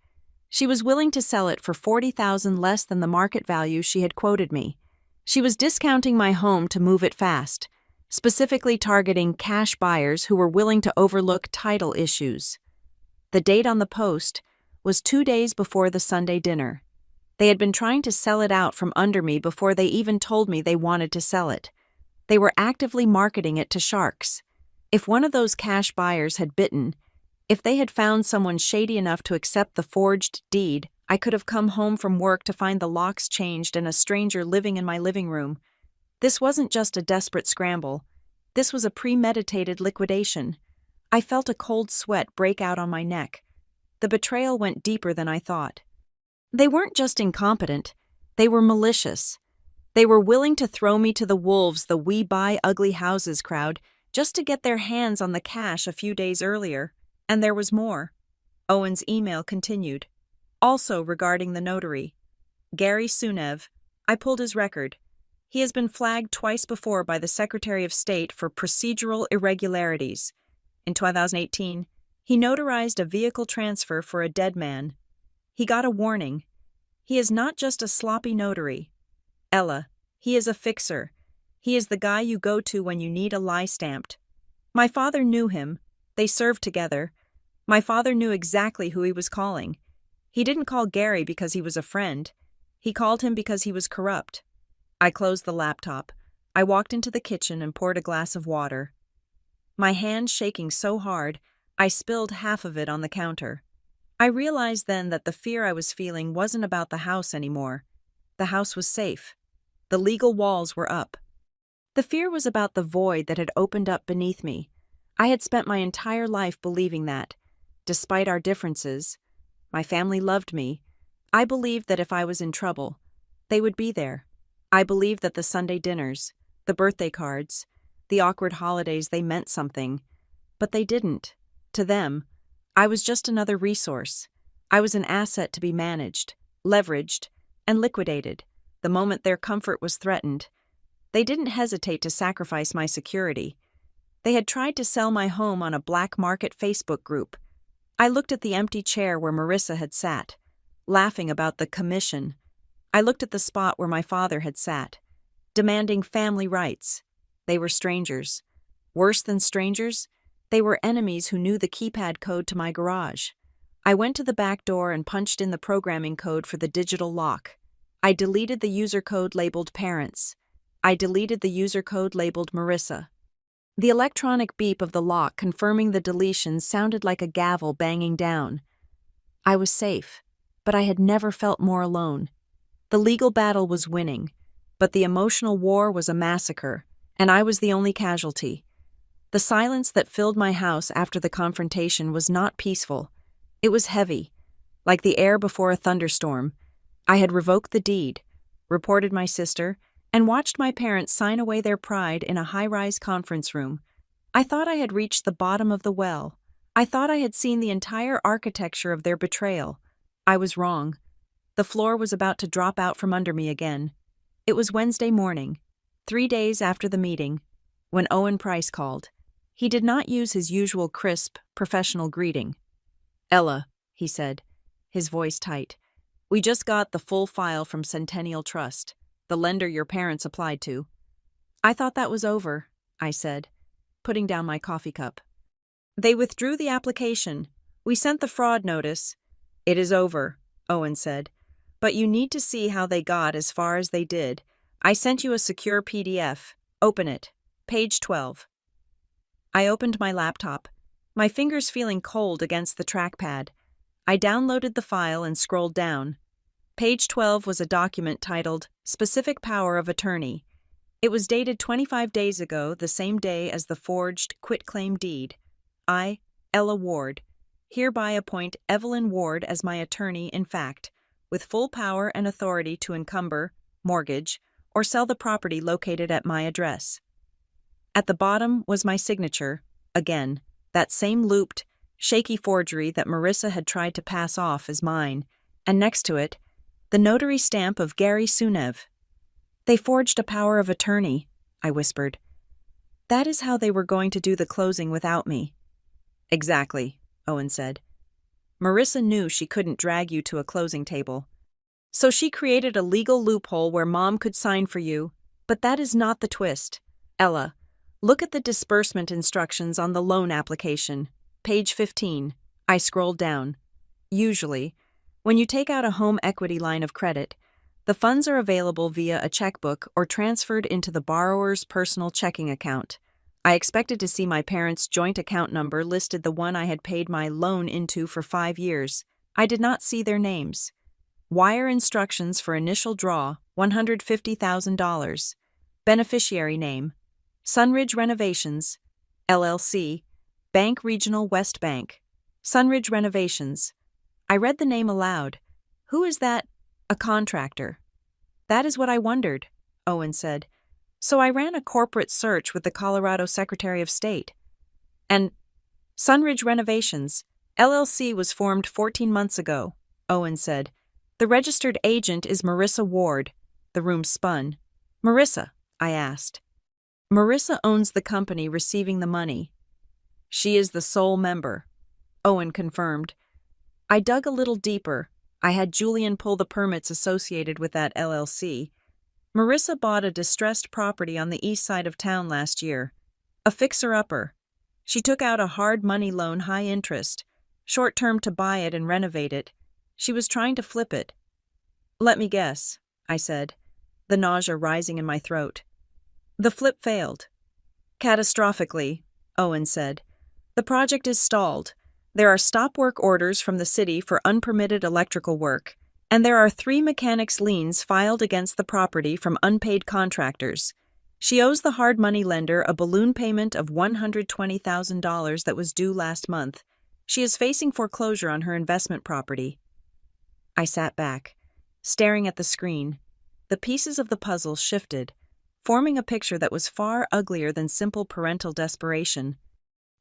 She was willing to sell it for $40,000 less than the market value she had quoted me. She was discounting my home to move it fast, specifically targeting cash buyers who were willing to overlook title issues. The date on the post was 2 days before the Sunday dinner. They had been trying to sell it out from under me before they even told me they wanted to sell it. They were actively marketing it to sharks. If one of those cash buyers had bitten, if they had found someone shady enough to accept the forged deed, I could have come home from work to find the locks changed and a stranger living in my living room. This wasn't just a desperate scramble. This was a premeditated liquidation. I felt a cold sweat break out on my neck. The betrayal went deeper than I thought. They weren't just incompetent. They were malicious. They were willing to throw me to the wolves, the "we buy ugly houses" crowd, just to get their hands on the cash a few days earlier. And there was more. Owen's email continued. Also regarding the notary. Gary Sunev. I pulled his record. He has been flagged twice before by the Secretary of State for procedural irregularities. In 2018, he notarized a vehicle transfer for a dead man. He got a warning. He is not just a sloppy notary. Ella, he is a fixer. He is the guy you go to when you need a lie stamped. My father knew him. They served together. My father knew exactly who he was calling. He didn't call Gary because he was a friend. He called him because he was corrupt. I closed the laptop. I walked into the kitchen and poured a glass of water. My hand shaking so hard, I spilled half of it on the counter. I realized then that the fear I was feeling wasn't about the house anymore. The house was safe. The legal walls were up. The fear was about the void that had opened up beneath me. I had spent my entire life believing that, despite our differences, my family loved me. I believed that if I was in trouble, they would be there. I believed that the Sunday dinners, the birthday cards, the awkward holidays, they meant something. But they didn't. To them, I was just another resource. I was an asset to be managed, leveraged, and liquidated the moment their comfort was threatened. They didn't hesitate to sacrifice my security. They had tried to sell my home on a black market Facebook group. I looked at the empty chair where Marissa had sat, laughing about the commission. I looked at the spot where my father had sat, demanding family rights. They were strangers. Worse than strangers, they were enemies who knew the keypad code to my garage. I went to the back door and punched in the programming code for the digital lock. I deleted the user code labeled parents. I deleted the user code labeled Marissa. The electronic beep of the lock confirming the deletion sounded like a gavel banging down. I was safe, but I had never felt more alone. The legal battle was winning, but the emotional war was a massacre, and I was the only casualty. The silence that filled my house after the confrontation was not peaceful. It was heavy, like the air before a thunderstorm. I had revoked the deed, reported my sister, and watched my parents sign away their pride in a high-rise conference room. I thought I had reached the bottom of the well. I thought I had seen the entire architecture of their betrayal. I was wrong. The floor was about to drop out from under me again. It was Wednesday morning, 3 days after the meeting, when Owen Price called. He did not use his usual crisp, professional greeting. "Ella," he said, his voice tight, "we just got the full file from Centennial Trust, the lender your parents applied to." "I thought that was over," I said, putting down my coffee cup. "They withdrew the application. We sent the fraud notice." "It is over," Owen said, "but you need to see how they got as far as they did. I sent you a secure PDF. Open it. Page 12. I opened my laptop, my fingers feeling cold against the trackpad. I downloaded the file and scrolled down. Page 12 was a document titled Specific Power of Attorney. It was dated 25 days ago, the same day as the forged quitclaim deed. I, Ella Ward, hereby appoint Evelyn Ward as my attorney in fact, with full power and authority to encumber, mortgage, or sell the property located at my address. At the bottom was my signature, again, that same looped, shaky forgery that Marissa had tried to pass off as mine, and next to it, the notary stamp of Gary Sunev. "They forged a power of attorney," I whispered. "That is how they were going to do the closing without me." "Exactly," Owen said. "Marissa knew she couldn't drag you to a closing table. So she created a legal loophole where Mom could sign for you, but that is not the twist. Ella, look at the disbursement instructions on the loan application. Page 15. I scrolled down. Usually, when you take out a home equity line of credit, the funds are available via a checkbook or transferred into the borrower's personal checking account. I expected to see my parents' joint account number listed, the one I had paid my loan into for 5 years. I did not see their names. Wire instructions for initial draw, $150,000. Beneficiary name, Sunridge Renovations, LLC, Bank Regional West Bank. Sunridge Renovations. I read the name aloud. Who is that? A contractor. That is what I wondered, Owen said. So I ran a corporate search with the Colorado Secretary of State. And Sunridge Renovations, LLC was formed 14 months ago, Owen said. The registered agent is Marissa Ward. The room spun. Marissa, I asked. Marissa owns the company receiving the money. She is the sole member, Owen confirmed. I dug a little deeper. I had Julian pull the permits associated with that LLC. Marissa bought a distressed property on the east side of town last year. A fixer-upper. She took out a hard money loan, high interest, short-term, to buy it and renovate it. She was trying to flip it. Let me guess, I said, the nausea rising in my throat. The flip failed. Catastrophically, Owen said. The project is stalled. There are stop work orders from the city for unpermitted electrical work, and there are 3 mechanics' liens filed against the property from unpaid contractors. She owes the hard money lender a balloon payment of $120,000 that was due last month. She is facing foreclosure on her investment property. I sat back, staring at the screen. The pieces of the puzzle shifted, forming a picture that was far uglier than simple parental desperation.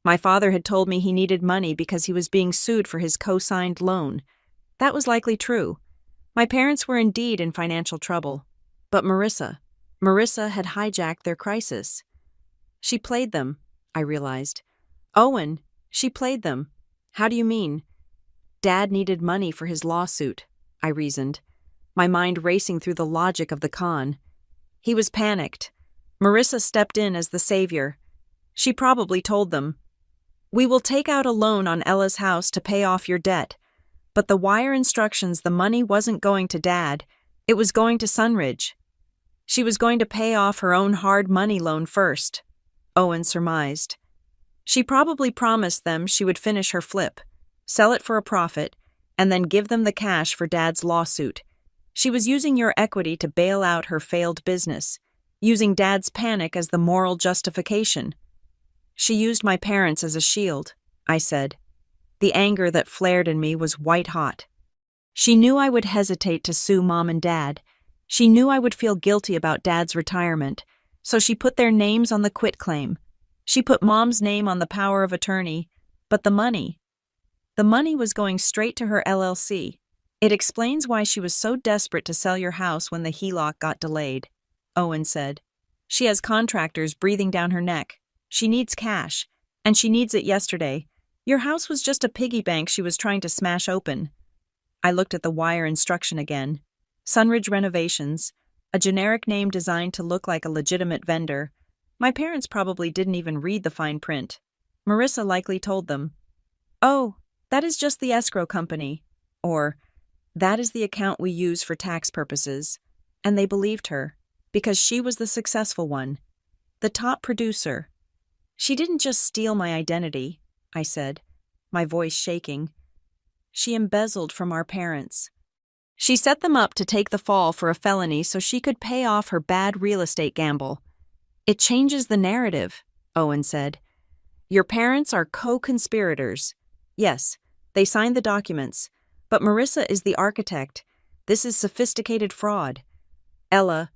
My father had told me he needed money because he was being sued for his co-signed loan. That was likely true. My parents were indeed in financial trouble. But Marissa had hijacked their crisis. She played them, I realized. Owen, she played them. How do you mean? Dad needed money for his lawsuit, I reasoned, my mind racing through the logic of the con. He was panicked. Marissa stepped in as the savior. She probably told them, "We will take out a loan on Ella's house to pay off your debt." But the wire instructions, the money wasn't going to Dad. It was going to Sunridge. She was going to pay off her own hard money loan first, Owen surmised. She probably promised them she would finish her flip, sell it for a profit, and then give them the cash for Dad's lawsuit. She was using your equity to bail out her failed business, using Dad's panic as the moral justification. She used my parents as a shield, I said. The anger that flared in me was white hot. She knew I would hesitate to sue Mom and Dad. She knew I would feel guilty about Dad's retirement, so she put their names on the quitclaim. She put Mom's name on the power of attorney, but the money was going straight to her LLC. It explains why she was so desperate to sell your house when the HELOC got delayed, Owen said. She has contractors breathing down her neck. She needs cash, and she needs it yesterday. Your house was just a piggy bank she was trying to smash open. I looked at the wire instruction again. Sunridge Renovations, a generic name designed to look like a legitimate vendor. My parents probably didn't even read the fine print. Marissa likely told them, "Oh, that is just the escrow company," or "That is the account we use for tax purposes." And they believed her, because she was the successful one, the top producer. "She didn't just steal my identity," I said, my voice shaking. "She embezzled from our parents. She set them up to take the fall for a felony so she could pay off her bad real estate gamble." "It changes the narrative," Owen said. "Your parents are co-conspirators. Yes, they signed the documents, but Marissa is the architect. This is sophisticated fraud. Ella,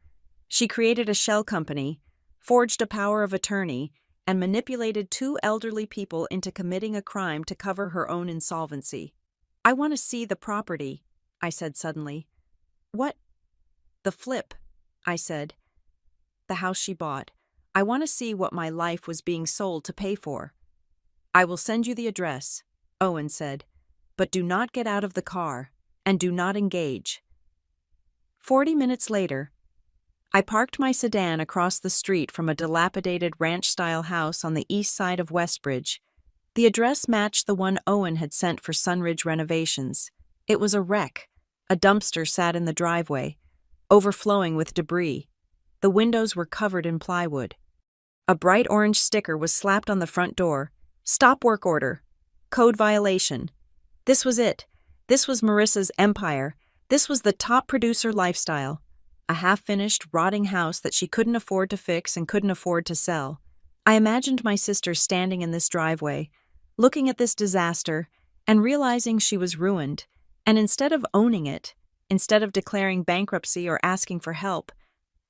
she created a shell company, forged a power of attorney, and manipulated two elderly people into committing a crime to cover her own insolvency." "I want to see the property," I said suddenly. "What?" "The flip," I said. "The house she bought. I want to see what my life was being sold to pay for." "I will send you the address," Owen said, "but do not get out of the car, and do not engage." 40 minutes later, I parked my sedan across the street from a dilapidated ranch-style house on the east side of Westbridge. The address matched the one Owen had sent for Sunridge Renovations. It was a wreck. A dumpster sat in the driveway, overflowing with debris. The windows were covered in plywood. A bright orange sticker was slapped on the front door. "Stop work order. Code violation." This was it. This was Marissa's empire. This was the top producer lifestyle. A half-finished, rotting house that she couldn't afford to fix and couldn't afford to sell. I imagined my sister standing in this driveway, looking at this disaster, and realizing she was ruined. And instead of owning it, instead of declaring bankruptcy or asking for help,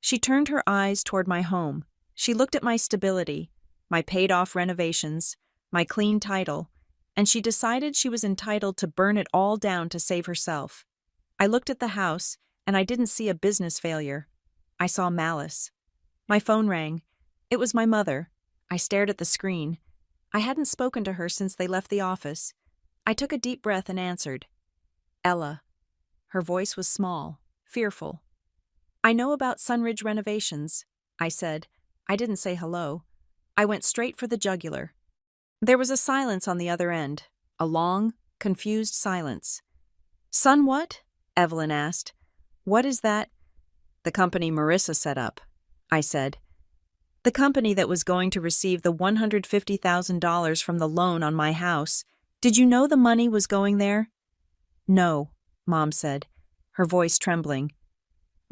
she turned her eyes toward my home. She looked at my stability, my paid-off renovations, my clean title, and she decided she was entitled to burn it all down to save herself. I looked at the house, and I didn't see a business failure. I saw malice. My phone rang. It was my mother. I stared at the screen. I hadn't spoken to her since they left the office. I took a deep breath and answered. "Ella." Her voice was small, fearful. "I know about Sunridge Renovations," I said. I didn't say hello. I went straight for the jugular. There was a silence on the other end, a long, confused silence. "Sun what?" Evelyn asked. "What is that?" "The company Marissa set up," I said. "The company that was going to receive the $150,000 from the loan on my house. Did you know the money was going there?" "No," Mom said, her voice trembling.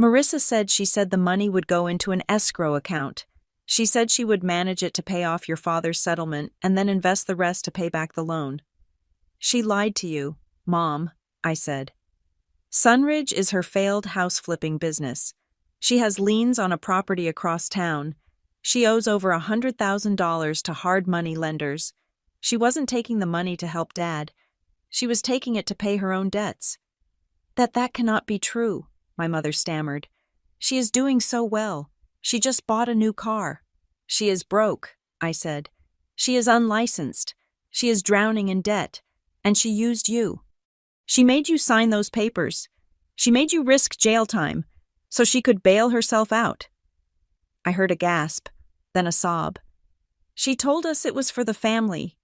"Marissa said she said the money would go into an escrow account. She said she would manage it to pay off your father's settlement and then invest the rest to pay back the loan." "She lied to you, Mom," I said. "Sunridge is her failed house-flipping business. She has liens on a property across town. She owes over $100,000 to hard money lenders. She wasn't taking the money to help Dad. She was taking it to pay her own debts." That cannot be true," my mother stammered. "She is doing so well. She just bought a new car." "She is broke," I said. "She is unlicensed. She is drowning in debt. And she used you. She made you sign those papers. She made you risk jail time so she could bail herself out." I heard a gasp, then a sob. "She told us it was for the family,"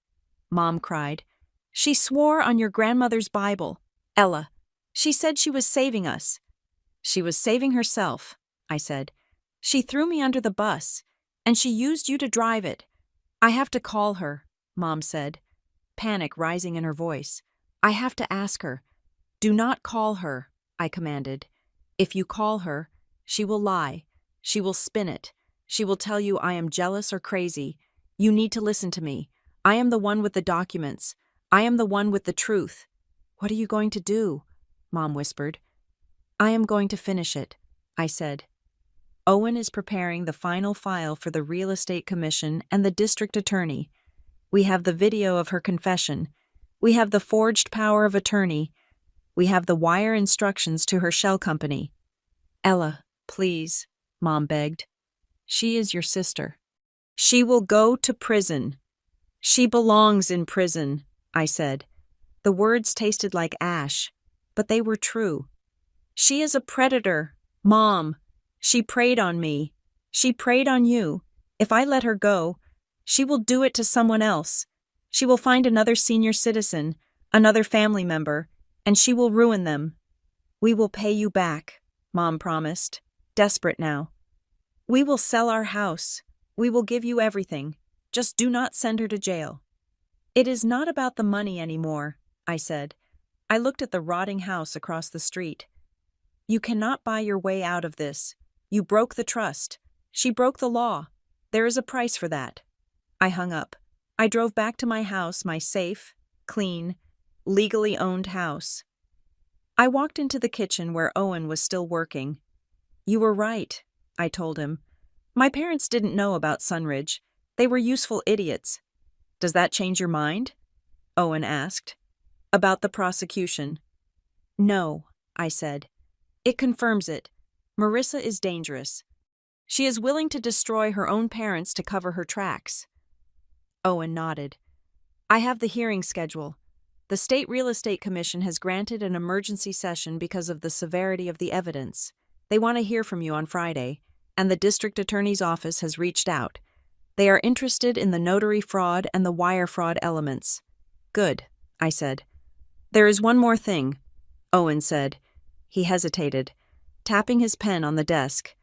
Mom cried. "She swore on your grandmother's Bible. Ella, she said she was saving us." "She was saving herself," I said. "She threw me under the bus, and she used you to drive it." "I have to call her," Mom said, panic rising in her voice. "I have to ask her." "Do not call her," I commanded. "If you call her, she will lie. She will spin it. She will tell you I am jealous or crazy. You need to listen to me. I am the one with the documents. I am the one with the truth." "What are you going to do?" Mom whispered. "I am going to finish it," I said. Owen is preparing the final file for the real estate commission and the district attorney. We have the video of her confession. We have the forged power of attorney. We have the wire instructions to her shell company. Ella, please, Mom begged. She is your sister. She will go to prison. She belongs in prison, I said. The words tasted like ash, but they were true. She is a predator, Mom. She preyed on me. She preyed on you. If I let her go, she will do it to someone else. She will find another senior citizen, another family member, and she will ruin them. We will pay you back, Mom promised, desperate now. We will sell our house. We will give you everything. Just do not send her to jail. It is not about the money anymore, I said. I looked at the rotting house across the street. You cannot buy your way out of this. You broke the trust. She broke the law. There is a price for that. I hung up. I drove back to my house, my safe, clean, legally owned house. I walked into the kitchen where Owen was still working. You were right, I told him. My parents didn't know about Sunridge. They were useful idiots. Does that change your mind? Owen asked. About the prosecution. No, I said. It confirms it. Marissa is dangerous. She is willing to destroy her own parents to cover her tracks. Owen nodded. I have the hearing schedule. The State Real Estate Commission has granted an emergency session because of the severity of the evidence. They want to hear from you on Friday, and the district attorney's office has reached out. They are interested in the notary fraud and the wire fraud elements. Good, I said. There is one more thing, Owen said. He hesitated, tapping his pen on the desk.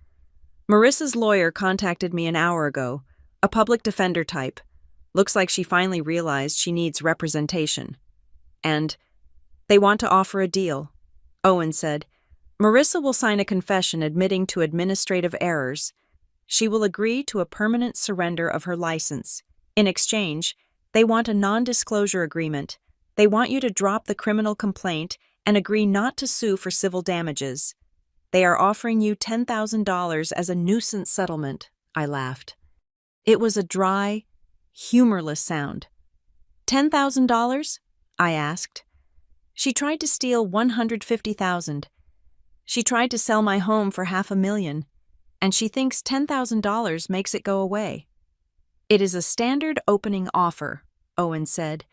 Marissa's lawyer contacted me an hour ago, a public defender type. Looks like she finally realized she needs representation. And they want to offer a deal, Owen said. Marissa will sign a confession admitting to administrative errors. She will agree to a permanent surrender of her license. In exchange, they want a non-disclosure agreement. They want you to drop the criminal complaint and agree not to sue for civil damages. They are offering you $10,000 as a nuisance settlement, I laughed. It was a dry, humorless sound. $10,000? I asked. She tried to steal $150,000. She tried to sell my home for $500,000, and she thinks $10,000 makes it go away. It is a standard opening offer, Owen said.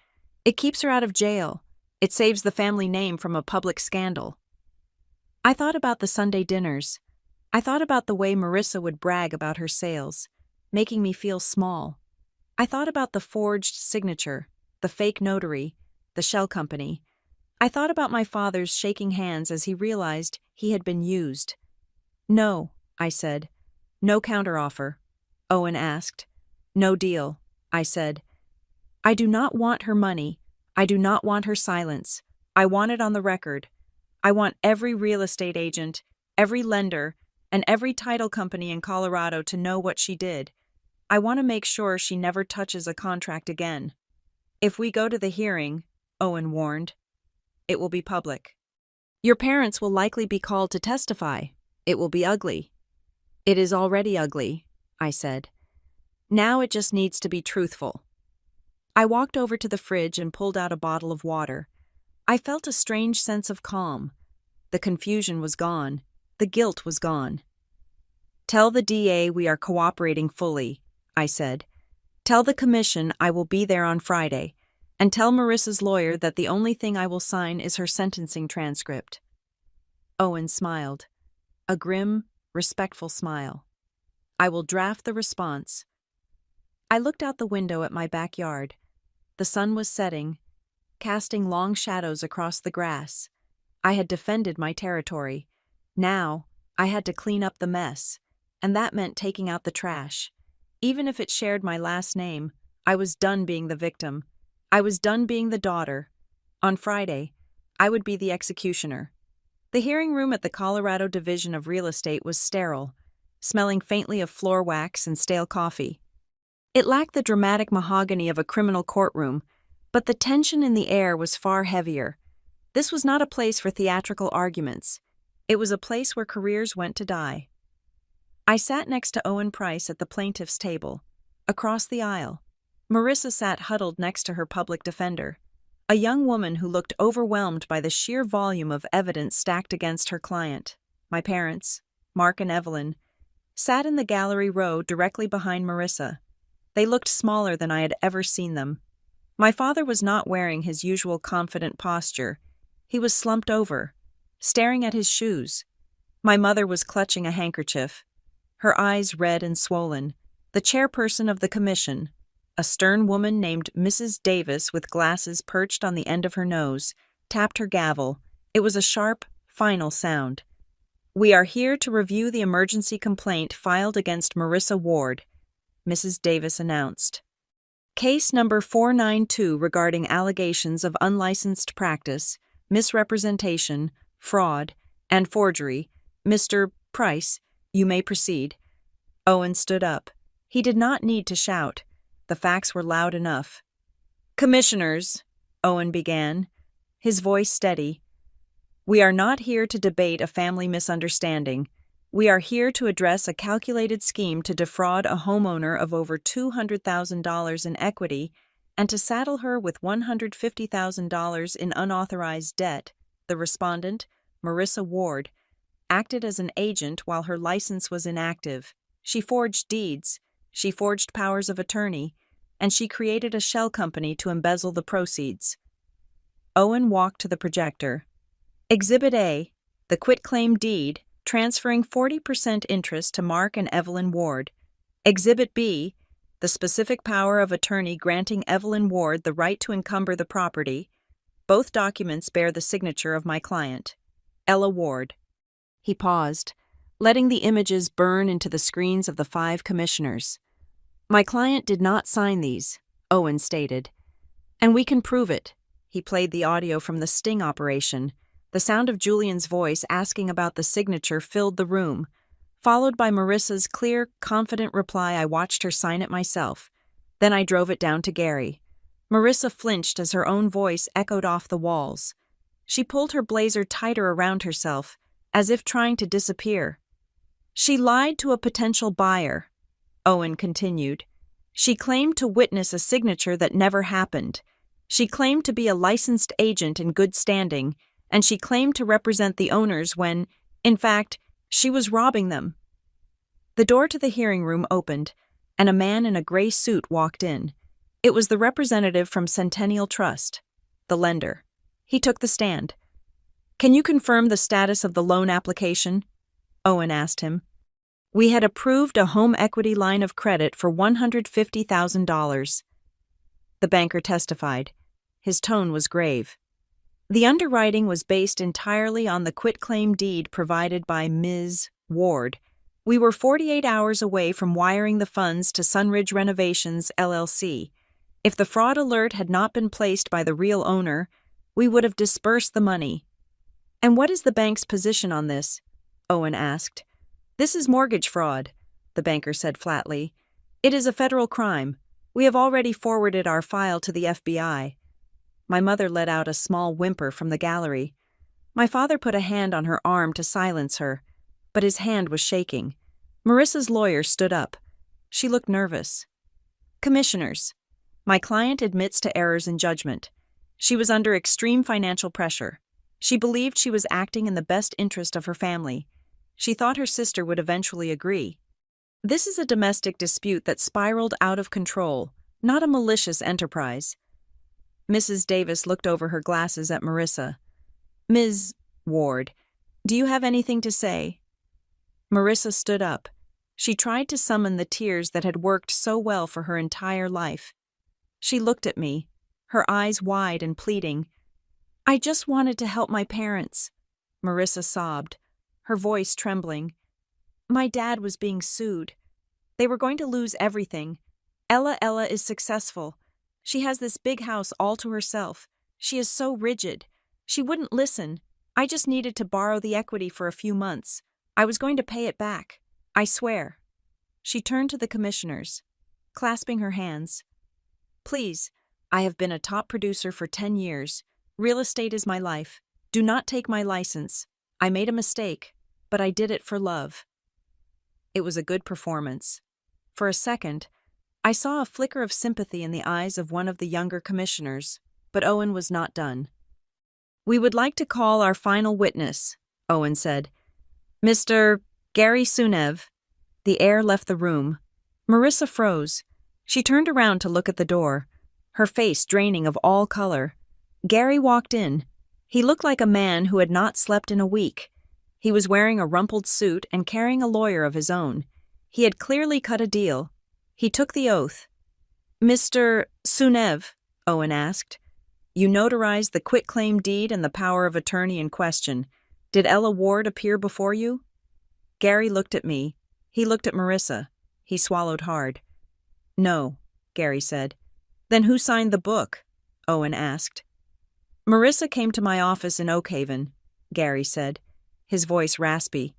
It keeps her out of jail. It saves the family name from a public scandal. I thought about the Sunday dinners. I thought about the way Marissa would brag about her sales, making me feel small. I thought about the forged signature, the fake notary, the shell company. I thought about my father's shaking hands as he realized he had been used. No, I said. No counteroffer. Owen asked. No deal, I said. I do not want her money. I do not want her silence. I want it on the record. I want every real estate agent, every lender, and every title company in Colorado to know what she did. I want to make sure she never touches a contract again. If we go to the hearing, Owen warned, it will be public. Your parents will likely be called to testify. It will be ugly. It is already ugly, I said. Now it just needs to be truthful. I walked over to the fridge and pulled out a bottle of water. I felt a strange sense of calm. The confusion was gone. The guilt was gone. Tell the DA we are cooperating fully, I said. Tell the commission I will be there on Friday, and tell Marissa's lawyer that the only thing I will sign is her sentencing transcript. Owen smiled. A grim, respectful smile. I will draft the response. I looked out the window at my backyard. The sun was setting, casting long shadows across the grass. I had defended my territory. Now, I had to clean up the mess, and that meant taking out the trash. Even if it shared my last name, I was done being the victim. I was done being the daughter. On Friday, I would be the executioner. The hearing room at the Colorado Division of Real Estate was sterile, smelling faintly of floor wax and stale coffee. It lacked the dramatic mahogany of a criminal courtroom, but the tension in the air was far heavier. This was not a place for theatrical arguments. It was a place where careers went to die. I sat next to Owen Price at the plaintiff's table. Across the aisle, Marissa sat huddled next to her public defender, a young woman who looked overwhelmed by the sheer volume of evidence stacked against her client. My parents, Mark and Evelyn, sat in the gallery row directly behind Marissa. They looked smaller than I had ever seen them. My father was not wearing his usual confident posture. He was slumped over, staring at his shoes. My mother was clutching a handkerchief, her eyes red and swollen. The chairperson of the commission, a stern woman named Mrs. Davis with glasses perched on the end of her nose, tapped her gavel. It was a sharp, final sound. "We are here to review the emergency complaint filed against Marissa Ward," Mrs. Davis announced. "Case number 492 regarding allegations of unlicensed practice, misrepresentation, fraud, and forgery. Mr. Price, you may proceed." Owen stood up. He did not need to shout. The facts were loud enough. "Commissioners," Owen began, his voice steady, "we are not here to debate a family misunderstanding. We are here to address a calculated scheme to defraud a homeowner of over $200,000 in equity and to saddle her with $150,000 in unauthorized debt." The respondent, Marissa Ward, acted as an agent while her license was inactive. She forged deeds, she forged powers of attorney, and she created a shell company to embezzle the proceeds. Owen walked to the projector. Exhibit A, the quitclaim deed, transferring 40% interest to Mark and Evelyn Ward. Exhibit B, the specific power of attorney granting Evelyn Ward the right to encumber the property. Both documents bear the signature of my client, Ella Ward. He paused, letting the images burn into the screens of the 5 commissioners. "My client did not sign these," Owen stated. "And we can prove it." He played the audio from the sting operation. The sound of Julian's voice asking about the signature filled the room, followed by Marissa's clear, confident reply. I watched her sign it myself. Then I drove it down to Gary. Marissa flinched as her own voice echoed off the walls. She pulled her blazer tighter around herself, as if trying to disappear. "She lied to a potential buyer," Owen continued. "She claimed to witness a signature that never happened. She claimed to be a licensed agent in good standing, and she claimed to represent the owners when, in fact, she was robbing them." The door to the hearing room opened, and a man in a gray suit walked in. It was the representative from Centennial Trust, the lender. He took the stand. "Can you confirm the status of the loan application?" Owen asked him. "We had approved a home equity line of credit for $150,000. The banker testified. His tone was grave. "The underwriting was based entirely on the quitclaim deed provided by Ms. Ward. We were 48 hours away from wiring the funds to Sunridge Renovations, LLC. If the fraud alert had not been placed by the real owner, we would have disbursed the money." "And what is the bank's position on this?" Owen asked. "This is mortgage fraud," the banker said flatly. "It is a federal crime. We have already forwarded our file to the FBI." My mother let out a small whimper from the gallery. My father put a hand on her arm to silence her, but his hand was shaking. Marissa's lawyer stood up. She looked nervous. "Commissioners, my client admits to errors in judgment. She was under extreme financial pressure. She believed she was acting in the best interest of her family. She thought her sister would eventually agree. This is a domestic dispute that spiraled out of control, not a malicious enterprise." Mrs. Davis looked over her glasses at Marissa. "Ms. Ward, do you have anything to say?" Marissa stood up. She tried to summon the tears that had worked so well for her entire life. She looked at me, her eyes wide and pleading. "I just wanted to help my parents," Marissa sobbed, her voice trembling. "My dad was being sued. They were going to lose everything. Ella is successful. She has this big house all to herself. She is so rigid. She wouldn't listen. I just needed to borrow the equity for a few months. I was going to pay it back. I swear." She turned to the commissioners, clasping her hands. "Please, I have been a top producer for 10 years. Real estate is my life. Do not take my license. I made a mistake, but I did it for love. It was a good performance. For a second, I saw a flicker of sympathy in the eyes of one of the younger commissioners, but Owen was not done. "We would like to call our final witness," Owen said. "Mr. Gary Sunev." The air left the room. Marissa froze. She turned around to look at the door, her face draining of all color. Gary walked in. He looked like a man who had not slept in a week. He was wearing a rumpled suit and carrying a lawyer of his own. He had clearly cut a deal. He took the oath. "Mr. Sunev," Owen asked, "you notarized the quitclaim deed and the power of attorney in question. Did Ella Ward appear before you?" Gary looked at me. He looked at Marissa. He swallowed hard. "No," Gary said. "Then who signed the book?" Owen asked. "Marissa came to my office in Oakhaven," Gary said, his voice raspy.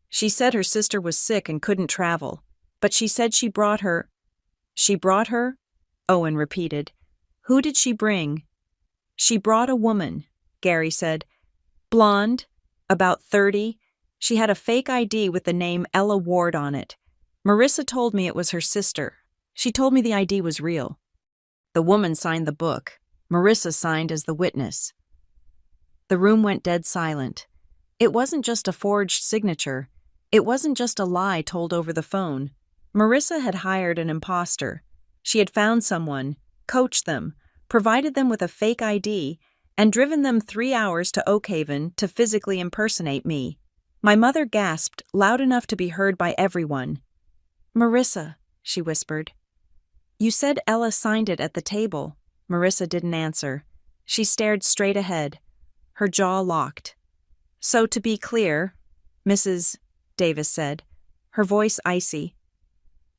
"She said her sister was sick and couldn't travel, but she said she brought her—" "She brought her?" Owen repeated. "Who did she bring?" "She brought a woman," Gary said. "Blonde, about 30. She had a fake ID with the name Ella Ward on it. Marissa told me it was her sister. She told me the ID was real. The woman signed the book. Marissa signed as the witness." The room went dead silent. It wasn't just a forged signature. It wasn't just a lie told over the phone. Marissa had hired an imposter. She had found someone, coached them, provided them with a fake ID, and driven them 3 hours to Oakhaven to physically impersonate me. My mother gasped, loud enough to be heard by everyone. "Marissa," she whispered. "You said Ella signed it at the table." Marissa didn't answer. She stared straight ahead. Her jaw locked. "So to be clear," Mrs. Davis said, her voice icy,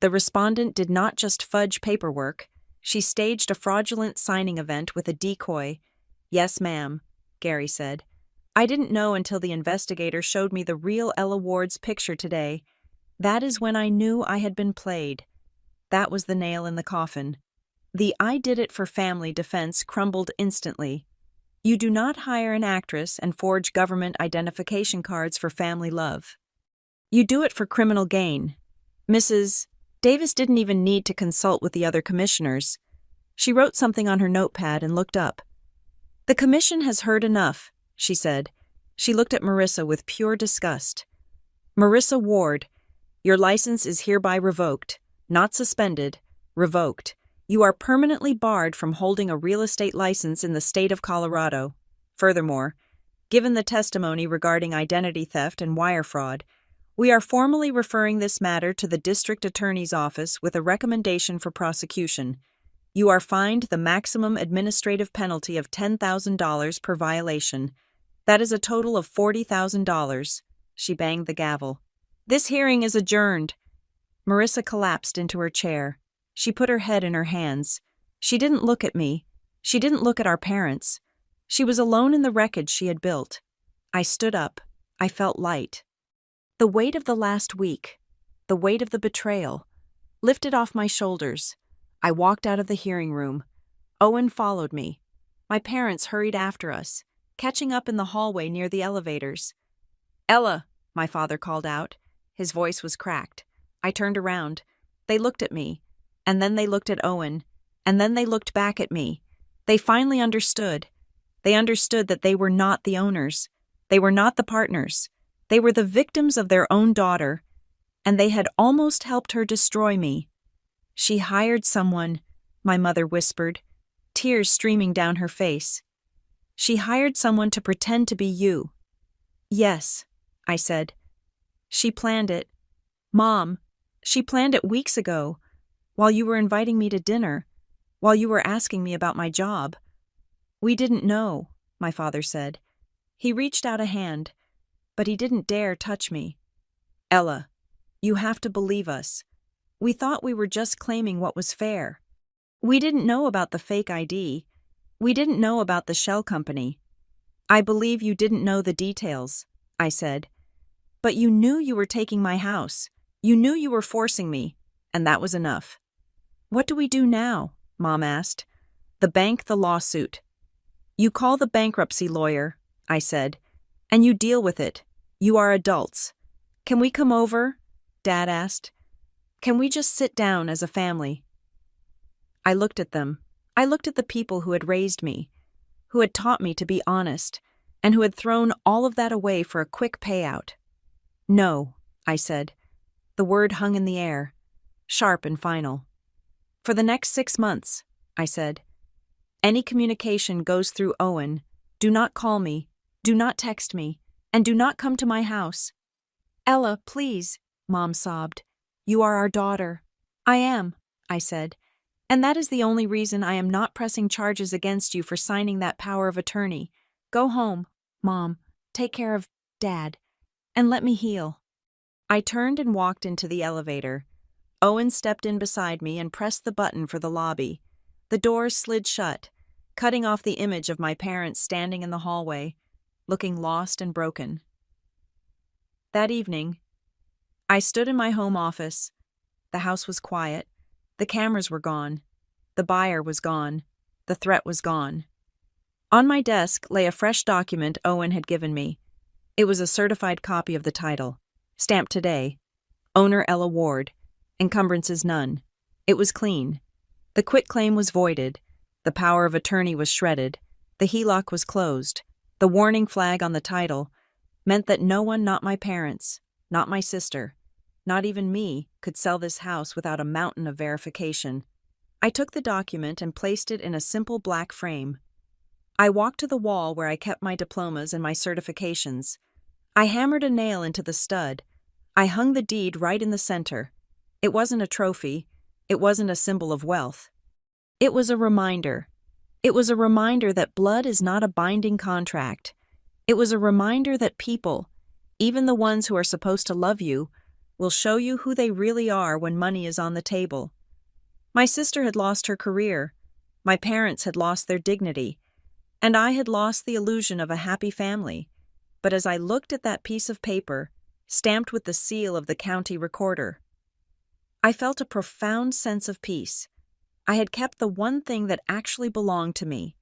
"the respondent did not just fudge paperwork. She staged a fraudulent signing event with a decoy." "Yes, ma'am," Gary said. "I didn't know until the investigator showed me the real Ella Ward's picture today. That is when I knew I had been played." That was the nail in the coffin. The "I did it for family" defense crumbled instantly. You do not hire an actress and forge government identification cards for family love. You do it for criminal gain. Mrs. Davis didn't even need to consult with the other commissioners. She wrote something on her notepad and looked up. "The commission has heard enough," she said. She looked at Marissa with pure disgust. "Marissa Ward, your license is hereby revoked, not suspended, revoked. You are permanently barred from holding a real estate license in the state of Colorado. Furthermore, given the testimony regarding identity theft and wire fraud, we are formally referring this matter to the district attorney's office with a recommendation for prosecution. You are fined the maximum administrative penalty of $10,000 per violation. That is a total of $40,000. She banged the gavel. "This hearing is adjourned." Marissa collapsed into her chair. She put her head in her hands. She didn't look at me. She didn't look at our parents. She was alone in the wreckage she had built. I stood up. I felt light. The weight of the last week, the weight of the betrayal, lifted off my shoulders. I walked out of the hearing room. Owen followed me. My parents hurried after us, catching up in the hallway near the elevators. "Ella," my father called out. His voice was cracked. I turned around. They looked at me. And then they looked at Owen, and then they looked back at me. They finally understood. They understood that they were not the owners. They were not the partners. They were the victims of their own daughter, and they had almost helped her destroy me. "She hired someone," my mother whispered, tears streaming down her face. "She hired someone to pretend to be you." "Yes," I said. "She planned it. Mom, she planned it weeks ago. While you were inviting me to dinner, while you were asking me about my job." "We didn't know," my father said. He reached out a hand, but he didn't dare touch me. "Ella, you have to believe us. We thought we were just claiming what was fair. We didn't know about the fake ID. We didn't know about the shell company." "I believe you didn't know the details," I said. "But you knew you were taking my house. You knew you were forcing me, and that was enough." "What do we do now?" Mom asked. "The bank, the lawsuit." "You call the bankruptcy lawyer," I said, And you deal with it. You are adults. Can we come over? Dad asked. Can we just sit down as a family? I looked at them. I looked at the people who had raised me, who had taught me to be honest, and who had thrown all of that away for a quick payout. No, I said. The word hung in the air, sharp and final. For the next 6 months, I said. Any communication goes through Owen. Do not call me, do not text me, and do not come to my house. Ella, please, Mom sobbed. You are our daughter. I am, I said. And that is the only reason I am not pressing charges against you for signing that power of attorney. Go home, Mom. Take care of Dad. And let me heal. I turned and walked into the elevator. Owen stepped in beside me and pressed the button for the lobby. The doors slid shut, cutting off the image of my parents standing in the hallway, looking lost and broken. That evening, I stood in my home office. The house was quiet. The cameras were gone. The buyer was gone. The threat was gone. On my desk lay a fresh document Owen had given me. It was a certified copy of the title, stamped today. Owner Ella Ward. Encumbrances none. It was clean. The quitclaim was voided. The power of attorney was shredded. The HELOC was closed. The warning flag on the title meant that no one, not my parents, not my sister, not even me, could sell this house without a mountain of verification. I took the document and placed it in a simple black frame. I walked to the wall where I kept my diplomas and my certifications. I hammered a nail into the stud. I hung the deed right in the center. It wasn't a trophy. It wasn't a symbol of wealth. It was a reminder. It was a reminder that blood is not a binding contract. It was a reminder that people, even the ones who are supposed to love you, will show you who they really are when money is on the table. My sister had lost her career. My parents had lost their dignity. And I had lost the illusion of a happy family. But as I looked at that piece of paper, stamped with the seal of the county recorder, I felt a profound sense of peace. I had kept the one thing that actually belonged to me.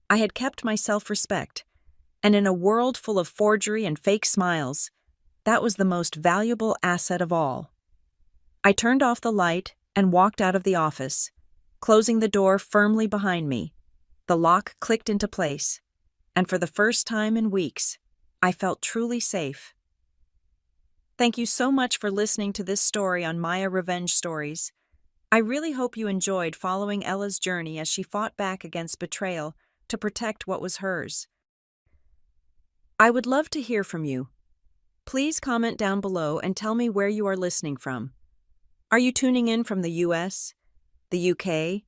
I had kept my self-respect. And in a world full of forgery and fake smiles, that was the most valuable asset of all. I turned off the light and walked out of the office, closing the door firmly behind me. The lock clicked into place, and for the first time in weeks, I felt truly safe. Thank you so much for listening to this story on Maya Revenge Stories. I really hope you enjoyed following Ella's journey as she fought back against betrayal to protect what was hers. I would love to hear from you. Please comment down below and tell me where you are listening from. Are you tuning in from the US, the UK,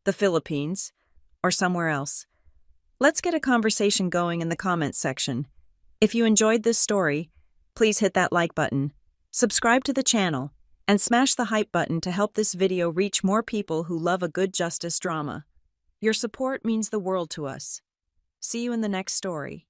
the Philippines, or somewhere else? Let's get a conversation going in the comments section. If you enjoyed this story, please hit that like button, subscribe to the channel, and smash the hype button to help this video reach more people who love a good justice drama. Your support means the world to us. See you in the next story.